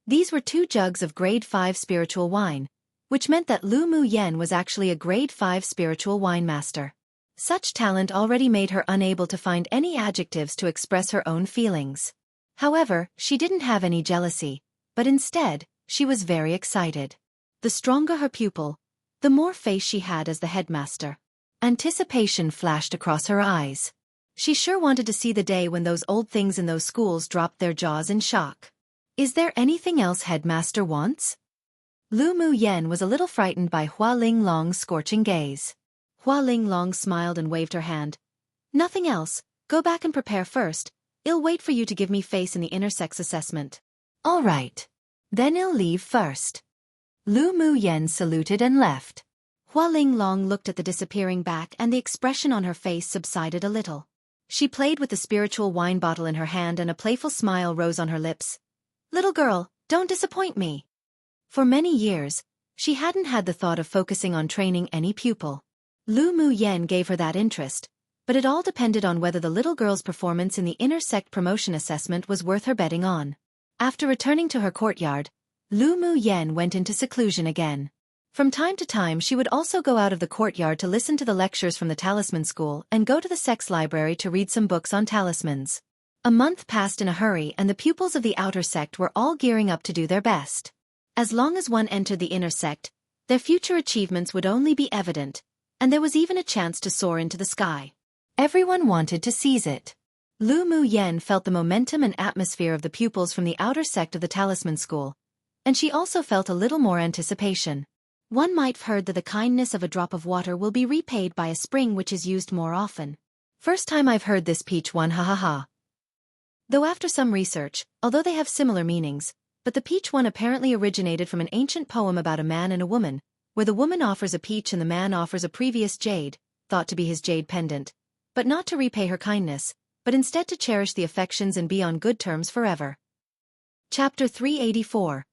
These were 2 jugs of grade 5 spiritual wine, which meant that Lu Mu Yen was actually a grade 5 spiritual wine master. Such talent already made her unable to find any adjectives to express her own feelings. However, she didn't have any jealousy, but instead, she was very excited. The stronger her pupil, the more face she had as the headmaster. Anticipation flashed across her eyes. She sure wanted to see the day when those old things in those schools dropped their jaws in shock. Is there anything else Headmaster wants? Lu Mu Yen was a little frightened by Hua Linglong's scorching gaze. Hua Linglong smiled and waved her hand. Nothing else, go back and prepare first. I'll wait for you to give me face in the inner sex assessment. All right. Then I'll leave first. Lu Mu Yen saluted and left. Hua Linglong looked at the disappearing back and the expression on her face subsided a little. She played with the spiritual wine bottle in her hand and a playful smile rose on her lips. Little girl, don't disappoint me. For many years, She hadn't had the thought of focusing on training any pupil. Lu Mu Yen gave her that interest, but it all depended on whether the little girl's performance in the inner sect promotion assessment was worth her betting on. After returning to her courtyard, Lu Mu Yen went into seclusion again. From time to time she would also go out of the courtyard to listen to the lectures from the talisman school and go to the sect's library to read some books on talismans. A month passed in a hurry and the pupils of the outer sect were all gearing up to do their best. As long as one entered the inner sect, their future achievements would only be evident, and there was even a chance to soar into the sky. Everyone wanted to seize it. Lu Mu Yen felt the momentum and atmosphere of the pupils from the outer sect of the talisman school, and she also felt a little more anticipation. One might have heard that the kindness of a drop of water will be repaid by a spring which is used more often. First time I've heard this peach one, ha ha ha. Though after some research, although they have similar meanings, but the peach one apparently originated from an ancient poem about a man and a woman, where the woman offers a peach and the man offers a previous jade, thought to be his jade pendant, but not to repay her kindness, but instead to cherish the affections and be on good terms forever. Chapter 384.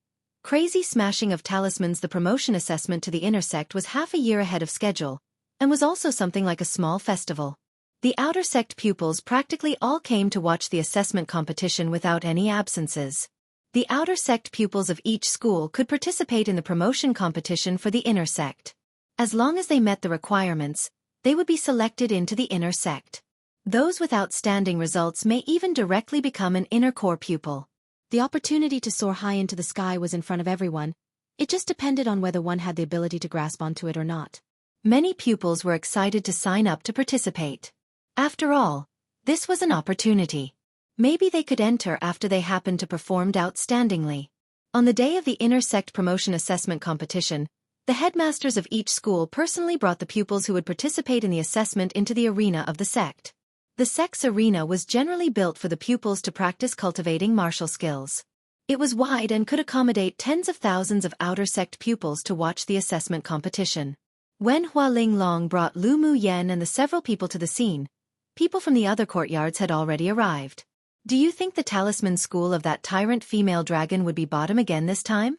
Crazy smashing of talismans. The promotion assessment to the inner sect was half a year ahead of schedule, and was also something like a small festival. The outer sect pupils practically all came to watch the assessment competition without any absences. The outer sect pupils of each school could participate in the promotion competition for the inner sect. As long as they met the requirements, they would be selected into the inner sect. Those with outstanding results may even directly become an inner core pupil. The opportunity to soar high into the sky was in front of everyone. It just depended on whether one had the ability to grasp onto it or not. Many pupils were excited to sign up to participate. After all, this was an opportunity. Maybe they could enter after they happened to perform outstandingly. On the day of the inner sect promotion assessment competition, the headmasters of each school personally brought the pupils who would participate in the assessment into the arena of the sect. The sect's arena was generally built for the pupils to practice cultivating martial skills. It was wide and could accommodate tens of thousands of outer sect pupils to watch the assessment competition. When Hualing Long brought Lu Mu Yen and the several people to the scene, people from the other courtyards had already arrived. Do you think the talisman school of that tyrant female dragon would be bottom again this time?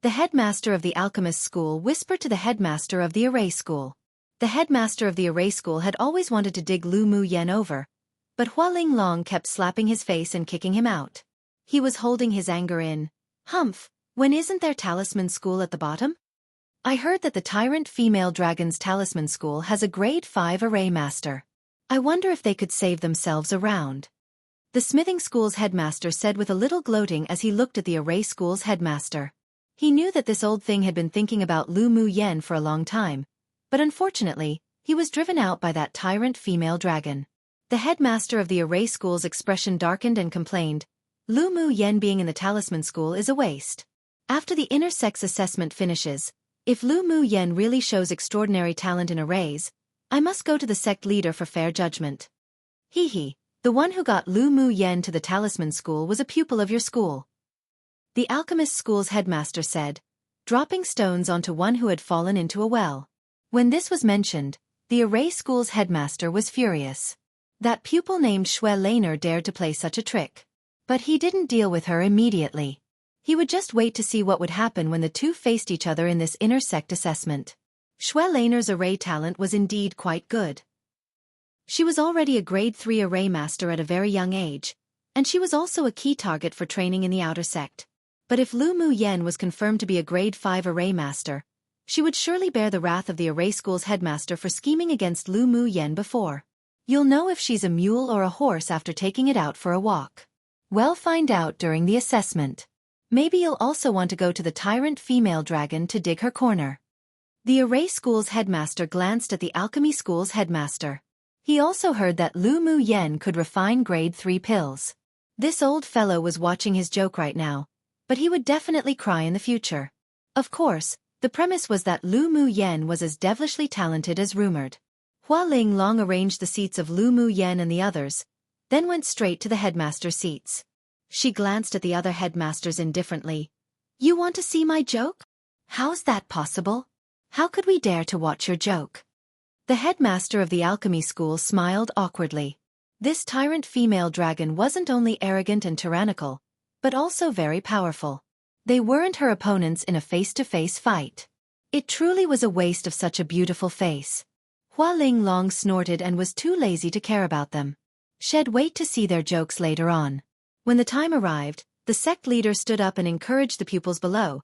The headmaster of the alchemist school whispered to the headmaster of the array school. The headmaster of the array school had always wanted to dig Lu Mu Yen over, but Hualing Long kept slapping his face and kicking him out. He was holding his anger in. Humph, when isn't there talisman school at the bottom? I heard that the tyrant female dragon's talisman school has a grade 5 array master. I wonder if they could save themselves a round. The smithing school's headmaster said with a little gloating as he looked at the array school's headmaster. He knew that this old thing had been thinking about Lu Mu Yen for a long time, but unfortunately, he was driven out by that tyrant female dragon. The headmaster of the array school's expression darkened and complained, Lu Mu Yen being in the talisman school is a waste. After the inner sex assessment finishes, if Lu Mu Yen really shows extraordinary talent in arrays, I must go to the sect leader for fair judgment. Hee hee. The one who got Lu Mu Yen to the talisman school was a pupil of your school. The alchemist school's headmaster said, dropping stones onto one who had fallen into a well. When this was mentioned, the array school's headmaster was furious. That pupil named Xue Laner dared to play such a trick. But he didn't deal with her immediately. He would just wait to see what would happen when the two faced each other in this inner sect assessment. Xue Laner's array talent was indeed quite good. She was already a grade 3 array master at a very young age, and she was also a key target for training in the outer sect. But if Lu Mu Yen was confirmed to be a grade 5 array master, she would surely bear the wrath of the array school's headmaster for scheming against Lu Mu Yen before. You'll know if she's a mule or a horse after taking it out for a walk. Well, find out during the assessment. Maybe you'll also want to go to the tyrant female dragon to dig her corner. The array school's headmaster glanced at the alchemy school's headmaster. He also heard that Lu Mu Yen could refine grade 3 pills. This old fellow was watching his joke right now, but he would definitely cry in the future. Of course, the premise was that Lu Mu Yen was as devilishly talented as rumored. Hualing Long arranged the seats of Lu Mu Yen and the others, then went straight to the headmaster's seats. She glanced at the other headmasters indifferently. You want to see my joke? How's that possible? How could we dare to watch your joke? The headmaster of the alchemy school smiled awkwardly. This tyrant female dragon wasn't only arrogant and tyrannical, but also very powerful. They weren't her opponents in a face-to-face fight. It truly was a waste of such a beautiful face. Hua Linglong snorted and was too lazy to care about them. She'd wait to see their jokes later on. When the time arrived, the sect leader stood up and encouraged the pupils below,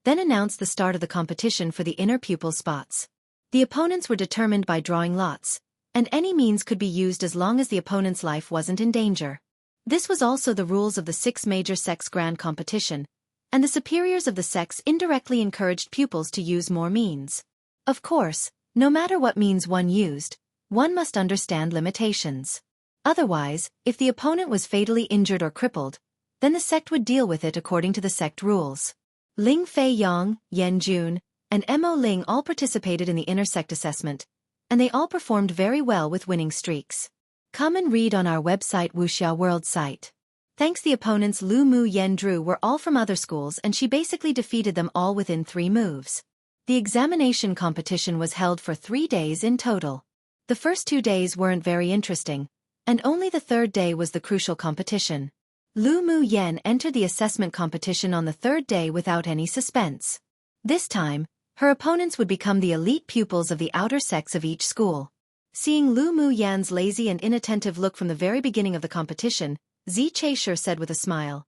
then announced the start of the competition for the inner pupil spots. The opponents were determined by drawing lots, and any means could be used as long as the opponent's life wasn't in danger. This was also the rules of the 6 major sects grand competition, and the superiors of the sects indirectly encouraged pupils to use more means. Of course, no matter what means one used, one must understand limitations. Otherwise, if the opponent was fatally injured or crippled, then the sect would deal with it according to the sect rules. Ling Fei Yang, Yan Jun, and Mo Ling all participated in the inner sect assessment, and they all performed very well with winning streaks. Come and read on our website Wuxia World site. Thanks, the opponents Lu Mu Yen Drew were all from other schools and she basically defeated them all within 3 moves. The examination competition was held for 3 days in total. The first 2 days weren't very interesting, and only the 3rd day was the crucial competition. Lu Mu Yen entered the assessment competition on the 3rd day without any suspense. This time, her opponents would become the elite pupils of the outer sects of each school. Seeing Lu Mu Yan's lazy and inattentive look from the very beginning of the competition, Zi Chaisher said with a smile,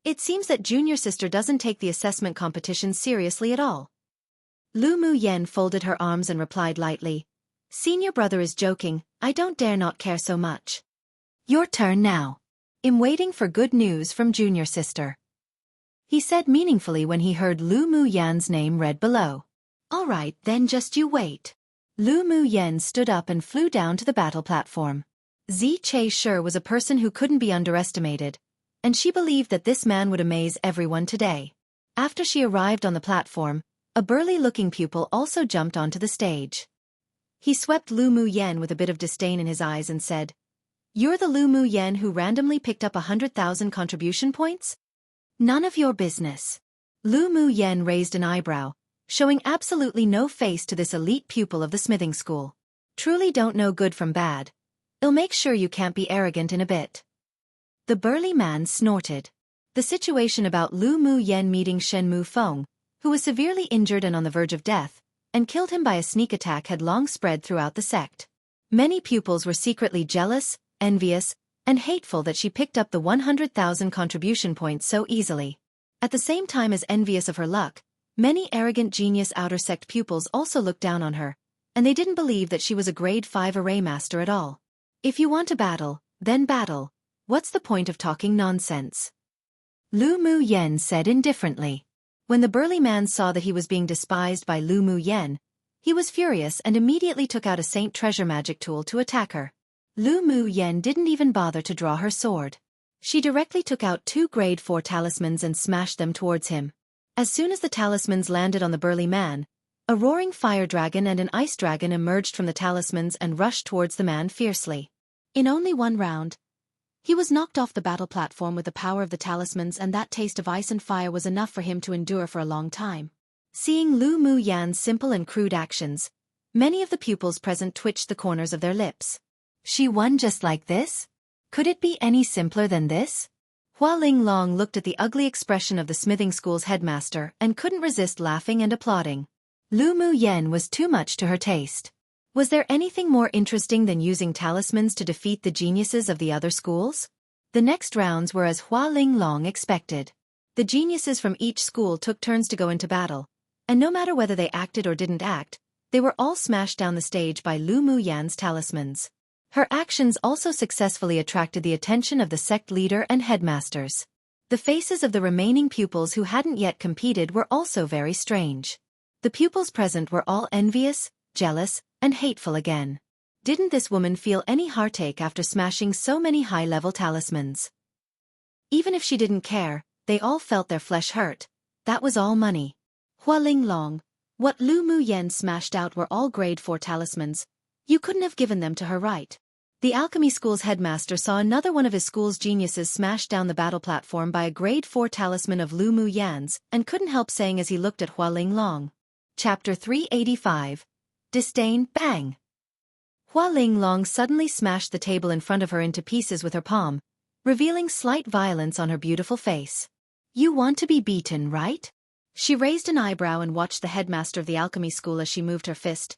"It seems that junior sister doesn't take the assessment competition seriously at all." Lu Mu Yen folded her arms and replied lightly, "Senior brother is joking, I don't dare not care so much. Your turn now. I'm waiting for good news from junior sister," he said meaningfully when he heard Lu Mu Yan's name read below. "All right, then just you wait." Lu Mu Yen stood up and flew down to the battle platform. Zi Chaisher was a person who couldn't be underestimated, and she believed that this man would amaze everyone today. After she arrived on the platform, a burly-looking pupil also jumped onto the stage. He swept Lu Mu Yen with a bit of disdain in his eyes and said, "You're the Lu Mu Yen who randomly picked up 100,000 contribution points? None of your business." Lu Mu Yen raised an eyebrow, showing absolutely no face to this elite pupil of the smithing school. "Truly don't know good from bad. I'll make sure you can't be arrogant in a bit." The burly man snorted. The situation about Lu Mu Yen meeting Shen Mu Feng, who was severely injured and on the verge of death, and killed him by a sneak attack had long spread throughout the sect. Many pupils were secretly jealous, envious, and hateful that she picked up the 100,000 contribution points so easily. At the same time as envious of her luck, many arrogant genius outer sect pupils also looked down on her, and they didn't believe that she was a grade 5 array master at all. If you want to battle, then battle. What's the point of talking nonsense? Lu Mu Yen said indifferently. When the burly man saw that he was being despised by Lu Mu Yen, he was furious and immediately took out a Saint Treasure magic tool to attack her. Lu Mu Yen didn't even bother to draw her sword. She directly took out 2 grade 4 talismans and smashed them towards him. As soon as the talismans landed on the burly man, a roaring fire dragon and an ice dragon emerged from the talismans and rushed towards the man fiercely. In only 1 round, he was knocked off the battle platform with the power of the talismans, and that taste of ice and fire was enough for him to endure for a long time. Seeing Lu Mu Yan's simple and crude actions, many of the pupils present twitched the corners of their lips. She won just like this? Could it be any simpler than this? Hua Linglong looked at the ugly expression of the smithing school's headmaster and couldn't resist laughing and applauding. Lu Mu Yen was too much to her taste. Was there anything more interesting than using talismans to defeat the geniuses of the other schools? The next rounds were as Hua Linglong expected. The geniuses from each school took turns to go into battle, and no matter whether they acted or didn't act, they were all smashed down the stage by Lu Mu Yan's talismans. Her actions also successfully attracted the attention of the sect leader and headmasters. The faces of the remaining pupils who hadn't yet competed were also very strange. The pupils present were all envious, jealous, and hateful again. Didn't this woman feel any heartache after smashing so many high-level talismans? Even if she didn't care, they all felt their flesh hurt. That was all money. Hua Linglong, what Lu Mu Yen smashed out were all grade 4 talismans. You couldn't have given them to her, right? The alchemy school's headmaster saw another one of his school's geniuses smashed down the battle platform by a grade 4 talisman of Lu Mu Yan's and couldn't help saying as he looked at Hua Linglong. Chapter 385. Disdain, bang! Hua Linglong suddenly smashed the table in front of her into pieces with her palm, revealing slight violence on her beautiful face. You want to be beaten, right?
She raised an eyebrow and watched the headmaster of the alchemy school as she moved her fist.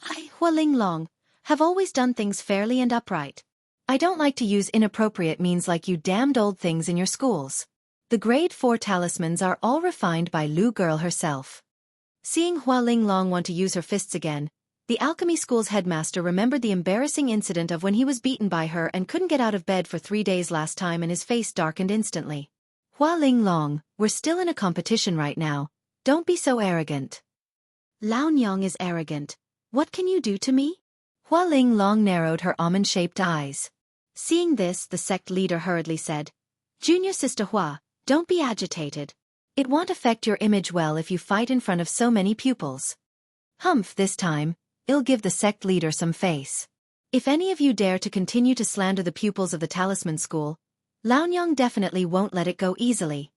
I, Hua Linglong, have always done things fairly and upright.
I don't like to use inappropriate means like you damned old things in your schools. The grade 4 talismans are all refined by Lu girl herself.
Seeing Hua Linglong want to use her fists again, the alchemy school's headmaster remembered the embarrassing incident of when he was beaten by her and couldn't get out of bed for 3 days last time, and his face darkened instantly.
Hua Linglong, we're still in a competition right now. Don't be so arrogant.
Lao Nyang is arrogant. What can you do to me?
Hua Linglong narrowed her almond-shaped eyes.
Seeing this, the sect leader hurriedly said, Junior Sister Hua, don't be agitated.
It won't affect your image well if you fight in front of so many pupils. Humph, this time, it'll give the sect leader some face.
If any of you dare to continue to slander the pupils of the Talisman School, Laonyang definitely won't let it go easily.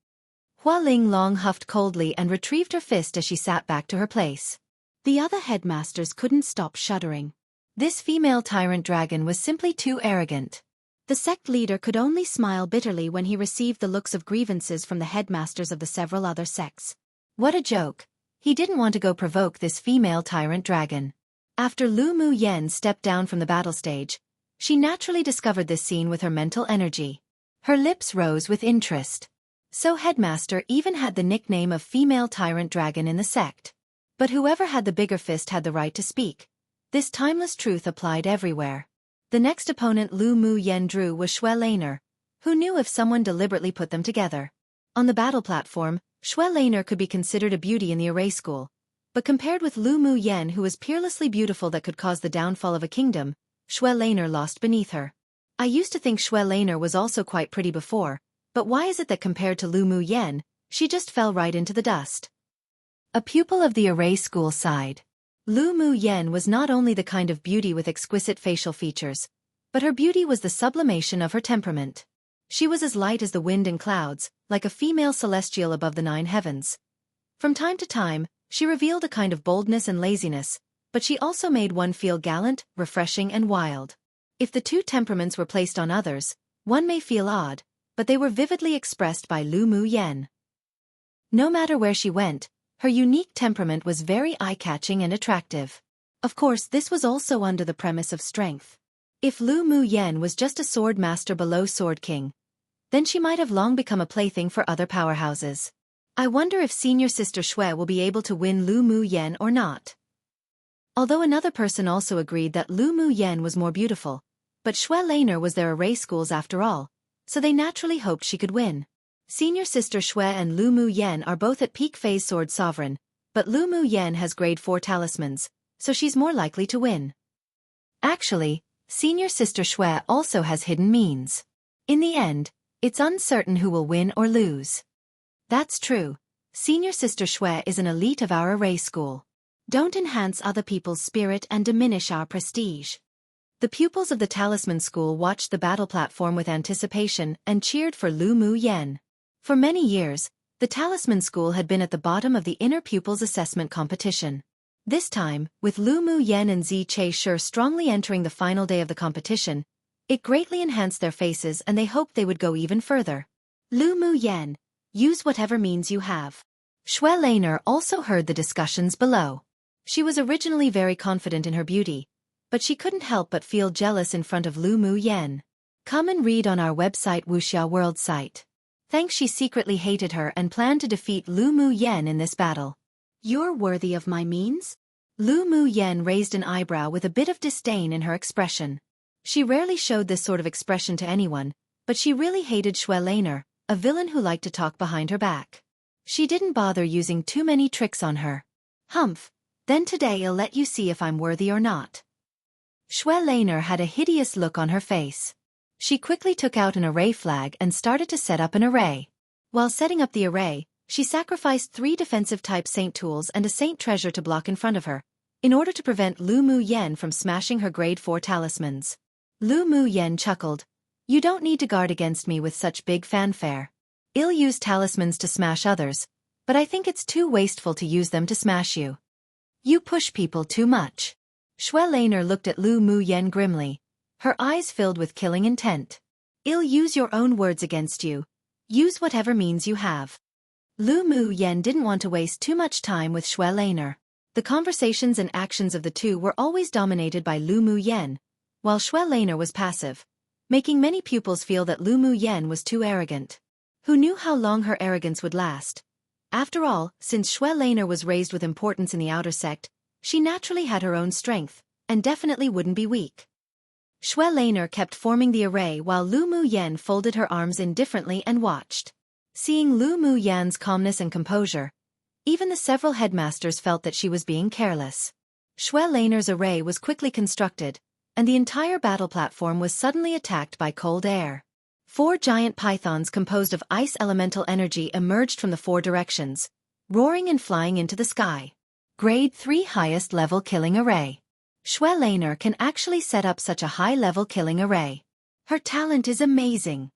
Hua Linglong huffed coldly and retrieved her fist as she sat back to her place.
The other headmasters couldn't stop shuddering.
This female tyrant dragon was simply too arrogant.
The sect leader could only smile bitterly when he received the looks of grievances from the headmasters of the several other sects.
What a joke. He didn't want to go provoke this female tyrant dragon. After Lu Mu Yen stepped down from the battle stage, she naturally discovered this scene with her mental energy. Her lips rose with interest. So headmaster even had the nickname of female tyrant dragon in the sect. But whoever had the bigger fist had the right to speak. This timeless truth applied everywhere. The next opponent Lu Mu Yen drew was Xue Laner, who knew if someone deliberately put them together. On the battle platform, Xue Laner could be considered a beauty in the array school. But compared with Lu Mu Yen, who was peerlessly beautiful that could cause the downfall of a kingdom, Xue Laner lost beneath her. I used to think Xue Laner was also quite pretty before, but why is it that compared to Lu Mu Yen, she just fell right into the dust? A pupil of the array school sighed. Lu Mu Yen was not only the kind of beauty with exquisite facial features, but her beauty was the sublimation of her temperament. She was as light as the wind and clouds, like a female celestial above the 9 heavens. From time to time, she revealed a kind of boldness and laziness, but she also made one feel gallant, refreshing and wild. If the two temperaments were placed on others, one may feel odd, but they were vividly expressed by Lu Mu Yen. No matter where she went, her unique temperament was very eye-catching and attractive. Of course, this was also under the premise of strength. If Lu Mu Yen was just a sword master below Sword King, then she might have long become a plaything for other powerhouses. I wonder if Senior Sister Xue will be able to win Lu Mu Yen or not. Although another person also agreed that Lu Mu Yen was more beautiful, but Xue Laner was their array schools after all, so they naturally hoped she could win. Senior Sister Xue and Lu Mu Yen are both at peak phase sword sovereign, but Lu Mu Yen has grade 4 talismans, so she's more likely to win. Actually, Senior Sister Xue also has hidden means. In the end, it's uncertain who will win or lose. That's true. Senior Sister Xue is an elite of our array school. Don't enhance other people's spirit and diminish our prestige. The pupils of the Talisman School watched the battle platform with anticipation and cheered for Lu Mu Yen. For many years, the Talisman School had been at the bottom of the inner pupils assessment competition. This time, with Lu Mu Yen and Zi Che Shi strongly entering the final day of the competition, it greatly enhanced their faces and they hoped they would go even further. Lu Mu Yen, use whatever means you have. Xue Laner also heard the discussions below. She was originally very confident in her beauty, but she couldn't help but feel jealous in front of Lu Mu Yen. Come and read on our website Wuxia World site. Thanks, she secretly hated her and planned to defeat Lu Mu Yen in this battle.
You're worthy of my means?
Lu Mu Yen raised an eyebrow with a bit of disdain in her expression. She rarely showed this sort of expression to anyone, but she really hated Xue Laner, a villain who liked to talk behind her back. She didn't bother using too many tricks on her. Humph, then today I'll let you see if I'm worthy or not. Xue Laner had a hideous look on her face. She quickly took out an array flag and started to set up an array. While setting up the array, she sacrificed 3 defensive-type saint tools and a saint treasure to block in front of her, in order to prevent Lu Mu Yen from smashing her grade 4 talismans. Lu Mu Yen chuckled. You don't need to guard against me with such big fanfare. I'll use talismans to smash others, but I think it's too wasteful to use them to smash you. You push people too much. Xue Laner looked at Lu Mu Yen grimly, her eyes filled with killing intent. I'll use your own words against you. Use whatever means you have. Lu Mu Yen didn't want to waste too much time with Xue Laner. The conversations and actions of the two were always dominated by Lu Mu Yen, while Xue Laner was passive, making many pupils feel that Lu Mu Yen was too arrogant. Who knew how long her arrogance would last? After all, since Xue Laner was raised with importance in the outer sect, she naturally had her own strength, and definitely wouldn't be weak. Xue Laner kept forming the array while Lu Mu Yen folded her arms indifferently and watched. Seeing Lu Mu Yan's calmness and composure, even the several headmasters felt that she was being careless. Xue Laner's array was quickly constructed, and the entire battle platform was suddenly attacked by cold air. 4 giant pythons composed of ice elemental energy emerged from the 4 directions, roaring and flying into the sky. Grade 3 highest level killing array. Xue Laner can actually set up such a high-level killing array. Her talent is amazing.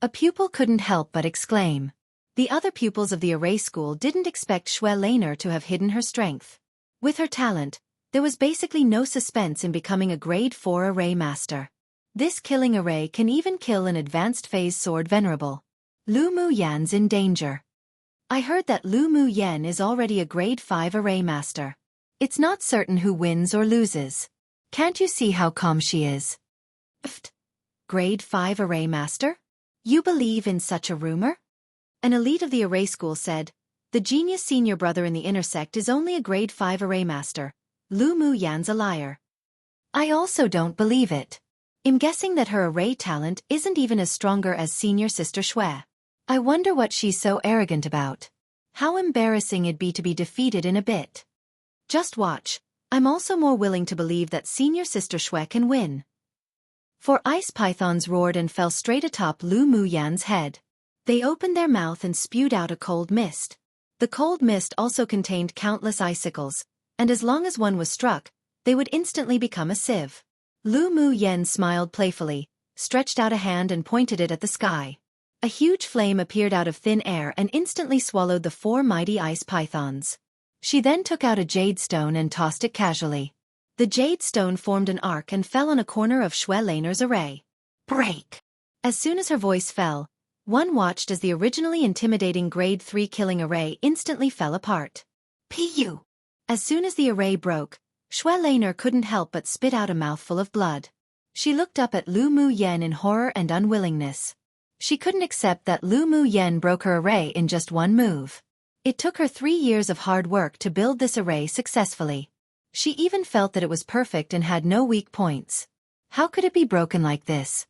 A pupil couldn't help but exclaim. The other pupils of the array school didn't expect Xue Laner to have hidden her strength. With her talent, there was basically no suspense in becoming a grade 4 array master. This killing array can even kill an advanced phase sword venerable. Lu Mu Yan's in danger. I heard that Lu Mu Yan is already a grade 5 array master. It's not certain who wins or loses. Can't you see how calm she is? Grade 5 array master? You believe in such a rumor? An elite of the array school said, the genius senior brother in the intersect is only a grade 5 array master. Lu Mu Yan's a liar. I also don't believe it. I'm guessing that her array talent isn't even as stronger as senior sister Xue. I wonder what she's so arrogant about. How embarrassing it'd be to be defeated in a bit. Just watch, I'm also more willing to believe that senior sister Xue can win. 4 ice pythons roared and fell straight atop Lu Mu Yan's head. They opened their mouth and spewed out a cold mist. The cold mist also contained countless icicles, and as long as one was struck, they would instantly become a sieve. Lu Mu Yen smiled playfully, stretched out a hand and pointed it at the sky. A huge flame appeared out of thin air and instantly swallowed the 4 mighty ice pythons. She then took out a jade stone and tossed it casually. The jade stone formed an arc and fell on a corner of Xue Laner's array. Break! As soon as her voice fell, one watched as the originally intimidating grade 3 killing array instantly fell apart. Pu! As soon as the array broke, Xue Laner couldn't help but spit out a mouthful of blood. She looked up at Lu Mu Yen in horror and unwillingness. She couldn't accept that Lu Mu Yen broke her array in just one move. It took her 3 years of hard work to build this array successfully. She even felt that it was perfect and had no weak points. How could it be broken like this?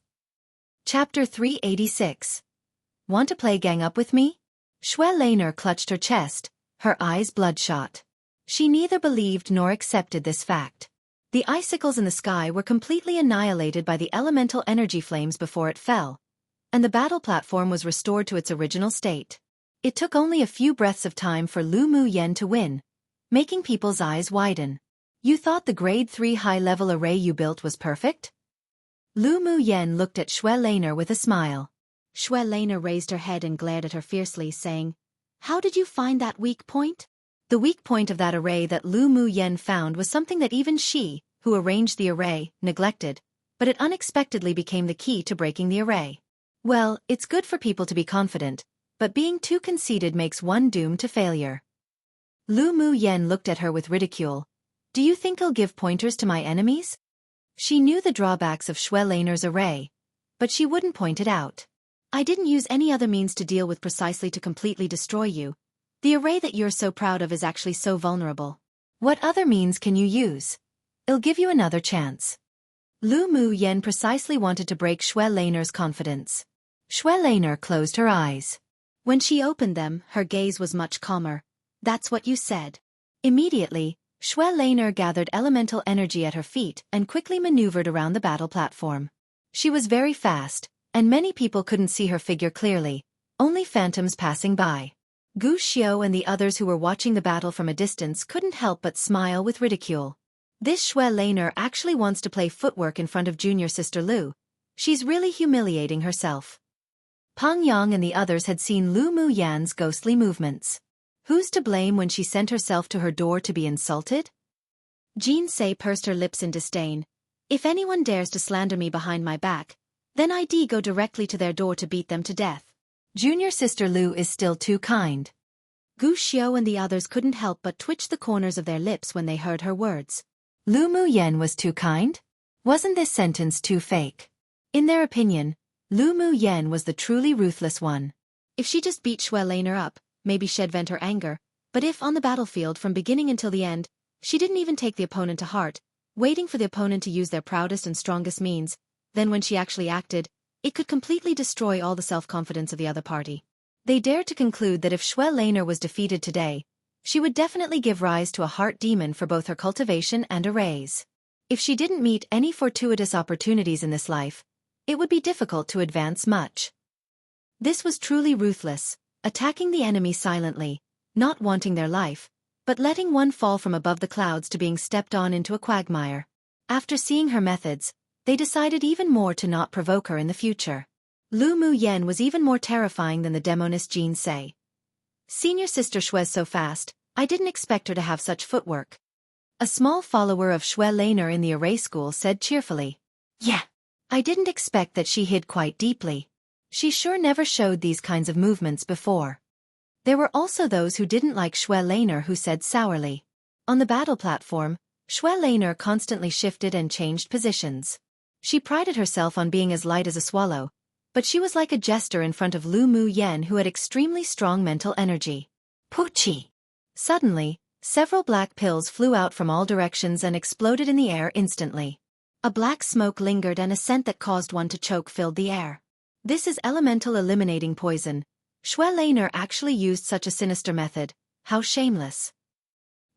Chapter 386. Want to play gang up with me? Xue Laner clutched her chest, her eyes bloodshot. She neither believed nor accepted this fact. The icicles in the sky were completely annihilated by the elemental energy flames before it fell, and the battle platform was restored to its original state. It took only a few breaths of time for Lu Mu Yen to win, making people's eyes widen. You thought the grade 3 high-level array you built was perfect? Lu Mu Yen looked at Xue Laner with a smile.
Xue Laner raised her head and glared at her fiercely, saying, How did you find that weak point?
The weak point of that array that Lu Mu Yen found was something that even she, who arranged the array, neglected, but it unexpectedly became the key to breaking the array. Well, it's good for people to be confident, but being too conceited makes one doomed to failure. Lu Mu Yen looked at her with ridicule. Do you think I'll give pointers to my enemies? She knew the drawbacks of Xue Laner's array, but she wouldn't point it out.
I didn't use any other means to deal with precisely to completely destroy you. The array that you're so proud of is actually so vulnerable.
What other means can you use? I'll give you another chance. Lu Mu Yen precisely wanted to break Xue Laner's confidence. Xue Laner closed her eyes.
When she opened them, her gaze was much calmer. That's what you said.
Immediately, Xue Laner gathered elemental energy at her feet and quickly maneuvered around the battle platform. She was very fast, and many people couldn't see her figure clearly, only phantoms passing by. Gu Xiao and the others who were watching the battle from a distance couldn't help but smile with ridicule. This Xue Laner actually wants to play footwork in front of junior sister Lu. She's really humiliating herself. Pang Yang and the others had seen Lu Mu Yan's ghostly movements. Who's to blame when she sent herself to her door to be insulted?
Jean Sei pursed her lips in disdain. If anyone dares to slander me behind my back, then I'd go directly to their door to beat them to death.
Junior sister Lu is still too kind.
Gu Xiao and the others couldn't help but twitch the corners of their lips when they heard her words.
Lu Mu Yen was too kind? Wasn't this sentence too fake? In their opinion, Lu Mu Yen was the truly ruthless one.
If she just beat Xue Laner up, maybe she'd vent her anger, but if on the battlefield from beginning until the end, she didn't even take the opponent to heart, waiting for the opponent to use their proudest and strongest means, then when she actually acted, it could completely destroy all the self-confidence of the other party. They dared to conclude that if Xue Laner was defeated today, she would definitely give rise to a heart demon for both her cultivation and a raise. If she didn't meet any fortuitous opportunities in this life, it would be difficult to advance much. This was truly ruthless, attacking the enemy silently, not wanting their life, but letting one fall from above the clouds to being stepped on into a quagmire. After seeing her methods, they decided even more to not provoke her in the future. Lu Mu Yen was even more terrifying than the demoness Jin Sei. Senior sister Xue's so fast, I didn't expect her to have such footwork. A small follower of Xue Laner in the array school said cheerfully. Yeah, I didn't expect that she hid quite deeply. She sure never showed these kinds of movements before. There were also those who didn't like Xue Laner who said sourly. On the battle platform, Xue Laner constantly shifted and changed positions. She prided herself on being as light as a swallow, but she was like a jester in front of Lu Mu Yen who had extremely strong mental energy. Poochie! Suddenly, several black pills flew out from all directions and exploded in the air instantly. A black smoke lingered and a scent that caused one to choke filled the air. This is elemental eliminating poison. Xue Laner actually used such a sinister method. How shameless.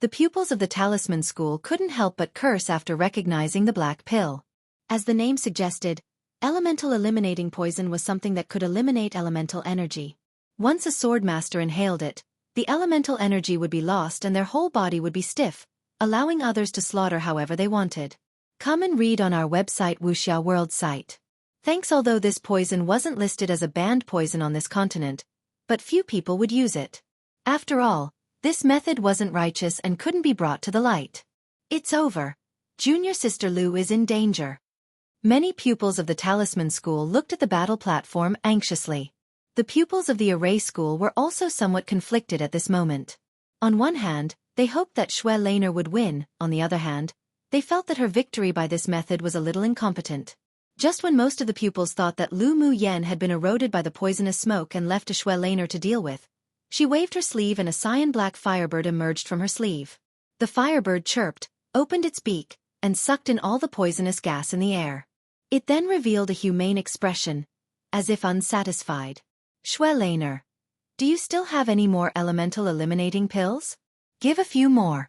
The pupils of the Talisman School couldn't help but curse after recognizing the black pill. As the name suggested, elemental eliminating poison was something that could eliminate elemental energy. Once a swordmaster inhaled it, the elemental energy would be lost and their whole body would be stiff, allowing others to slaughter however they wanted. Come and read on our website Wuxia World site. Thanks. Although this poison wasn't listed as a banned poison on this continent, but few people would use it. After all, this method wasn't righteous and couldn't be brought to the light. It's over. Junior sister Lu is in danger. Many pupils of the Talisman School looked at the battle platform anxiously. The pupils of the Array School were also somewhat conflicted at this moment. On one hand, they hoped that Xue Laner would win, on the other hand, they felt that her victory by this method was a little incompetent. Just when most of the pupils thought that Lu Mu Yen had been eroded by the poisonous smoke and left to Xue Laner to deal with, she waved her sleeve and a cyan-black firebird emerged from her sleeve. The firebird chirped, opened its beak, and sucked in all the poisonous gas in the air. It then revealed a humane expression, as if unsatisfied. Xue Laner, do you still have any more elemental eliminating pills? Give a few more.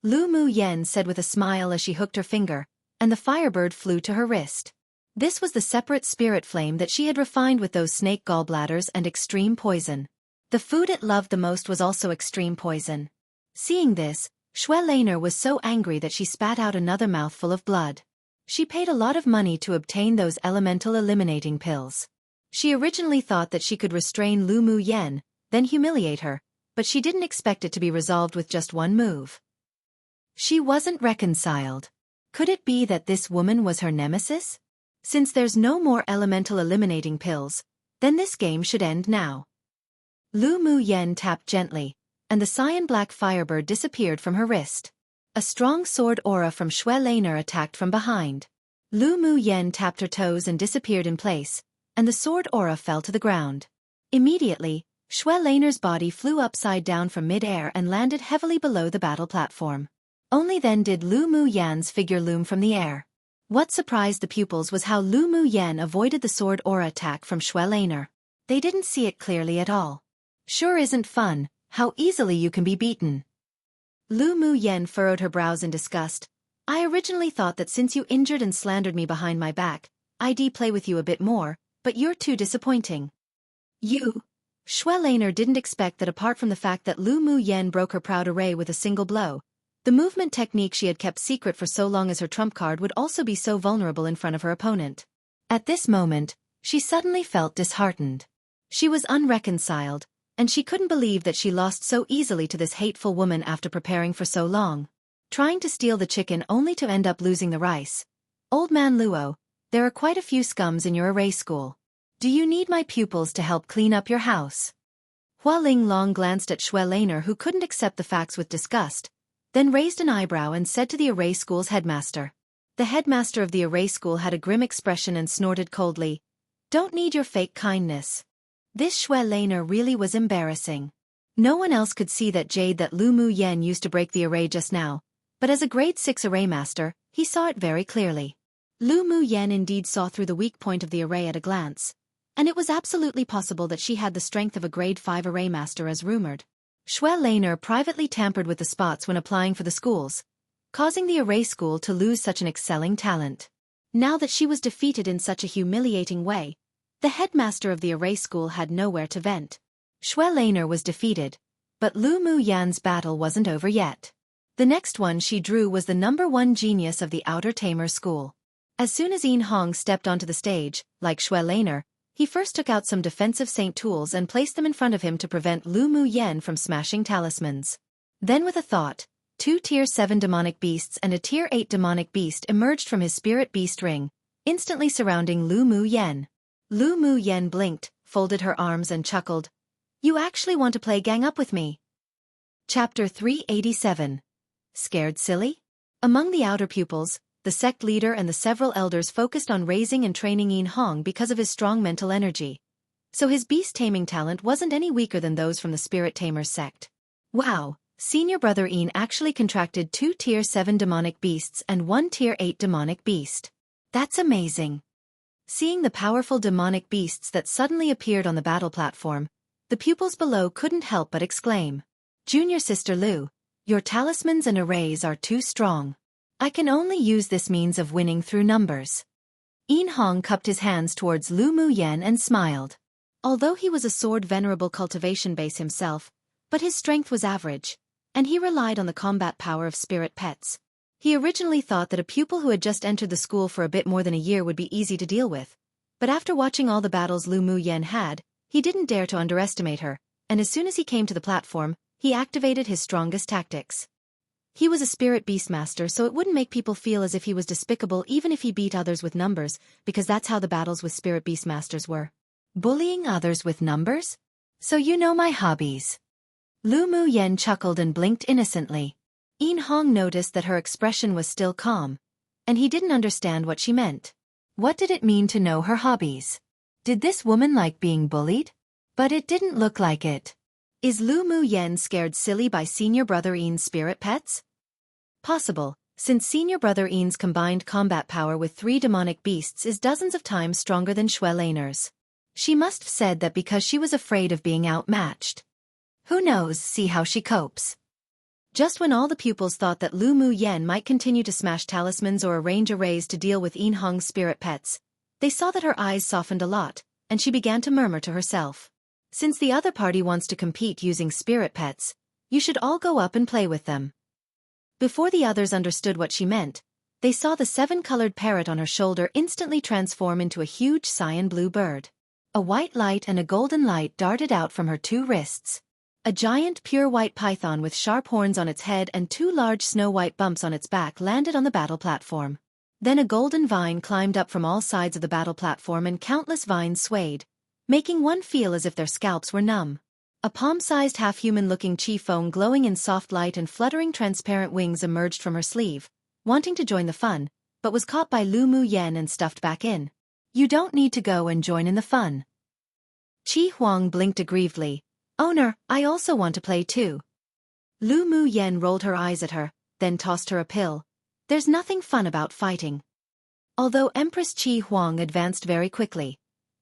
Lu Mu Yen said with a smile as she hooked her finger, and the firebird flew to her wrist. This was the separate spirit flame that she had refined with those snake gallbladders and extreme poison. The food it loved the most was also extreme poison. Seeing this, Xue Laner was so angry that she spat out another mouthful of blood. She paid a lot of money to obtain those elemental eliminating pills. She originally thought that she could restrain Lu Mu Yen, then humiliate her, but she didn't expect it to be resolved with just one move. She wasn't reconciled. Could it be that this woman was her nemesis? Since there's no more elemental eliminating pills, then this game should end now. Lu Mu Yen tapped gently, and the cyan-black firebird disappeared from her wrist. A strong sword aura from Xue Laner attacked from behind. Lu Mu Yen tapped her toes and disappeared in place, and the sword aura fell to the ground. Immediately, Xue Laner's body flew upside down from mid-air and landed heavily below the battle platform. Only then did Lu Mu Yan's figure loom from the air. What surprised the pupils was how Lu Mu Yen avoided the sword aura attack from Xue Laner. They didn't see it clearly at all. Sure isn't fun, how easily you can be beaten. Lu Mu Yen furrowed her brows in disgust. I originally thought that since you injured and slandered me behind my back, I'd play with you a bit more, but you're too disappointing. You? Xue Laner didn't expect that apart from the fact that Lu Mu Yen broke her proud array with a single blow, the movement technique she had kept secret for so long as her trump card would also be so vulnerable in front of her opponent. At this moment, she suddenly felt disheartened. She was unreconciled, and she couldn't believe that she lost so easily to this hateful woman after preparing for so long. Trying to steal the chicken only to end up losing the rice. Old man Luo, there are quite a few scums in your array school.
Do you need my pupils to help clean up your house? Hua Linglong glanced at Xue Laner, who couldn't accept the facts with disgust, then raised an eyebrow and said to the array school's headmaster. The headmaster of the array school had a grim expression and snorted coldly, "Don't need your fake kindness." This Xue Laner really was embarrassing. No one else could see that jade that Lu Mu Yen used to break the array just now, but as a grade 6 array master, he saw it very clearly. Lu Mu Yen indeed saw through the weak point of the array at a glance, and it was absolutely possible that she had the strength of a grade 5 array master as rumored. Xue Laner privately tampered with the spots when applying for the schools, causing the array school to lose such an excelling talent. Now that she was defeated in such a humiliating way, the headmaster of the array school had nowhere to vent. Xue Laner was defeated, but Lu Mu Yan's battle wasn't over yet. The next one she drew was the #1 genius of the Outer Tamer School. As soon as Yin Hong stepped onto the stage, like Xue Laner, he first took out some defensive saint tools and placed them in front of him to prevent Lu Mu Yen from smashing talismans. Then with a thought, 2 Tier 7 demonic beasts and a Tier 8 demonic beast emerged from his spirit beast ring, instantly surrounding Lu Mu Yen. Lu Mu Yen blinked, folded her arms and chuckled. "You actually want to play gang up with me?" Chapter 387. Scared silly? Among the outer pupils, the sect leader and the several elders focused on raising and training Yin Hong because of his strong mental energy. So his beast-taming talent wasn't any weaker than those from the Spirit Tamers sect. Wow, senior brother Yin actually contracted 2 Tier 7 demonic beasts and 1 Tier 8 demonic beast. That's amazing. Seeing the powerful demonic beasts that suddenly appeared on the battle platform, the pupils below couldn't help but exclaim, "Junior Sister Lu, your talismans and arrays are too strong. I can only use this means of winning through numbers." Yin Hong cupped his hands towards Lu Mu Yen and smiled. Although he was a sword venerable cultivation base himself, but his strength was average, and he relied on the combat power of spirit pets. He originally thought that a pupil who had just entered the school for a bit more than a year would be easy to deal with, but after watching all the battles Lu Mu Yen had, he didn't dare to underestimate her, and as soon as he came to the platform, he activated his strongest tactics. He was a spirit beastmaster, so it wouldn't make people feel as if he was despicable even if he beat others with numbers, because that's how the battles with spirit beastmasters were. Bullying others with numbers? So you know my hobbies. Lu Mu Yen chuckled and blinked innocently. Yin Hong noticed that her expression was still calm, and he didn't understand what she meant. What did it mean to know her hobbies? Did this woman like being bullied? But it didn't look like it. Is Lu Mu Yen scared silly by senior brother Yin's spirit pets? Possible, since senior brother Yin's combined combat power with 3 demonic beasts is dozens of times stronger than Xue Laner's. She must have said that because she was afraid of being outmatched. Who knows, see how she copes. Just when all the pupils thought that Lu Mu Yen might continue to smash talismans or arrange arrays to deal with Yin Hong's spirit pets, they saw that her eyes softened a lot, and she began to murmur to herself. Since the other party wants to compete using spirit pets, you should all go up and play with them. Before the others understood what she meant, they saw the 7-colored parrot on her shoulder instantly transform into a huge cyan blue bird. A white light and a golden light darted out from her 2 wrists. A giant pure white python with sharp horns on its head and 2 large snow-white bumps on its back landed on the battle platform. Then a golden vine climbed up from all sides of the battle platform and countless vines swayed, making one feel as if their scalps were numb. A palm-sized half-human-looking Chi-Fong glowing in soft light and fluttering transparent wings emerged from her sleeve, wanting to join the fun, but was caught by Lu Mu Yen and stuffed back in. You don't need to go and join in the fun. Chi Huang blinked aggrievedly. Owner, I also want to play too. Lu Mu Yen rolled her eyes at her, then tossed her a pill. There's nothing fun about fighting. Although Empress Chi Huang advanced very quickly,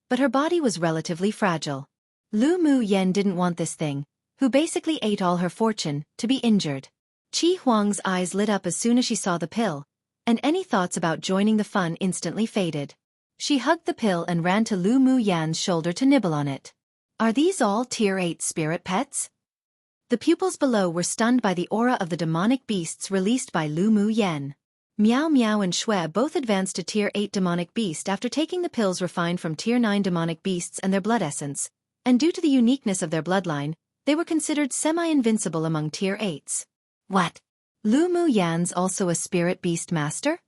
but her body was relatively fragile. Lu Mu Yen didn't want this thing, who basically ate all her fortune, to be injured. Chi Huang's eyes lit up as soon as she saw the pill, and any thoughts about joining the fun instantly faded. She hugged the pill and ran to Lu Mu Yan's shoulder to nibble on it. Are these all Tier 8 spirit pets? The pupils below were stunned by the aura of the demonic beasts released by Lu Mu Yen. Miao Miao and Xue both advanced to Tier 8 demonic beast after taking the pills refined from Tier 9 demonic beasts and their blood essence, and due to the uniqueness of their bloodline, they were considered semi-invincible among Tier 8s. What? Lu Mu Yan's also a spirit beast master?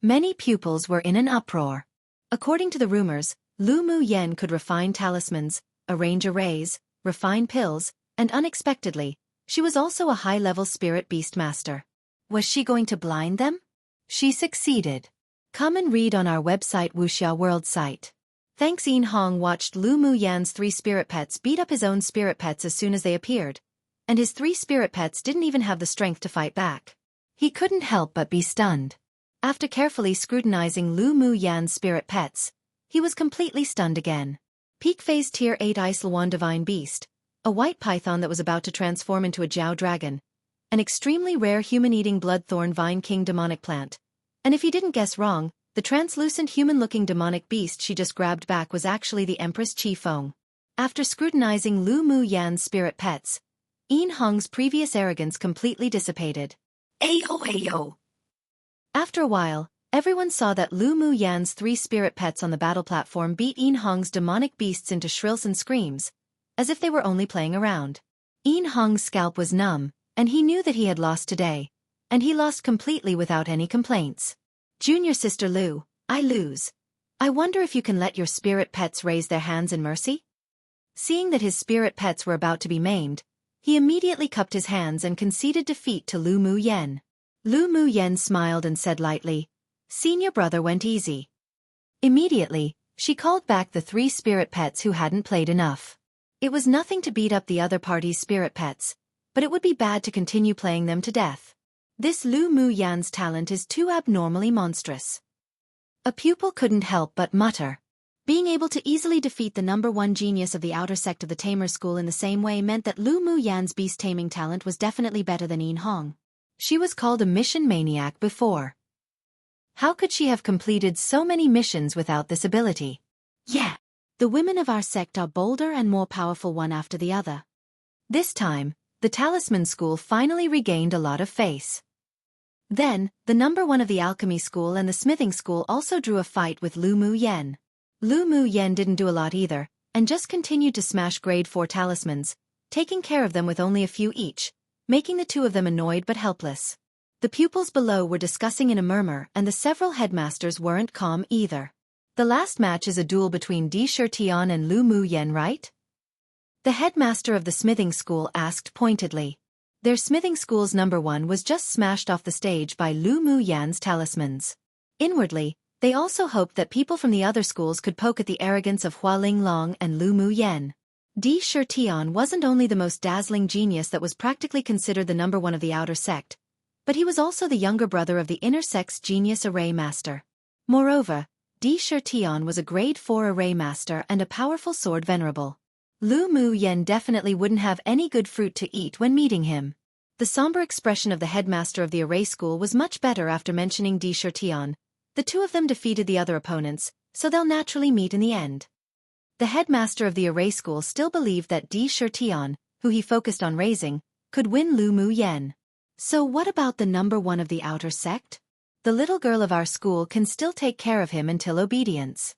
Many pupils were in an uproar. According to the rumors, Lu Mu Yen could refine talismans, arrange arrays, refine pills, and unexpectedly, she was also a high-level spirit beast master. Was she going to blind them? She succeeded. Come and read on our website Wuxia World site. Thanks. Yin Hong watched Lu Mu Yan's 3 spirit pets beat up his own spirit pets as soon as they appeared, and his 3 spirit pets didn't even have the strength to fight back. He couldn't help but be stunned. After carefully scrutinizing Lu Mu Yan's spirit pets, he was completely stunned again. Peak Phase Tier 8 Icelwan Divine Beast, a white python that was about to transform into a Jiao dragon, an extremely rare human-eating bloodthorn vine king demonic plant, and if you didn't guess wrong, the translucent human-looking demonic beast she just grabbed back was actually the Empress Qi Feng. After scrutinizing Lu Mu Yan's spirit pets, Yin Hong's previous arrogance completely dissipated. Ayo ayo! After a while, everyone saw that Lu Mu Yan's 3 spirit pets on the battle platform beat Yin Hong's demonic beasts into shrills and screams, as if they were only playing around. Yin Hong's scalp was numb, and he knew that he had lost today, and he lost completely without any complaints. Junior sister Lu, I lose. I wonder if you can let your spirit pets raise their hands in mercy? Seeing that his spirit pets were about to be maimed, he immediately cupped his hands and conceded defeat to Lu Mu Yen. Lu Mu Yen smiled and said lightly, "Senior brother went easy." Immediately, she called back the 3 spirit pets who hadn't played enough. It was nothing to beat up the other party's spirit pets, but it would be bad to continue playing them to death. This Lu Mu Yan's talent is too abnormally monstrous. A pupil couldn't help but mutter. Being able to easily defeat the #1 genius of the outer sect of the Tamer School in the same way meant that Lu Mu Yan's beast-taming talent was definitely better than Yin Hong. She was called a mission maniac before. How could she have completed so many missions without this ability?
Yeah, the women of our sect are bolder and more powerful one after the other.
This time, the Talisman School finally regained a lot of face. Then, the #1 of the Alchemy School and the Smithing School also drew a fight with Lu Mu Yen. Lu Mu Yen didn't do a lot either, and just continued to smash grade 4 talismans, taking care of them with only a few each, making the 2 of them annoyed but helpless. The pupils below were discussing in a murmur, and the several headmasters weren't calm either. The last match is a duel between Di Shirtian and Lu Mu Yen, right? The headmaster of the smithing school asked pointedly. Their smithing school's #1 was just smashed off the stage by Lu Mu Yan's talismans. Inwardly, they also hoped that people from the other schools could poke at the arrogance of Hua Linglong and Lu Mu Yen. Di Shirtian wasn't only the most dazzling genius that was practically considered the #1 of the outer sect, but he was also the younger brother of the inner sect's genius array master. Moreover, Di Shirtian was a grade 4 array master and a powerful sword venerable. Lu Mu Yen definitely wouldn't have any good fruit to eat when meeting him. The somber expression of the headmaster of the array school was much better after mentioning Di Shirtian. The 2 of them defeated the other opponents, so they'll naturally meet in the end. The headmaster of the array school still believed that Di Shirtian, who he focused on raising, could win Lu Mu Yen. So what about the #1 of the outer sect? The little girl of our school can still take care of him until obedience.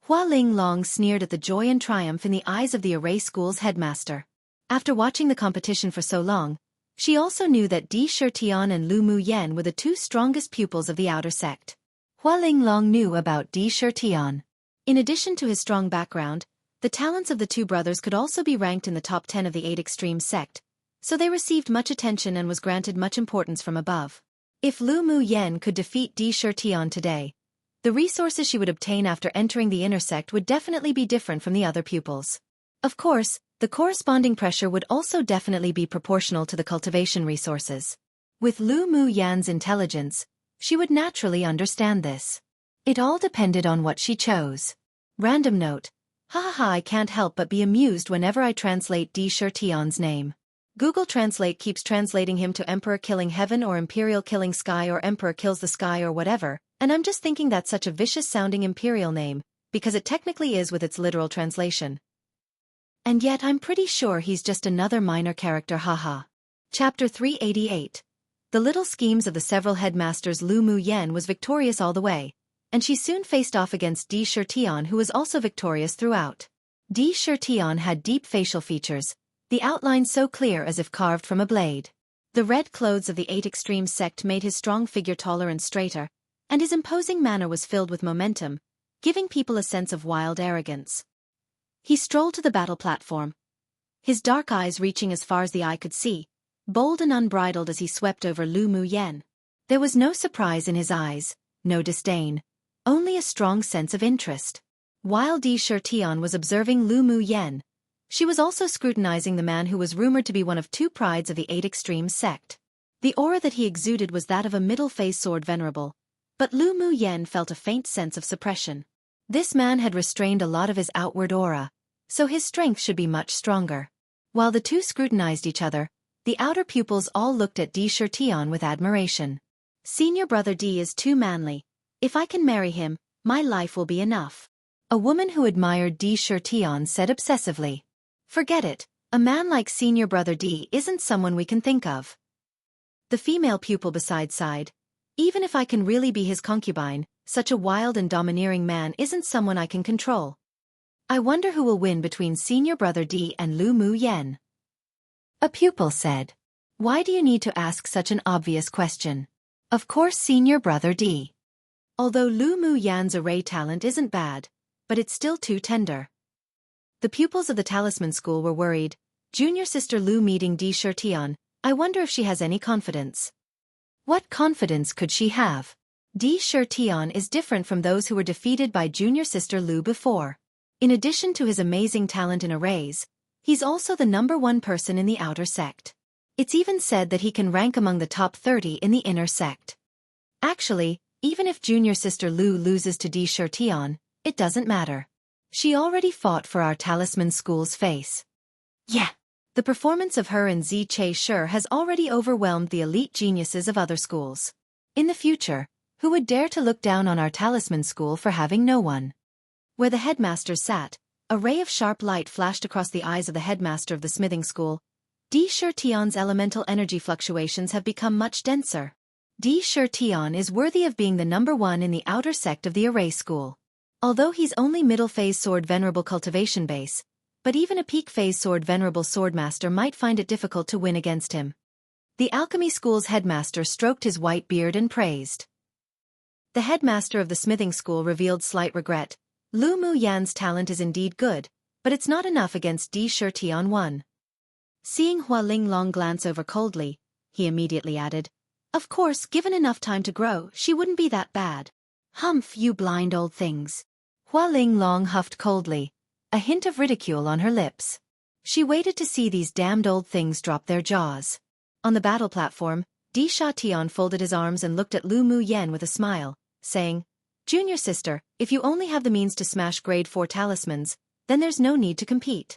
Hua Linglong sneered at the joy and triumph in the eyes of the array school's headmaster. After watching the competition for so long, she also knew that Di Shirtian and Lu Mu Yen were the 2 strongest pupils of the outer sect. Hua Linglong knew about Di Shirtian. In addition to his strong background, the talents of the 2 brothers could also be ranked in the top 10 of the 8 extreme sect, so they received much attention and was granted much importance from above. If Lu Mu Yen could defeat Di Shirtian today, the resources she would obtain after entering the inner sect would definitely be different from the other pupils. Of course, the corresponding pressure would also definitely be proportional to the cultivation resources. With Lu Mu Yan's intelligence, she would naturally understand this. It all depended on what she chose. Random note. Haha, I can't help but be amused whenever I translate Di Shirtian's name. Google Translate keeps translating him to Emperor Killing Heaven or Imperial Killing Sky or Emperor Kills the Sky or whatever, and I'm just thinking that's such a vicious-sounding Imperial name, because it technically is with its literal translation. And yet I'm pretty sure he's just another minor character, haha. Chapter 388. The little schemes of the several headmasters. Lu Mu Yen was victorious all the way, and she soon faced off against Di Shirtian, who was also victorious throughout. Di Shirtian had deep facial features, the outline so clear as if carved from a blade. The red clothes of the 8 extreme sect made his strong figure taller and straighter, and his imposing manner was filled with momentum,
giving people a sense of wild arrogance. He strolled to the battle platform, his dark eyes reaching as far as the eye could see, bold and unbridled as he swept over Lu Mu Yen. There was no surprise in his eyes, no disdain, only a strong sense of interest. While Di Shirtian was observing Lu Mu Yen, she was also scrutinizing the man who was rumored to be one of 2 prides of the 8 Extremes sect. The aura that he exuded was that of a middle-phase sword venerable, but Lu Mu Yen felt a faint sense of suppression. This man had restrained a lot of his outward aura, so his strength should be much stronger. While the two scrutinized each other, the outer pupils all looked at Di Shirtian with admiration. Senior brother Di is too manly. If I can marry him, my life will be enough. A woman who admired Di Shirtian said obsessively. Forget it, a man like senior brother Di isn't someone we can think of. The female pupil beside sighed. Even if I can really be his concubine, such a wild and domineering man isn't someone I can control. I wonder who will win between senior brother Di and Lu Mu Yen. A pupil said. Why do you need to ask such an obvious question? Of course senior brother Di. Although Lu Mu Yan's array talent isn't bad, but it's still too tender. The pupils of the Talisman School were worried. Junior sister Lu meeting Di Shirtian, I wonder if she has any confidence. What confidence could she have? Di Shirtian is different from those who were defeated by junior sister Lu before. In addition to his amazing talent in arrays, he's also the #1 person in the outer sect. It's even said that he can rank among the top 30 in the inner sect. Actually, even if junior sister Lu loses to Di Shirtian, it doesn't matter. She already fought for our Talisman School's face. Yeah. The performance of her and Zi Che Shi has already overwhelmed the elite geniuses of other schools. In the future, who would dare to look down on our Talisman School for having no one? Where the headmasters sat, a ray of sharp light flashed across the eyes of the headmaster of the smithing school. Di Shirtian's elemental energy fluctuations have become much denser. Di Shirtian is worthy of being the #1 in the outer sect of the array school. Although he's only middle-phase sword venerable cultivation base, but even a peak-phase sword venerable swordmaster might find it difficult to win against him. The alchemy school's headmaster stroked his white beard and praised. The headmaster of the smithing school revealed slight regret. Lu Mu Yan's talent is indeed good, but it's not enough against Di Shirtian 1. Seeing Hua Linglong glance over coldly, he immediately added, Of course, given enough time to grow, she wouldn't be that bad. Humph, you blind old things. Hua Linglong huffed coldly, a hint of ridicule on her lips. She waited to see these damned old things drop their jaws. On the battle platform, Di Shirtian folded his arms and looked at Lu Mu Yen with a smile, saying, Junior sister, if you only have the means to smash grade 4 talismans, then there's no need to compete.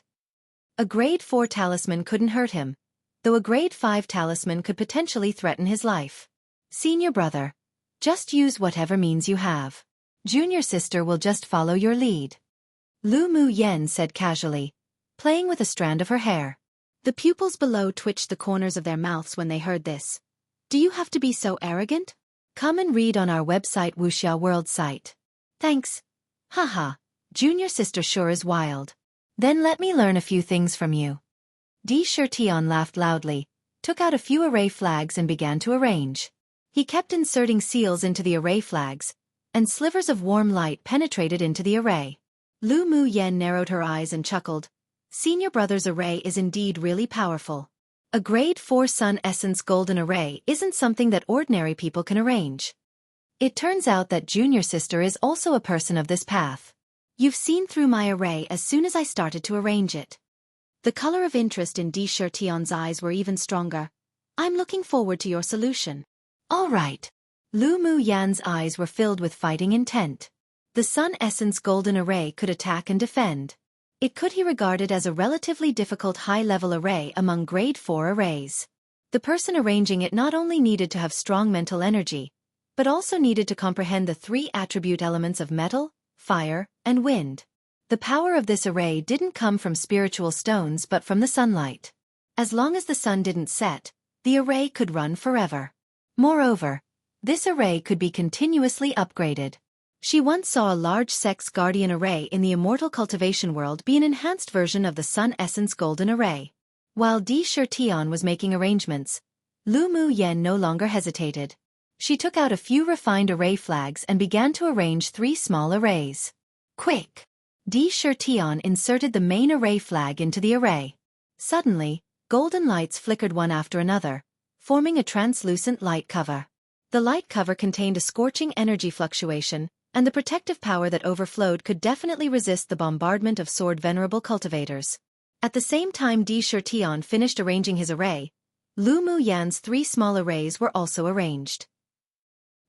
A grade 4 talisman couldn't hurt him, though a grade 5 talisman could potentially threaten his life. Senior brother, just use whatever means you have. Junior sister will just follow your lead. Lu Mu Yen said casually, playing with a strand of her hair. The pupils below twitched the corners of their mouths when they heard this. Do you have to be so arrogant? Come and read on our website Wuxia World site. Thanks. Haha, junior sister sure is wild. Then let me learn a few things from you. Di Shirtian laughed loudly, took out a few array flags and began to arrange. He kept inserting seals into the array flags, and slivers of warm light penetrated into the array. Lu Mu Yen narrowed her eyes and chuckled. Senior brother's array is indeed really powerful. A grade 4 Sun Essence Golden Array isn't something that ordinary people can arrange. It turns out that junior sister is also a person of this path. You've seen through my array as soon as I started to arrange it. The color of interest in Di Shirtian's eyes were even stronger. I'm looking forward to your solution. All right. Lu Mu Yan's eyes were filled with fighting intent. The Sun Essence Golden Array could attack and defend. It could he regarded as a relatively difficult high-level array among grade 4 arrays. The person arranging it not only needed to have strong mental energy, but also needed to comprehend the 3 attribute elements of metal, fire, and wind. The power of this array didn't come from spiritual stones but from the sunlight. As long as the sun didn't set, the array could run forever. Moreover, this array could be continuously upgraded. She once saw a large Sex Guardian array in the immortal cultivation world be an enhanced version of the Sun Essence Golden Array. While Di Shirtian was making arrangements, Lu Mu Yen no longer hesitated.
She took out a few refined array flags and began to arrange 3 small arrays. Quick! D. Shirtion inserted the main array flag into the array. Suddenly, golden lights flickered one after another, forming a translucent light cover. The light cover contained a scorching energy fluctuation, and the protective power that overflowed could definitely resist the bombardment of sword venerable cultivators. At the same time D. Shirtion finished arranging his array, Lu Mu Yan's 3 small arrays were also arranged.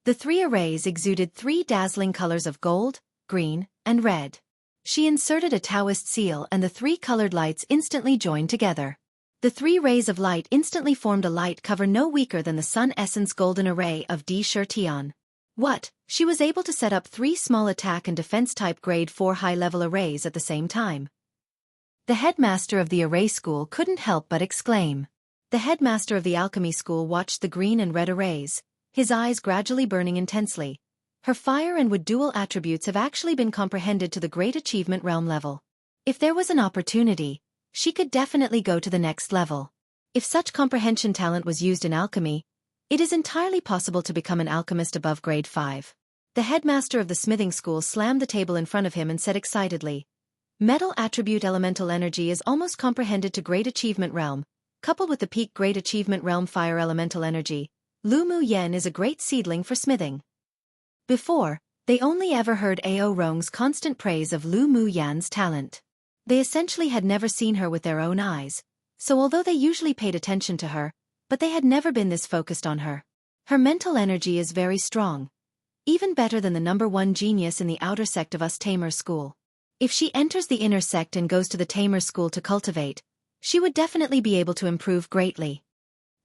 The 3 arrays exuded 3 dazzling colors of gold, green, and red. She inserted a Taoist seal and the 3 colored lights instantly joined together. The 3 rays of light instantly formed a light cover no weaker than the Sun Essence Golden Array of D. Shirtion. What? She was able to set up 3 small attack and defense type grade 4 high-level arrays at the same time. The headmaster of the array school couldn't help but exclaim. The headmaster of the alchemy school watched the green and red arrays, his eyes gradually burning intensely. Her fire and wood dual attributes have actually been comprehended to the Great Achievement Realm level. If there was an opportunity, she could definitely go to the next level. If such comprehension talent was used in alchemy, it is entirely possible to become an alchemist above grade 5. The headmaster of the smithing school slammed the table in front of him and said excitedly, "Metal attribute elemental energy is almost comprehended to Great Achievement Realm, coupled with the peak Great Achievement Realm fire elemental energy. Lu Mu Yan is a great seedling for smithing." Before, they only ever heard Ao Rong's constant praise of Lu Mu Yan's talent. They essentially had never seen her with their own eyes, so although they usually paid attention to her, but they had never been this focused on her. Her mental energy is very strong, even better than the #1 genius in the outer sect of us Tamer school. If she enters the inner sect and goes to the Tamer school to cultivate, she would definitely be able to improve greatly.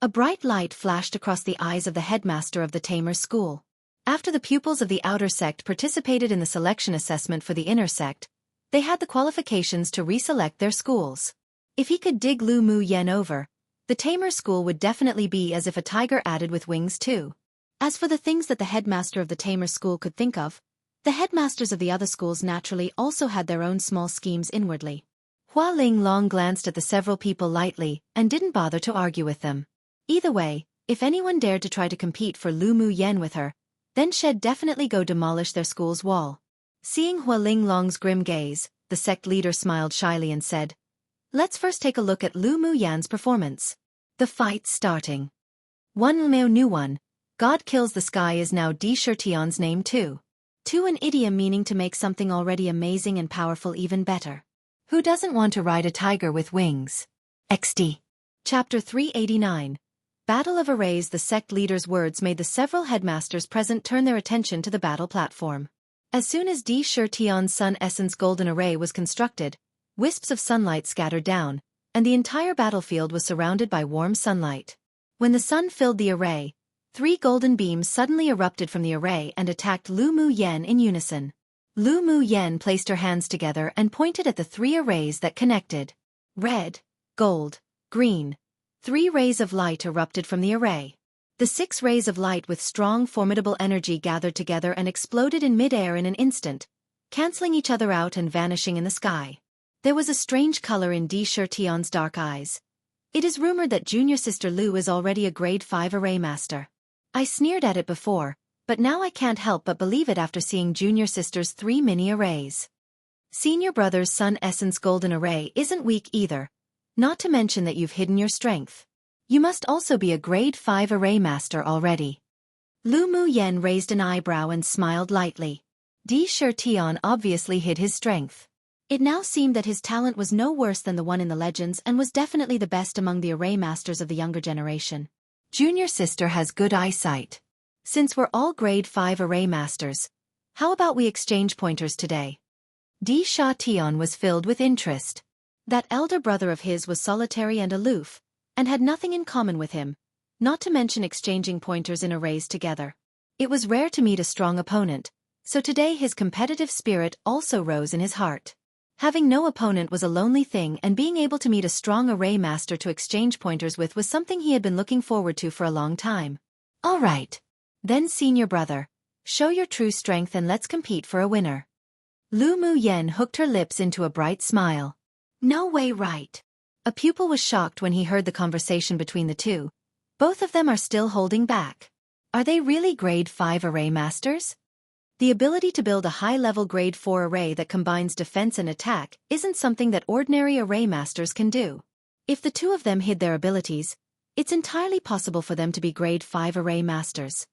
A bright light flashed across the eyes of the headmaster of the Tamer school. After the pupils of the outer sect participated in the selection assessment for the inner sect, they had the qualifications to reselect their schools. If he could dig Lu Mu Yan over, the Tamer school would definitely be as if a tiger added with wings too. As for the things that the headmaster of the Tamer school could think of, the headmasters of the other schools naturally also had their own small schemes inwardly. Hua Ling Long glanced at the several people lightly and didn't bother to argue with them. Either way, if anyone dared to try to compete for Lu Mu Yan with her, then she'd definitely go demolish their school's wall. Seeing Hua Ling Long's grim gaze, the sect leader smiled shyly and said, "Let's first take a look at Lu Mu Yan's performance." The fight's starting. One new one, God Kills the Sky is now D. Shirtion's name too. To an idiom meaning to make something already amazing and powerful even better. Who doesn't want to ride a tiger with wings? XD. Chapter 389. Battle of Arrays. The sect leader's words made the several headmasters present turn their attention to the battle platform. As soon as D. Shirtion's Sun Essence Golden Array was constructed, wisps of sunlight scattered down, and the entire battlefield was surrounded by warm sunlight. When the sun filled the array, 3 golden beams suddenly erupted from the array and attacked Lu Mu Yan in unison. Lu Mu Yan placed her hands together and pointed at the 3 arrays that connected. Red, gold, green. 3 rays of light erupted from the array. The 6 rays of light with strong formidable energy gathered together and exploded in mid-air in an instant, canceling each other out and vanishing in the sky. There was a strange color in D. Shirtion's dark eyes. It is rumored that junior sister Lu is already a grade 5 array master. I sneered at it before, but now I can't help but believe it after seeing junior sister's 3 mini arrays. Senior brother's Sun Essence Golden Array isn't weak either. Not to mention that you've hidden your strength. You must also be a grade 5 array master already. Lu Mu Yan raised an eyebrow and smiled lightly. D. Shirtion obviously hid his strength. It now seemed that his talent was no worse than the one in the legends and was definitely the best among the array masters of the younger generation. Junior sister has good eyesight. Since we're all grade 5 array masters, how about we exchange pointers today? D. Shirtion was filled with interest. That elder brother of his was solitary and aloof, and had nothing in common with him, not to mention exchanging pointers in arrays together. It was rare to meet a strong opponent, so today his competitive spirit also rose in his heart. Having no opponent was a lonely thing, and being able to meet a strong array master to exchange pointers with was something he had been looking forward to for a long time. All right. Then senior brother, show your true strength and let's compete for a winner. Lu Mu Yan hooked her lips into a bright smile. No way, right? A pupil was shocked when he heard the conversation between the two. Both of them are still holding back. Are they really grade 5 array masters? The ability to build a high-level grade 4 array that combines defense and attack isn't something that ordinary array masters can do. If the two of them hid their abilities, it's entirely possible for them to be grade 5 array masters.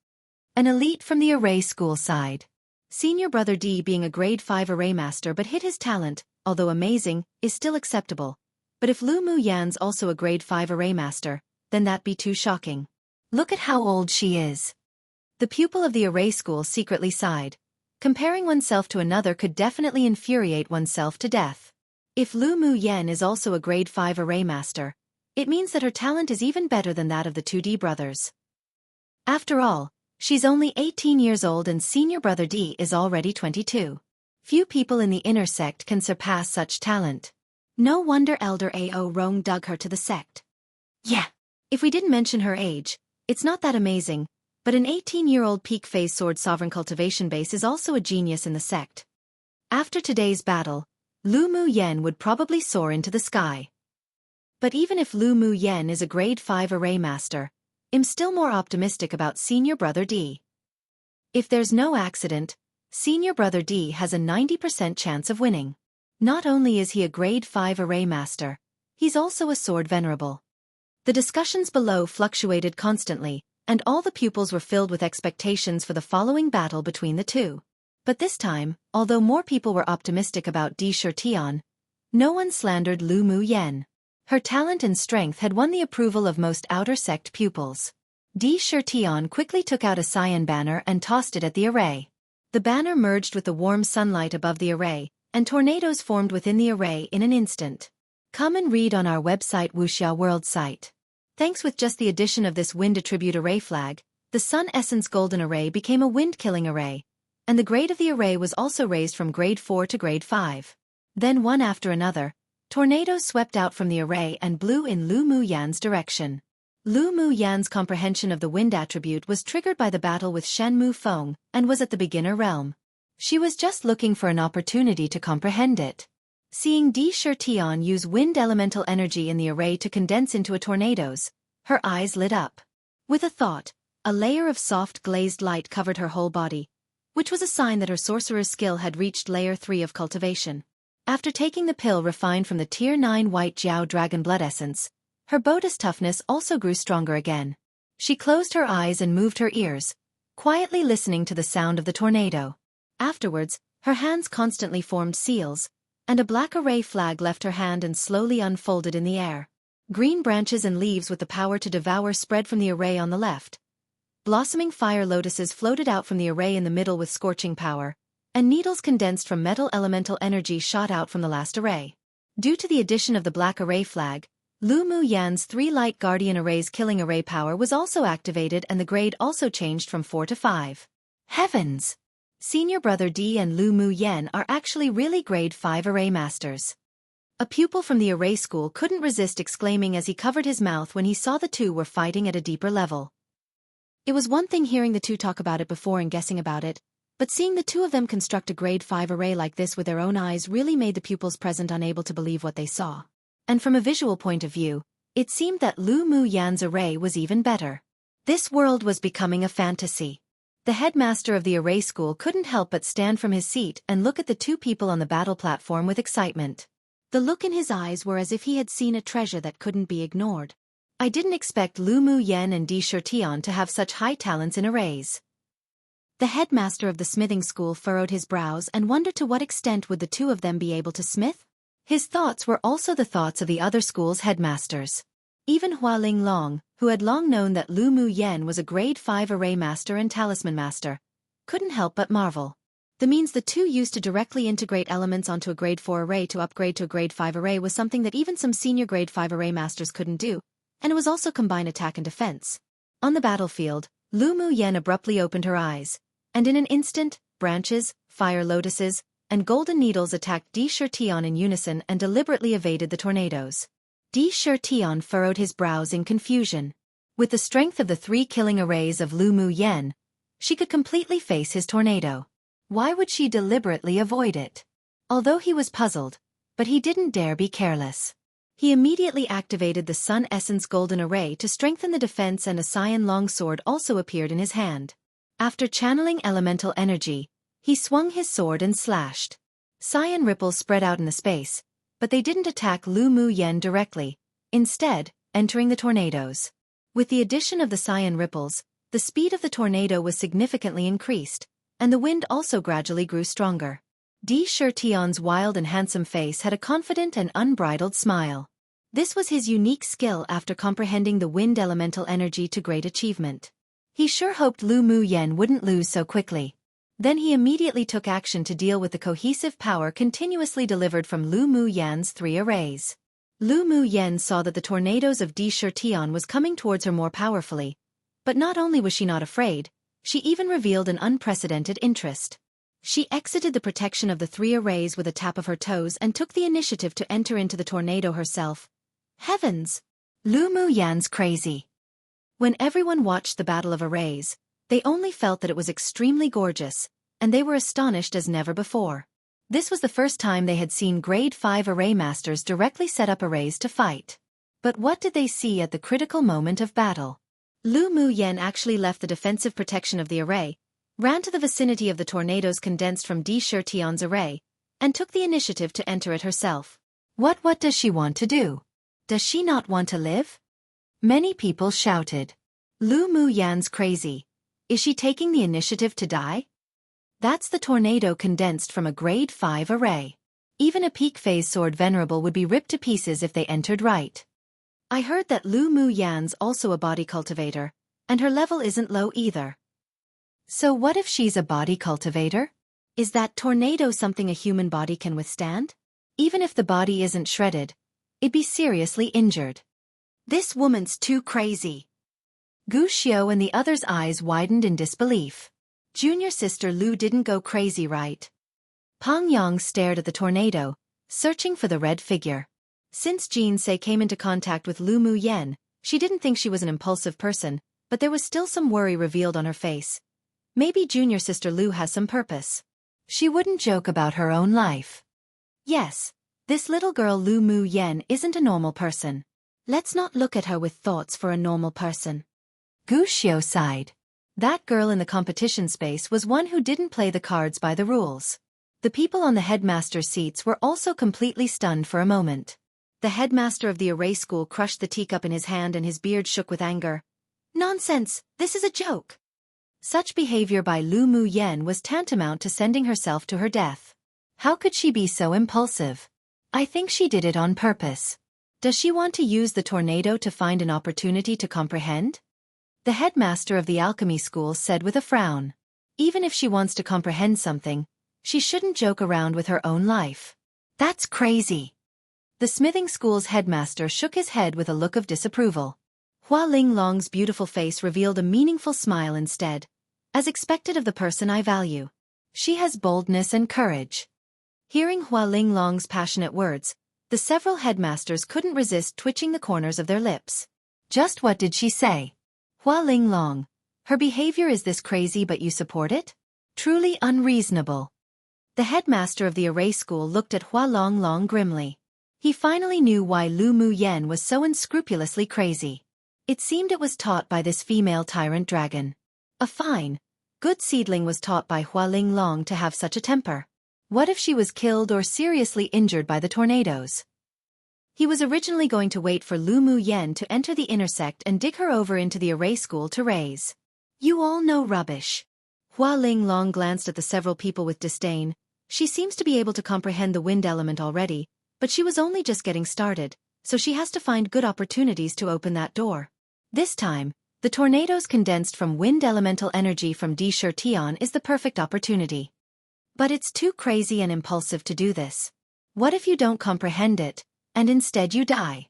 An elite from the array school side. Senior brother D being a grade 5 array master but hid his talent, although amazing, is still acceptable. But if Lu Mu Yan's also a grade 5 array master, then that'd be too shocking. Look at how old she is. The pupil of the array school secretly sighed. Comparing oneself to another could definitely infuriate oneself to death. If Lu Mu Yan is also a grade 5 array master, it means that her talent is even better than that of the 2D brothers. After all, she's only 18 years old and senior brother D is already 22. Few people in the inner sect can surpass such talent. No wonder Elder Ao Rong dug her to the sect. Yeah. If we didn't mention her age, it's not that amazing, but an 18-year-old peak phase sword sovereign cultivation base is also a genius in the sect. After today's battle, Lu Mu Yan would probably soar into the sky. But even if Lu Mu Yan is a grade 5 array master, I'm still more optimistic about senior brother D. If there's no accident, senior brother D has a 90% chance of winning. Not only is he a grade 5 array master, he's also a sword venerable. The discussions below fluctuated constantly, and all the pupils were filled with expectations for the following battle between the two. But this time, although more people were optimistic about Di Shirtian, no one slandered Lu Mu Yan. Her talent and strength had won the approval of most outer sect pupils. Di Shirtian quickly took out a cyan banner and tossed it at the array. The banner merged with the warm sunlight above the array, and tornadoes formed within the array in an instant. Come and read on our website Wuxia World site. Thanks with just the addition of this wind attribute array flag, the Sun Essence Golden Array became a wind-killing array, and the grade of the array was also raised from grade 4 to grade 5. Then one after another, tornadoes swept out from the array and blew in Lu Mu Yan's direction. Lu Mu Yan's comprehension of the wind attribute was triggered by the battle with Shen Mu Feng and was at the beginner realm. She was just looking for an opportunity to comprehend it. Seeing Di Shirtian use wind elemental energy in the array to condense into tornadoes, her eyes lit up. With a thought, a layer of soft glazed light covered her whole body, which was a sign that her sorcerer's skill had reached layer 3 of cultivation. After taking the pill refined from the Tier 9 White Jiao Dragon Blood Essence, her Bodhi's toughness also grew stronger again. She closed her eyes and moved her ears, quietly listening to the sound of the tornado. Afterwards, her hands constantly formed seals, and a black array flag left her hand and slowly unfolded in the air. Green branches and leaves with the power to devour spread from the array on the left. Blossoming fire lotuses floated out from the array in the middle with scorching power, and needles condensed from metal elemental energy shot out from the last array. Due to the addition of the black array flag, Lu Mu Yan's 3 light guardian arrays killing array power was also activated and the grade also changed from 4 to 5. Heavens! Senior brother D and Lu Mu Yan are actually really grade 5 array masters. A pupil from the array school couldn't resist exclaiming as he covered his mouth when he saw the two were fighting at a deeper level. It was one thing hearing the two talk about it before and guessing about it, but seeing the two of them construct a grade 5 array like this with their own eyes really made the pupils present unable to believe what they saw. And from a visual point of view, it seemed that Lu Mu Yan's array was even better. This world was becoming a fantasy. The headmaster of the array school couldn't help but stand from his seat and look at the two people on the battle platform with excitement. The look in his eyes were as if he had seen a treasure that couldn't be ignored. I didn't expect Lu Mu Yan and Di Shirtian to have such high talents in arrays. The headmaster of the smithing school furrowed his brows and wondered to what extent would the two of them be able to smith? His thoughts were also the thoughts of the other school's headmasters. Even Hua Ling Long, who had long known that Lu Mu Yan was a grade 5 array master and talisman master, couldn't help but marvel. The means the two used to directly integrate elements onto a grade 4 array to upgrade to a grade 5 array was something that even some senior grade 5 array masters couldn't do, and it was also combined attack and defense. On the battlefield, Lu Mu Yan abruptly opened her eyes, and in an instant, branches, fire lotuses, and golden needles attacked Di Shirtian in unison and deliberately evaded the tornadoes. Di Shirtian furrowed his brows in confusion. With the strength of the 3 killing arrays of Lu Mu Yan, she could completely face his tornado. Why would she deliberately avoid it? Although he was puzzled, but he didn't dare be careless. He immediately activated the Sun Essence Golden Array to strengthen the defense, and a cyan longsword also appeared in his hand. After channeling elemental energy, he swung his sword and slashed. Cyan ripples spread out in the space, but they didn't attack Lu Mu Yen directly, instead, entering the tornadoes. With the addition of the cyan ripples, the speed of the tornado was significantly increased, and the wind also gradually grew stronger. Di Shirtion's wild and handsome face had a confident and unbridled smile. This was his unique skill after comprehending the wind elemental energy to great achievement. He sure hoped Lu Mu Yen wouldn't lose so quickly. Then he immediately took action to deal with the cohesive power continuously delivered from Lu Mu Yan's 3 arrays. Lu Mu Yen saw that the tornadoes of Di Shirtion was coming towards her more powerfully. But not only was she not afraid, she even revealed an unprecedented interest. She exited the protection of the 3 arrays with a tap of her toes and took the initiative to enter into the tornado herself. Heavens! Lu Mu Yan's crazy. When everyone watched the battle of arrays, they only felt that it was extremely gorgeous, and they were astonished as never before. This was the first time they had seen Grade 5 array masters directly set up arrays to fight. But what did they see at the critical moment of battle? Lu Mu Yen actually left the defensive protection of the array, ran to the vicinity of the tornadoes condensed from Di Shirtion's array, and took the initiative to enter it herself. What does she want to do? Does she not want to live? Many people shouted. Lu Mu Yan's crazy. Is she taking the initiative to die? That's the tornado condensed from a Grade 5 array. Even a peak phase sword venerable would be ripped to pieces if they entered right. I heard that Lu Mu Yan's also a body cultivator, and her level isn't low either. So what if she's a body cultivator? Is that tornado something a human body can withstand? Even if the body isn't shredded, it'd be seriously injured. This woman's too crazy. Gu Xiao and the others' eyes widened in disbelief. Junior sister Lu didn't go crazy, right? Pang Yang stared at the tornado, searching for the red figure. Since Jin Se came into contact with Lu Mu Yen, she didn't think she was an impulsive person, but there was still some worry revealed on her face. Maybe junior sister Lu has some purpose. She wouldn't joke about her own life. Yes, this little girl Lu Mu Yen isn't a normal person. Let's not look at her with thoughts for a normal person. Gu Xiao sighed. That girl in the competition space was one who didn't play the cards by the rules. The people on the headmaster's seats were also completely stunned for a moment. The headmaster of the array school crushed the teacup in his hand and his beard shook with anger. Nonsense, this is a joke. Such behavior by Lu Mu Yen was tantamount to sending herself to her death. How could she be so impulsive? I think she did it on purpose. Does she want to use the tornado to find an opportunity to comprehend? The headmaster of the alchemy school said with a frown. Even if she wants to comprehend something, she shouldn't joke around with her own life. That's crazy. The smithing school's headmaster shook his head with a look of disapproval. Hua Linglong's beautiful face revealed a meaningful smile instead, as expected of the person I value. She has boldness and courage. Hearing Hua Linglong's passionate words, the several headmasters couldn't resist twitching the corners of their lips. Just what did she say? Hua Linglong, her behavior is this crazy but you support it? Truly unreasonable. The headmaster of the array school looked at Hua Linglong grimly. He finally knew why Lu Mu Yen was so unscrupulously crazy. It seemed it was taught by this female tyrant dragon. A fine, good seedling was taught by Hua Linglong to have such a temper. What if she was killed or seriously injured by the tornadoes? He was originally going to wait for Lu Mu Yen to enter the intersect and dig her over into the array school to raise. You all know rubbish. Hua Linglong glanced at the several people with disdain. She seems to be able to comprehend the wind element already, but she was only just getting started, so she has to find good opportunities to open that door. This time, the tornadoes condensed from wind elemental energy from Di Shirtion is the perfect opportunity. But it's too crazy and impulsive to do this. What if you don't comprehend it, and instead you die?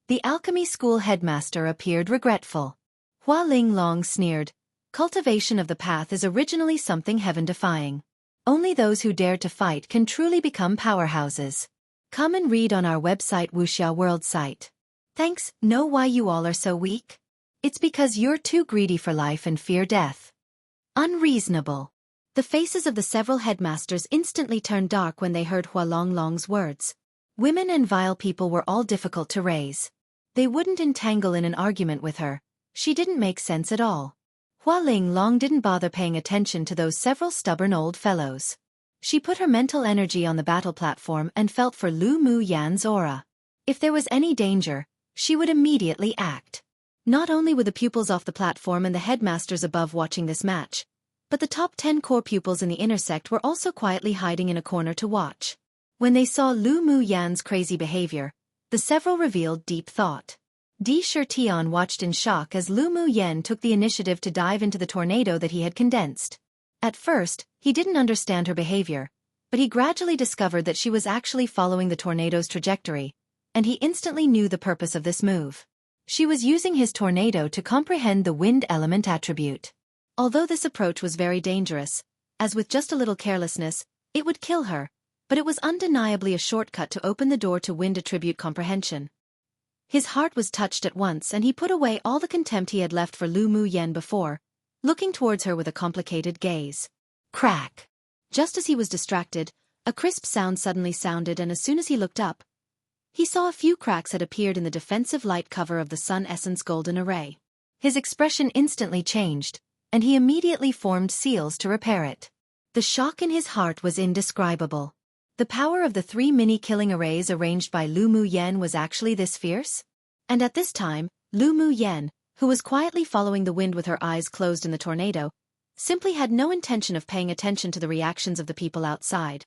The alchemy school headmaster appeared regretful. Hua Linglong sneered. Cultivation of the path is originally something heaven-defying. Only those who dare to fight can truly become powerhouses. Come and read on our website Wuxia World site. Thanks, know why you all are so weak? It's because you're too greedy for life and fear death. Unreasonable. The faces of the several headmasters instantly turned dark when they heard Hua Linglong's words. Women and vile people were all difficult to raise. They wouldn't entangle in an argument with her. She didn't make sense at all. Hua Ling Long didn't bother paying attention to those several stubborn old fellows. She put her mental energy on the battle platform and felt for Lu Mu Yan's aura. If there was any danger, she would immediately act. Not only were the pupils off the platform and the headmasters above watching this match, but the top 10 core pupils in the inner sect were also quietly hiding in a corner to watch. When they saw Lu Mu Yan's crazy behavior, the several revealed deep thought. Di Shirtian watched in shock as Lu Mu Yan took the initiative to dive into the tornado that he had condensed. At first, he didn't understand her behavior, but he gradually discovered that she was actually following the tornado's trajectory, and he instantly knew the purpose of this move. She was using his tornado to comprehend the wind element attribute. Although this approach was very dangerous, as with just a little carelessness, it would kill her, but it was undeniably a shortcut to open the door to wind attribute comprehension. His heart was touched at once and he put away all the contempt he had left for Lu Mu Yan before, looking towards her with a complicated gaze. Crack! Just as he was distracted, a crisp sound suddenly sounded, and as soon as he looked up, he saw a few cracks had appeared in the defensive light cover of the Sun Essence Golden Array. His expression instantly changed, and he immediately formed seals to repair it. The shock in his heart was indescribable. The power of the 3 mini-killing arrays arranged by Lu Mu Yan was actually this fierce? And at this time, Lu Mu Yan, who was quietly following the wind with her eyes closed in the tornado, simply had no intention of paying attention to the reactions of the people outside.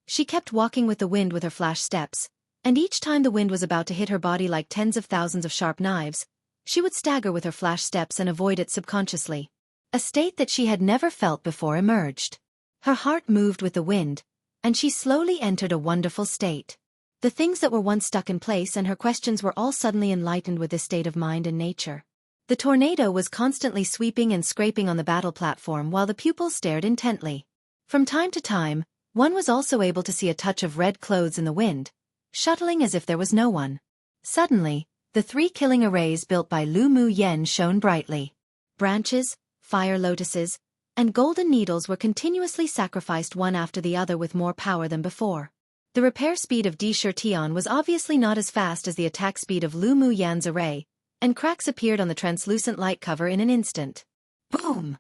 She kept walking with the wind with her flash steps, and each time the wind was about to hit her body like tens of thousands of sharp knives, she would stagger with her flash steps and avoid it subconsciously. A state that she had never felt before emerged. Her heart moved with the wind, and she slowly entered a wonderful state. The things that were once stuck in place and her questions were all suddenly enlightened with this state of mind and nature. The tornado was constantly sweeping and scraping on the battle platform while the pupils stared intently. From time to time, one was also able to see a touch of red clothes in the wind, shuttling as if there was no one. Suddenly, the 3 killing arrays built by Lu Mu Yan shone brightly. Branches, fire lotuses, and golden needles were continuously sacrificed one after the other with more power than before. The repair speed of Di Shirtian was obviously not as fast as the attack speed of Lu Mu Yan's array, and cracks appeared on the translucent light cover in an instant. Boom!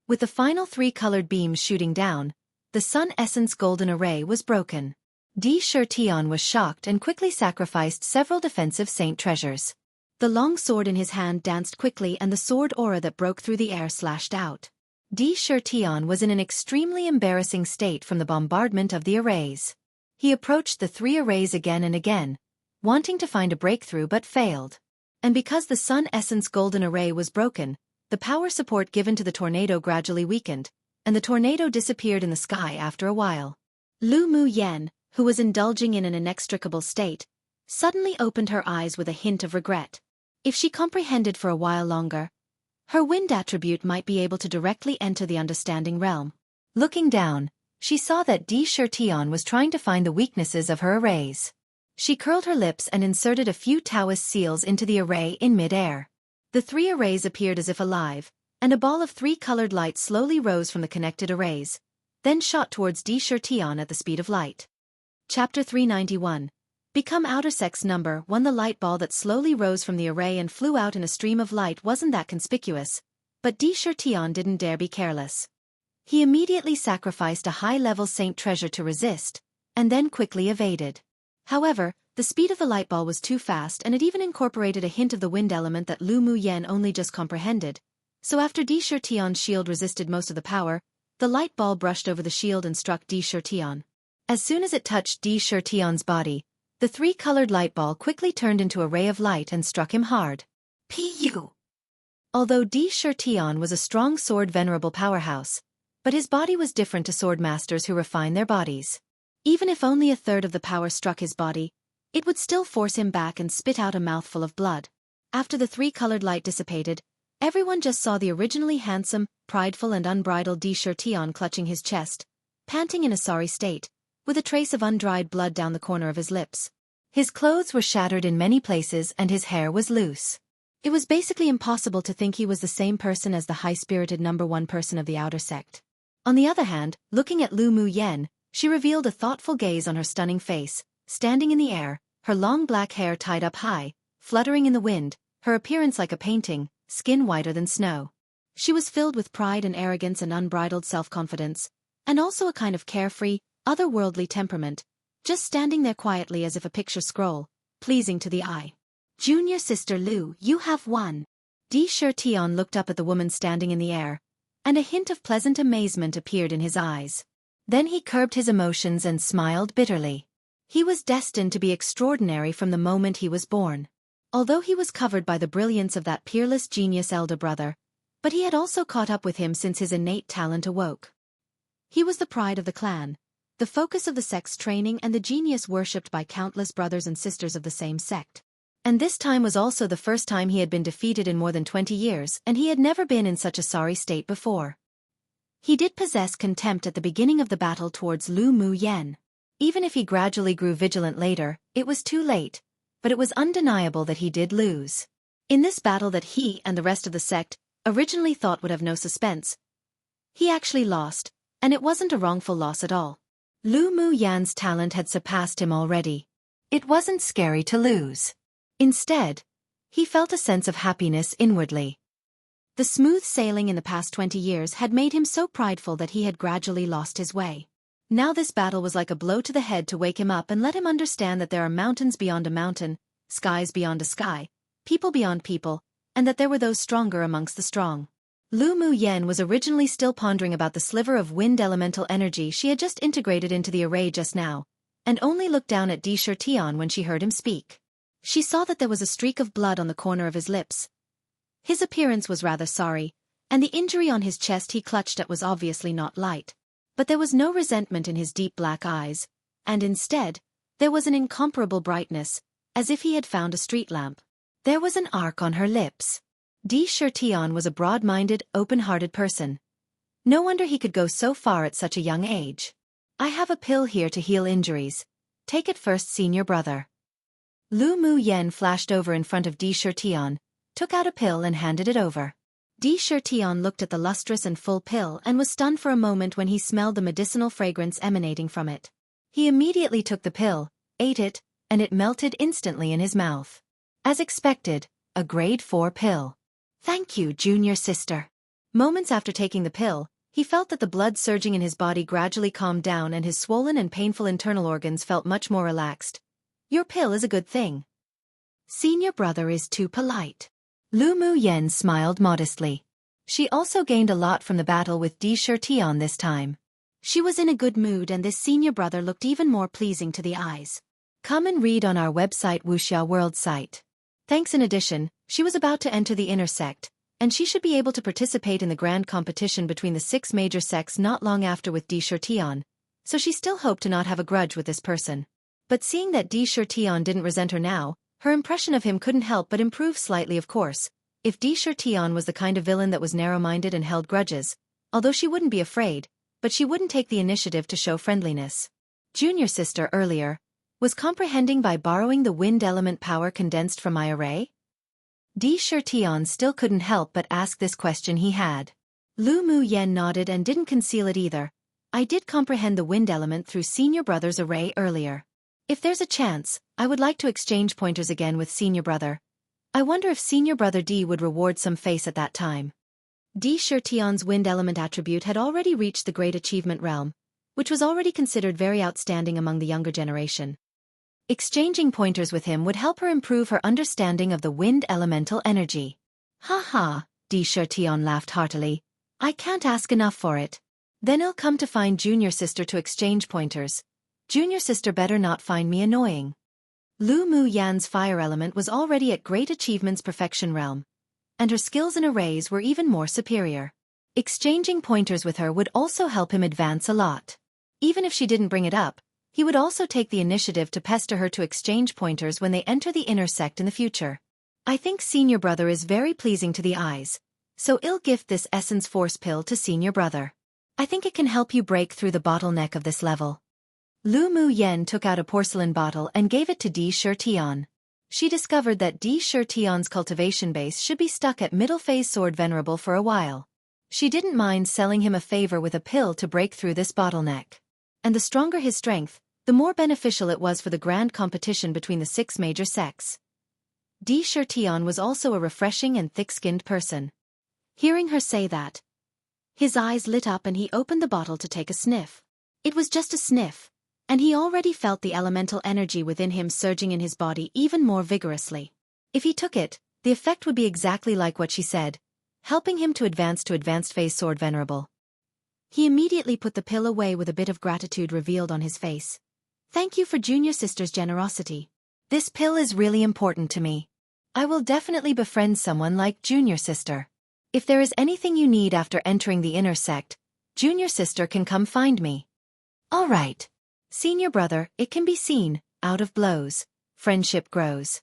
With the final 3 colored beams shooting down, the Sun Essence Golden Array was broken. Di Shirtian was shocked and quickly sacrificed several defensive saint treasures. The long sword in his hand danced quickly and the sword aura that broke through the air slashed out. Di Shirtian was in an extremely embarrassing state from the bombardment of the arrays. He approached the 3 arrays again and again, wanting to find a breakthrough but failed. And because the Sun Essence Golden Array was broken, the power support given to the tornado gradually weakened, and the tornado disappeared in the sky after a while. Lu Mu Yan, who was indulging in an inextricable state, suddenly opened her eyes with a hint of regret. If she comprehended for a while longer, her wind attribute might be able to directly enter the understanding realm. Looking down, she saw that Di Shirtian was trying to find the weaknesses of her arrays. She curled her lips and inserted a few Taoist seals into the array in mid-air. The 3 arrays appeared as if alive, and a ball of 3 colored light slowly rose from the connected arrays, then shot towards Di Shirtian at the speed of light. Chapter 391. Become Outer Sex Number 1. The light ball that slowly rose from the array and flew out in a stream of light wasn't that conspicuous, but Di Shirtian didn't dare be careless. He immediately sacrificed a high-level saint treasure to resist, and then quickly evaded. However, the speed of the light ball was too fast and it even incorporated a hint of the wind element that Lu Mu Yan only just comprehended, so after Di Shirtian's shield resisted most of the power, the light ball brushed over the shield and struck Di Shirtian. As soon as it touched Di Shirtian's body, the 3 colored light ball quickly turned into a ray of light and struck him hard. Pu! Although Di Shirtian was a strong sword venerable powerhouse, but his body was different to sword masters who refine their bodies. Even if only a third of the power struck his body, it would still force him back and spit out a mouthful of blood. After the 3 colored light dissipated, everyone just saw the originally handsome, prideful and unbridled Di Shirtian clutching his chest, panting in a sorry state, with a trace of undried blood down the corner of his lips. His clothes were shattered in many places and his hair was loose. It was basically impossible to think he was the same person as the high-spirited number 1 person of the outer sect. On the other hand, looking at Lu Mu Yan, she revealed a thoughtful gaze on her stunning face, standing in the air, her long black hair tied up high, fluttering in the wind, her appearance like a painting, skin whiter than snow. She was filled with pride and arrogance and unbridled self-confidence, and also a kind of carefree, otherworldly temperament, just standing there quietly as if a picture scroll, pleasing to the eye. "Junior sister Lu, you have won." Di Shirtian looked up at the woman standing in the air, and a hint of pleasant amazement appeared in his eyes. Then he curbed his emotions and smiled bitterly. He was destined to be extraordinary from the moment he was born. Although he was covered by the brilliance of that peerless genius elder brother, but he had also caught up with him since his innate talent awoke. He was the pride of the clan, the focus of the sect's training and the genius worshipped by countless brothers and sisters of the same sect. And this time was also the first time he had been defeated in more than 20 years, and he had never been in such a sorry state before. He did possess contempt at the beginning of the battle towards Lu Mu Yen. Even if he gradually grew vigilant later, it was too late, but it was undeniable that he did lose. In this battle that he and the rest of the sect originally thought would have no suspense, he actually lost, and it wasn't a wrongful loss at all. Lu Mu Yan's talent had surpassed him already. It wasn't scary to lose. Instead, he felt a sense of happiness inwardly. The smooth sailing in the past 20 years had made him so prideful that he had gradually lost his way. Now this battle was like a blow to the head to wake him up and let him understand that there are mountains beyond a mountain, skies beyond a sky, people beyond people, and that there were those stronger amongst the strong. Lu Mu Yen was originally still pondering about the sliver of wind elemental energy she had just integrated into the array just now, and only looked down at Di Shirtian when she heard him speak. She saw that there was a streak of blood on the corner of his lips. His appearance was rather sorry, and the injury on his chest he clutched at was obviously not light. But there was no resentment in his deep black eyes, and instead, there was an incomparable brightness, as if he had found a street lamp. There was an arc on her lips. Di Shirtian was a broad-minded, open-hearted person. No wonder he could go so far at such a young age. "I have a pill here to heal injuries. Take it first, senior brother." Lu Mu Yen flashed over in front of Di Shirtian, took out a pill and handed it over. Di Shirtian looked at the lustrous and full pill and was stunned for a moment when he smelled the medicinal fragrance emanating from it. He immediately took the pill, ate it, and it melted instantly in his mouth. As expected, a grade 4 pill. "Thank you, junior sister." Moments after taking the pill, he felt that the blood surging in his body gradually calmed down and his swollen and painful internal organs felt much more relaxed. "Your pill is a good thing." "Senior brother is too polite." Lu Mu Yen smiled modestly. She also gained a lot from the battle with Di Shirtian this time. She was in a good mood and this senior brother looked even more pleasing to the eyes. Come and read on our website Wuxia World site. Thanks. In addition, she was about to enter the inner sect, and she should be able to participate in the grand competition between the 6 major sects not long after with Di Shirtian, so she still hoped to not have a grudge with this person. But seeing that Di Shirtian didn't resent her now, her impression of him couldn't help but improve slightly. Of course, if Di Shirtian was the kind of villain that was narrow-minded and held grudges, although she wouldn't be afraid, but she wouldn't take the initiative to show friendliness. Junior sister earlier was comprehending by borrowing the wind element power condensed from my array? Di Shirtian still couldn't help but ask this question he had. Lu Mu Yen nodded and didn't conceal it either. "I did comprehend the wind element through senior brother's array earlier. If there's a chance, I would like to exchange pointers again with senior brother. I wonder if senior brother D would reward some face at that time." Di Shirtian's wind element attribute had already reached the great achievement realm, which was already considered very outstanding among the younger generation. Exchanging pointers with him would help her improve her understanding of the wind elemental energy. "Ha ha," Di Shirtian laughed heartily. "I can't ask enough for it. Then I'll come to find junior sister to exchange pointers. Junior sister better not find me annoying." Lu Mu Yan's fire element was already at great achievements perfection realm, and her skills in arrays were even more superior. Exchanging pointers with her would also help him advance a lot. Even if she didn't bring it up, he would also take the initiative to pester her to exchange pointers when they enter the inner sect in the future. "I think senior brother is very pleasing to the eyes, so I'll gift this essence force pill to senior brother. I think it can help you break through the bottleneck of this level." Lu Mu Yen took out a porcelain bottle and gave it to Di Shirtian. She discovered that Di Shirtian's cultivation base should be stuck at middle phase sword venerable for a while. She didn't mind selling him a favor with a pill to break through this bottleneck. And the stronger his strength, the more beneficial it was for the grand competition between the 6 major sects. Xiaofan was also a refreshing and thick-skinned person.
Hearing her say that, his eyes lit up and he opened the bottle to take a sniff. It was just a sniff, and he already felt the elemental energy within him surging in his body even more vigorously. If he took it, the effect would be exactly like what she said, helping him to advanced phase sword venerable. He immediately put the pill away with a bit of gratitude revealed on his face. Thank you for junior sister's generosity.
This pill is really important to me. I will definitely befriend someone like junior sister. If there is anything you need after entering the inner sect, junior sister can come find me. All right. Senior brother, it can be seen, out of blows, friendship grows.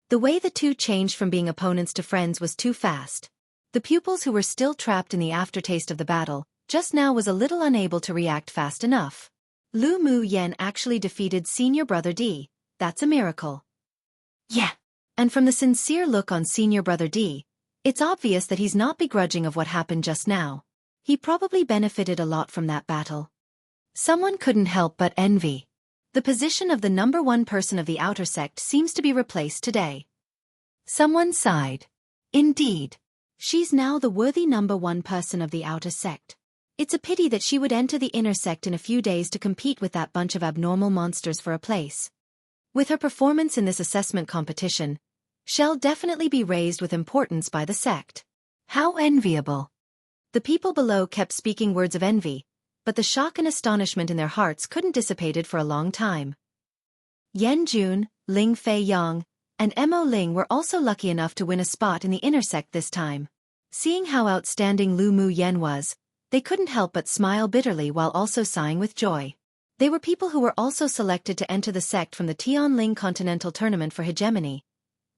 The way the two changed from being opponents to friends was too fast. The pupils who were still trapped in the aftertaste of the battle, just now was a little unable to react fast enough. Lu Mu Yen actually defeated senior brother D. That's a miracle. Yeah. And from the sincere look on senior brother D, it's obvious that he's not begrudging of what happened just now. He probably benefited a lot from that battle. Someone couldn't help but envy. The position of the number 1 person of the outer sect seems to be replaced today. Someone sighed. Indeed.
She's now the worthy number 1 person of the outer sect. It's a pity that she would enter the inner sect in a few days to compete with that bunch of abnormal monsters for a place. With her performance in this assessment competition, she'll definitely be raised with importance by the sect. How enviable. The people below kept speaking words of envy, but the shock and astonishment in their hearts couldn't dissipate for a long time. Yan Jun, Ling Fei Yang, and Mo Ling were also lucky enough to win a spot in the inner sect this time. Seeing how outstanding Lu Mu Yen was, they couldn't help but smile bitterly while also sighing with joy. They were people who were also selected to enter the sect from the Tianling Continental Tournament for hegemony,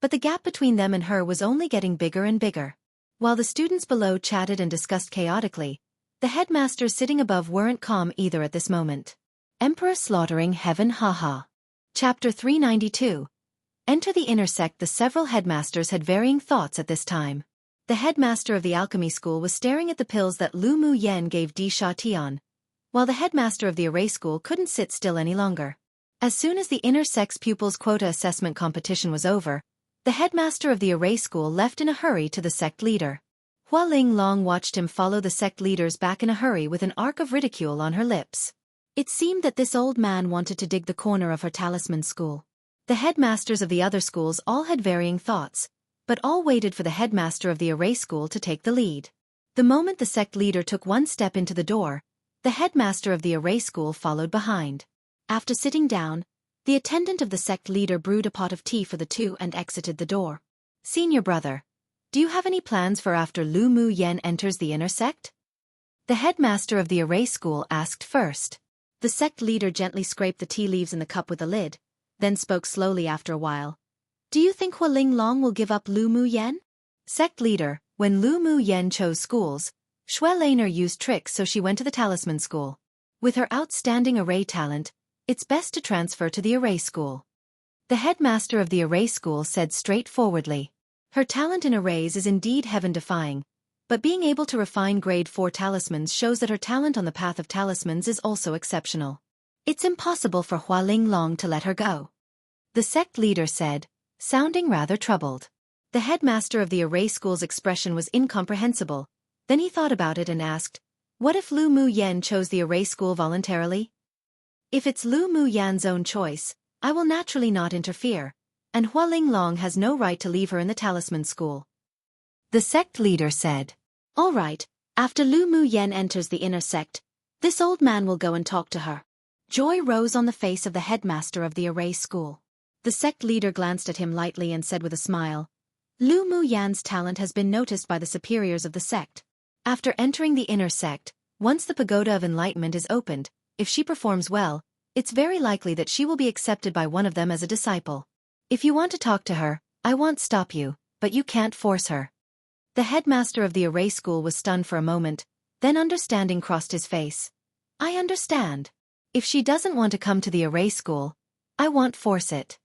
but the gap between them and her was only getting bigger and bigger. While the students below chatted and discussed chaotically, the headmasters sitting above weren't calm either at this moment. Emperor slaughtering heaven haha. Chapter 392. Enter the inner sect. The several headmasters had varying thoughts at this time. The headmaster of the alchemy school was staring at the pills that Lu Mu Yen gave Xiaofan, while the headmaster of the array school couldn't sit still any longer. As soon as the inner sect's pupils' quota assessment competition was over, the headmaster of the array school left in a hurry to the sect leader. Hualing Long watched him follow the sect leaders back in a hurry with an arc of ridicule on her lips. It seemed that this old man wanted to dig the corner of her talisman school. The headmasters of the other schools all had varying thoughts, but all waited for the headmaster of the array school to take the lead. The moment the sect leader took one step into the door, the headmaster of the array school followed behind. After sitting down, the attendant of the sect leader brewed a pot of tea for the two and exited the door. Senior brother, do you have any plans for after Lu Mu Yen enters the inner sect? The headmaster of the array school asked first. The sect leader gently scraped the tea leaves in the cup with the lid, then spoke slowly after a while. Do you think Hualing Long will give up Lu Mu Yen? Sect leader, when Lu Mu Yen chose schools, Xue Laner used tricks, so she went to the talisman school. With her outstanding array talent, it's best to transfer to the array school. The headmaster of the array school said straightforwardly. Her talent in arrays is indeed heaven-defying, but being able to refine grade 4 talismans shows that her talent on the path of talismans is also exceptional. It's impossible for Hualing Long to let her go. The sect leader said, sounding rather troubled. The headmaster of the array school's expression was incomprehensible. Then he thought about it and asked, what if Lu Mu Yen chose the array school voluntarily? If it's Lu Mu Yan's own choice, I will naturally not interfere, and Hualing Long has no right to leave her in the talisman school. The sect leader said, all right, after Lu Mu Yen enters the inner sect, this old man will go and talk to her. Joy rose on the face of the headmaster of the array school. The sect leader glanced at him lightly and said with a smile, Lu Mu Yan's talent has been noticed by the superiors of the sect. After entering the inner sect, once the pagoda of enlightenment is opened, if she performs well, it's very likely that she will be accepted by one of them as a disciple. If you want to talk to her, I won't stop you, but you can't force her. The headmaster of the array school was stunned for a moment, then understanding crossed his face. I understand. If she doesn't want to come to the array school, I won't force it.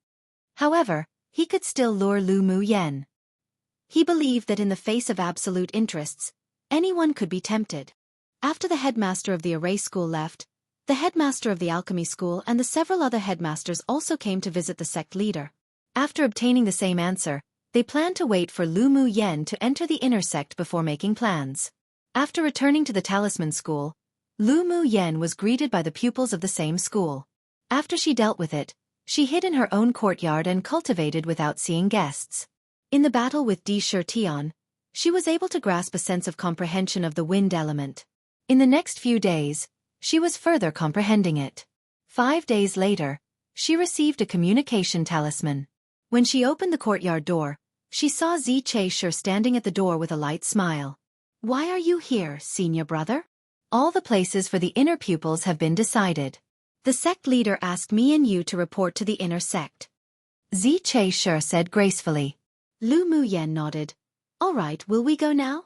However, he could still lure Lu Mu Yen. He believed that in the face of absolute interests, anyone could be tempted. After the headmaster of the array school left, The headmaster of the alchemy school and the several other headmasters also came to visit the sect leader.
After obtaining the same answer, they planned to wait for Lu Mu Yen to enter the inner sect before making plans. After returning to the talisman school, Lu Mu Yen was greeted by the pupils of the same school. After she dealt with it, she hid in her own courtyard and cultivated without seeing guests. In the battle with Di Shi Tian, she was able to grasp a sense of comprehension of the wind element. In the next few days, she was further comprehending it. 5 days later, she received a communication talisman. When she opened the courtyard door, she saw Zi Che-Shi standing at the door with a light smile.
"Why are you here, senior brother?"
"All the places for the inner pupils have been decided.
The sect leader asked me and you to report to the inner sect,"
Zi Che-Shi said gracefully.
Lu Mu Yen nodded. "All right, will we go now?"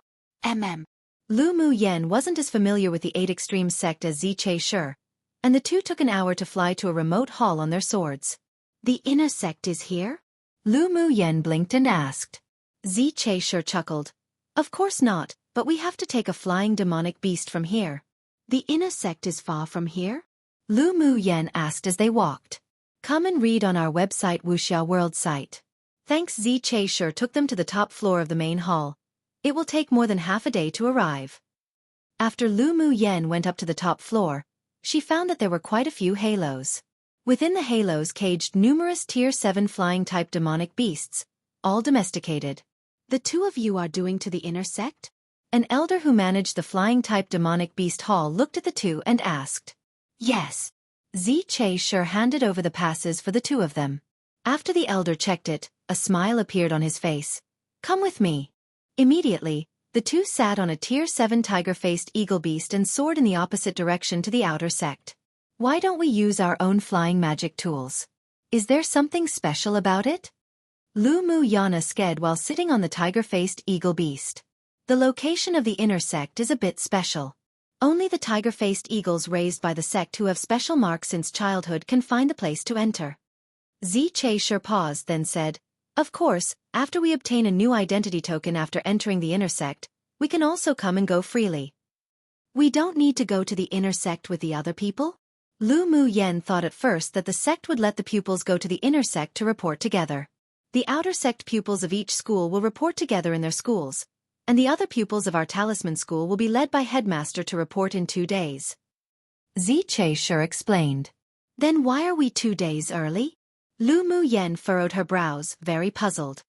Lu Mu Yen wasn't as familiar with the 8 Extreme sect as Zi Che-Shi, and the two took an hour to fly to a remote hall on their swords.
"The inner sect is here?"
Lu Mu Yen blinked and asked.
Zi Che-Shi chuckled. "Of course not, but we have to take a flying demonic beast from here." "The inner sect is far from here?"
Lu Mu Yen asked as they walked. "Come and read on our website Wuxia World site." Thanks, Zi Che-Shi took them to the top floor of the main hall. It will take more than half a day to arrive. After Lu Mu Yen went up to the top floor, she found that there were quite a few halos. Within the halos caged numerous Tier 7 flying-type demonic beasts, all domesticated.
"The two of you are doing to the inner sect?"
An elder who managed the flying-type demonic beast hall looked at the two and asked.
"Yes."
Zi Che-Shi handed over the passes for the two of them. After the elder checked it, a smile appeared on his face. "Come with me." Immediately, the two sat on a Tier 7 tiger-faced eagle beast and soared in the opposite direction to the outer sect. "Why don't we use our own flying magic tools? Is there something special about it?" Lu Mu Yan asked while sitting on the tiger-faced eagle beast. "The location of the inner sect is a bit special. Only the tiger-faced eagles raised by the sect who have special marks since childhood can find the place to enter." Zi Che-Shi paused, then said, "Of course, after we obtain a new identity token after entering the inner sect, we can also come and go freely."
"We don't need to go to the inner sect with the other people?"
Lu Mu Yen thought at first that the sect would let the pupils go to the inner sect to report together. The outer sect pupils of each school will report together in their schools, and the other pupils of our talisman school will be led by headmaster to report in 2 days. Zi Che-Shi explained.
"Then why are we 2 days early?"
Lu Mu Yen furrowed her brows, very puzzled.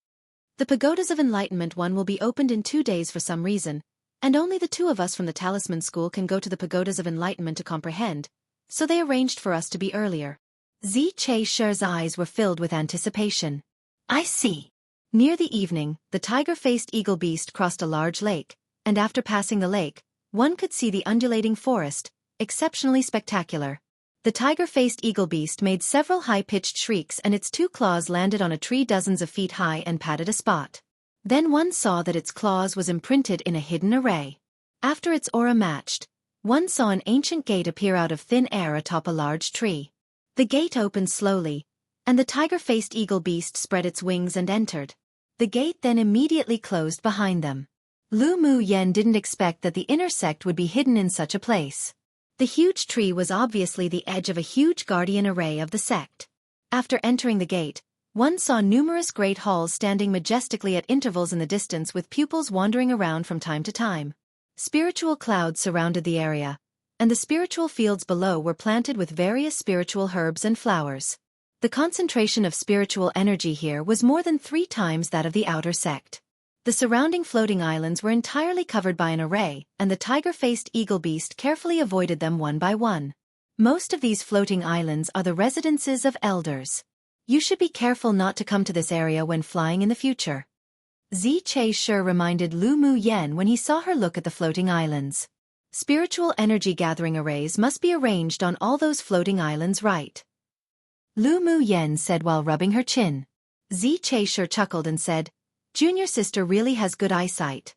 "The Pagodas of Enlightenment one will be opened in 2 days for some reason, and only the two of us from the Talisman School can go to the Pagodas of Enlightenment to comprehend, so they arranged for us to be earlier."
Zi Che-Shi's eyes were filled with anticipation.
"I see."
Near the evening, the tiger-faced eagle beast crossed a large lake, and after passing the lake, one could see the undulating forest, exceptionally spectacular. The tiger-faced eagle beast made several high-pitched shrieks and its 2 claws landed on a tree dozens of feet high and patted a spot. Then one saw that its claws was imprinted in a hidden array. After its aura matched, one saw an ancient gate appear out of thin air atop a large tree. The gate opened slowly, and the tiger-faced eagle beast spread its wings and entered. The gate then immediately closed behind them. Lu Mu Yen didn't expect that the inner sect would be hidden in such a place. The huge tree was obviously the edge of a huge guardian array of the sect. After entering the gate, one saw numerous great halls standing majestically at intervals in the distance with pupils wandering around from time to time. Spiritual clouds surrounded the area, and the spiritual fields below were planted with various spiritual herbs and flowers. The concentration of spiritual energy here was more than 3 times that of the outer sect. The surrounding floating islands were entirely covered by an array, and the tiger-faced eagle beast carefully avoided them one by one. Most of these floating islands are the residences of elders. You should be careful not to come to this area when flying in the future. Zi Che-Shi reminded Lu Mu Yen when he saw her look at the floating islands. Spiritual energy gathering arrays must be arranged on all those floating islands, right? Lu Mu Yen said while rubbing her chin. Zi Che-Shi chuckled and said, "Junior sister really has good eyesight."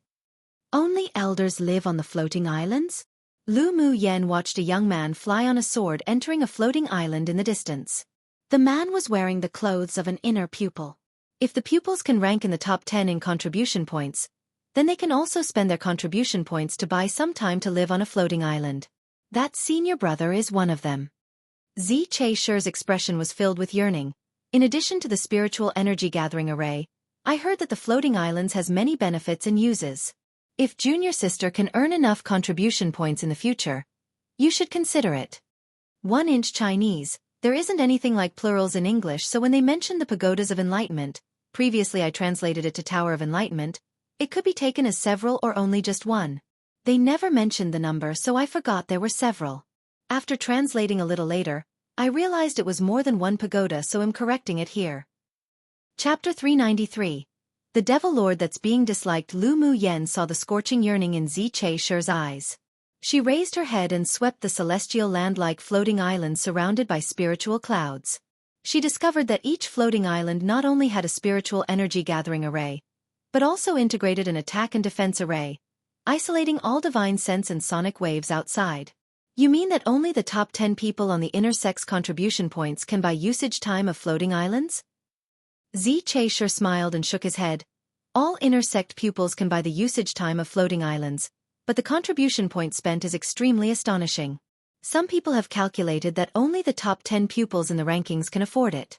"Only elders live on the floating islands?"
Lu Mu Yen watched a young man fly on a sword entering a floating island in the distance.
The man was wearing the clothes of an inner pupil.
If the pupils can rank in the top 10 in contribution points, then they can also spend their contribution points to buy some time to live on a floating island. That senior brother is one of them. Zi Che-shir's expression was filled with yearning. In addition to the spiritual energy gathering array, I heard that the floating islands has many benefits and uses. If junior sister can earn enough contribution points in the future, you should consider it. 1-inch Chinese, there isn't anything like plurals in English, so when they mentioned the pagodas of enlightenment, previously I translated it to Tower of Enlightenment, it could be taken as several or only just one. They never mentioned the number, so I forgot there were several. After translating a little later, I realized it was more than one pagoda, so I'm correcting it here. Chapter 393. The Devil Lord that's being disliked. Lu Mu Yen saw the scorching yearning in Zi Che-shir's eyes. She raised her head and swept the celestial land like floating islands surrounded by spiritual clouds. She discovered that each floating island not only had a spiritual energy gathering array, but also integrated an attack and defense array, isolating all divine sense and sonic waves outside. You mean that only the top 10 people on the inner sex contribution points can buy usage time of floating islands? Zi Che-shir smiled and shook his head. All inner sect pupils can buy the usage time of floating islands, but the contribution point spent is extremely astonishing. Some people have calculated that only the top 10 pupils in the rankings can afford it.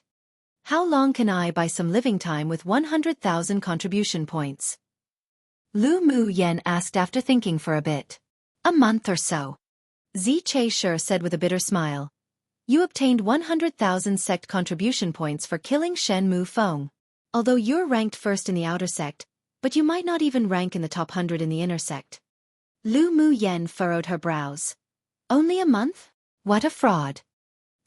How long can I buy some living time with 100,000 contribution points? Lu Mu Yen asked after thinking for a bit. A month or so. Zi Che-shir said with a bitter smile. You obtained 100,000 sect contribution points for killing Shen Mu Feng. Although you're ranked first in the outer sect, but you might not even rank in the top 100 in the inner sect. Lu Mu Yen furrowed her brows. Only a month? What a fraud.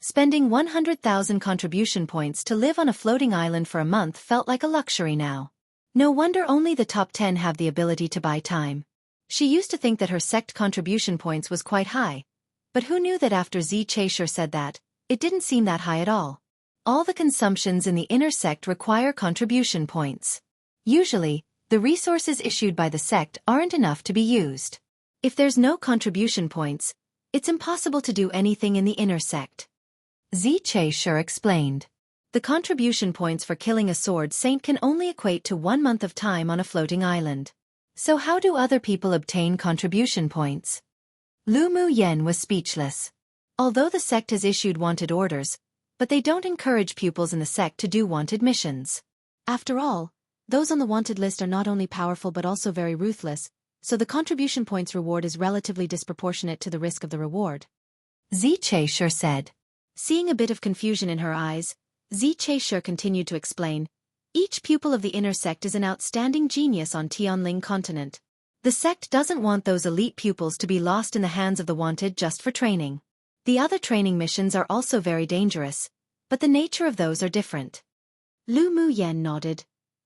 Spending 100,000 contribution points to live on a floating island for a month felt like a luxury now. No wonder only the top 10 have the ability to buy time. She used to think that her sect contribution points was quite high, but who knew that after Zi Che-shir said that, it didn't seem that high at all. All the consumptions in the inner sect require contribution points. Usually, the resources issued by the sect aren't enough to be used. If there's no contribution points, it's impossible to do anything in the inner sect. Zi Che-shir explained. The contribution points for killing a sword saint can only equate to 1 month of time on a floating island. So how do other people obtain contribution points? Lu Mu Yen was speechless. Although the sect has issued wanted orders, but they don't encourage pupils in the sect to do wanted missions. After all, those on the wanted list are not only powerful but also very ruthless, so the contribution points reward is relatively disproportionate to the risk of the reward. Zi Che-shir said. Seeing a bit of confusion in her eyes, Zi Che-shir continued to explain. Each pupil of the inner sect is an outstanding genius on Tianling continent. The sect doesn't want those elite pupils to be lost in the hands of the wanted just for training. The other training missions are also very dangerous, but the nature of those are different. Lu Mu Yen nodded.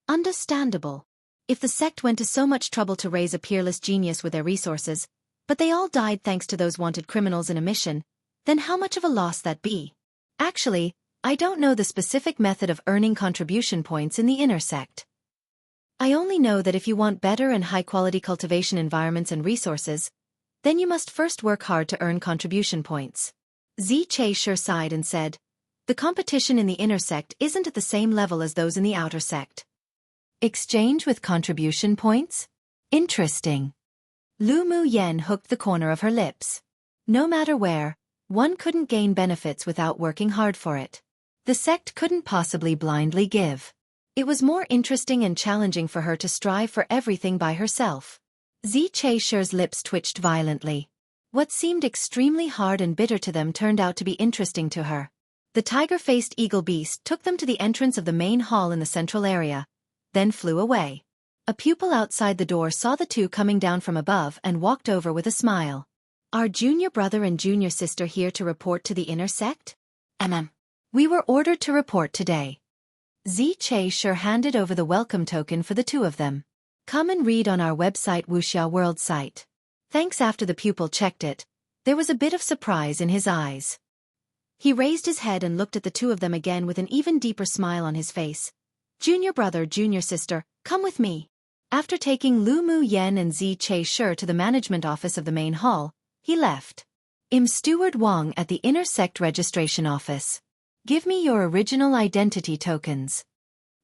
Understandable. If the sect went to so much trouble to raise a peerless genius with their resources, but they all died thanks to those wanted criminals in a mission, then how much of a loss that be? Actually, I don't know the specific method of earning contribution points in the inner sect. I only know that if you want better and high-quality cultivation environments and resources, then you must first work hard to earn contribution points. Zi Che-shir sighed and said, the competition in the inner sect isn't at the same level as those in the outer sect. Exchange with contribution points? Interesting. Lu Mu Yen hooked the corner of her lips. No matter where, one couldn't gain benefits without working hard for it. The sect couldn't possibly blindly give. It was more interesting and challenging for her to strive for everything by herself. Zi Che-shir's lips twitched violently. What seemed extremely hard and bitter to them turned out to be interesting to her. The tiger-faced eagle beast took them to the entrance of the main hall in the central area, then flew away. A pupil outside the door saw the two coming down from above and walked over with a smile. Are junior brother and junior sister here to report to the inner sect? We were ordered to report today. Zi Che-shir handed over the welcome token for the two of them. Come and read on our website Wuxia World site. Thanks. After the pupil checked it, there was a bit of surprise in his eyes. He raised his head and looked at the two of them again with an even deeper smile on his face. Junior brother, junior sister, come with me. After taking Lu Mu Yen and Zi Che-shir to the management office of the main hall, he left. Steward Wang at the inner sect registration office. Give me your original identity tokens.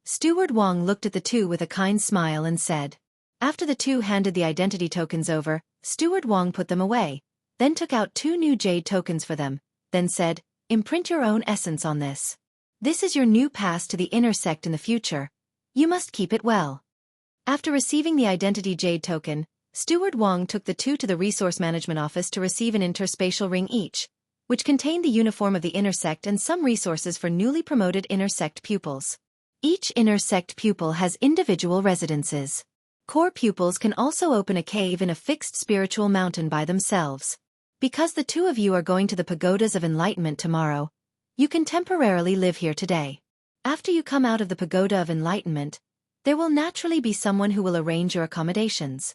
Steward Wang looked at the two with a kind smile and said. After the two handed the identity tokens over, Steward Wang put them away, then took out 2 new jade tokens for them, then said, "Imprint your own essence on this. This is your new pass to the inner sect in the future. You must keep it well." After receiving the identity jade token, Steward Wang took the 2 to the Resource Management Office to receive an interspatial ring each, which contained the uniform of the inner sect and some resources for newly promoted inner sect pupils. Each inner sect pupil has individual residences. Core pupils can also open a cave in a fixed spiritual mountain by themselves. Because the 2 of you are going to the Pagodas of Enlightenment tomorrow, you can temporarily live here today. After you come out of the Pagoda of Enlightenment, there will naturally be someone who will arrange your accommodations.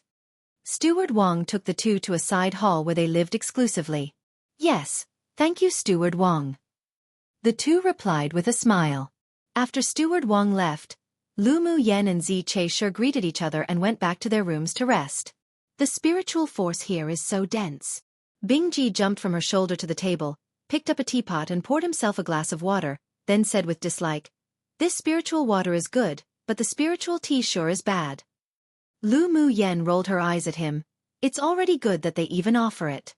Steward Wang took the 2 to a side hall where they lived exclusively. "Yes, thank you, Steward Wang." The 2 replied with a smile. After Steward Wang left, Lu Mu Yen and Zi Che sure greeted each other and went back to their rooms to rest. "The spiritual force here is so dense." Bing Ji jumped from her shoulder to the table, picked up a teapot and poured himself a glass of water, then said with dislike, "This spiritual water is good, but the spiritual tea sure is bad." Lu Mu Yen rolled her eyes at him. "It's already good that they even offer it."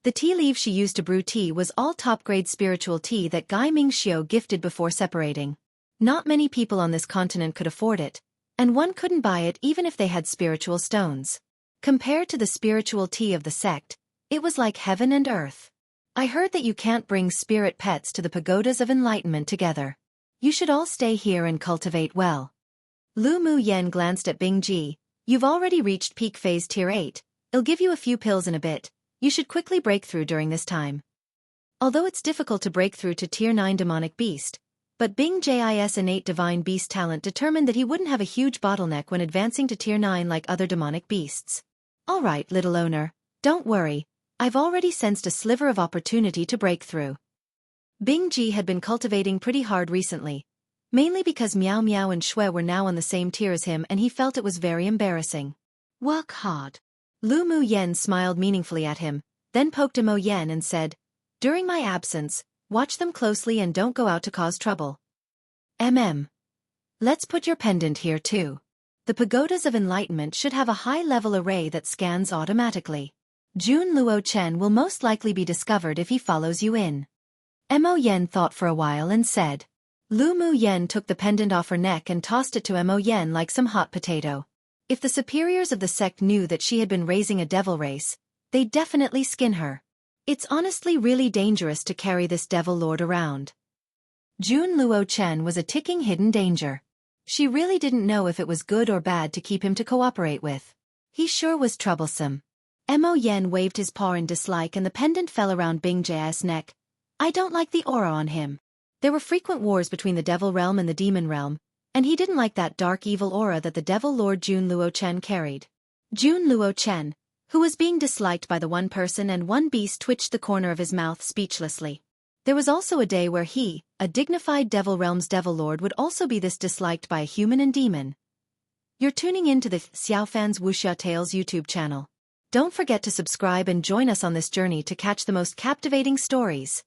The tea leaf she used to brew tea was all top-grade spiritual tea that Gai Mingxiu gifted before separating. Not many people on this continent could afford it, and one couldn't buy it even if they had spiritual stones. Compared to the spiritual tea of the sect, it was like heaven and earth. "I heard that you can't bring spirit pets to the Pagodas of Enlightenment together. You should all stay here and cultivate well." Lu Mu Yen glanced at Bing Ji. "You've already reached peak phase tier 8. I'll give you a few pills in a bit. You should quickly break through during this time." Although it's difficult to break through to tier 9 demonic beast, but Bing Ji's innate divine beast talent determined that he wouldn't have a huge bottleneck when advancing to tier 9 like other demonic beasts. "All right, little owner, don't worry. I've already sensed a sliver of opportunity to break through." Bing Ji had been cultivating pretty hard recently, mainly because Miao Miao and Shui were now on the same tier as him and he felt it was very embarrassing. "Work hard." Lu Mu Yen smiled meaningfully at him, then poked Mo Yen and said, "During my absence, watch them closely and don't go out to cause trouble." Let's put your pendant here too. The Pagodas of Enlightenment should have a high-level array that scans automatically. Jun Luo Chen will most likely be discovered if he follows you in." Mo Yen thought for a while and said. Lu Mu Yen took the pendant off her neck and tossed it to Mo Yen like some hot potato. If the superiors of the sect knew that she had been raising a devil race, they'd definitely skin her. It's honestly really dangerous to carry this devil lord around. Jun Luo Chen was a ticking hidden danger. She really didn't know if it was good or bad to keep him to cooperate with. He sure was troublesome. Mo Yen waved his paw in dislike and the pendant fell around Bing Ji's neck. "I don't like the aura on him." There were frequent wars between the devil realm and the demon realm, and he didn't like that dark evil aura that the devil lord Jun Luo Chen carried. Jun Luo Chen, who was being disliked by the one person and one beast, twitched the corner of his mouth speechlessly. There was also a day where he, a dignified devil realm's devil lord, would also be this disliked by a human and demon. You're tuning in to the Xiaofan's Wuxia Tales YouTube channel. Don't forget to subscribe and join us on this journey to catch the most captivating stories.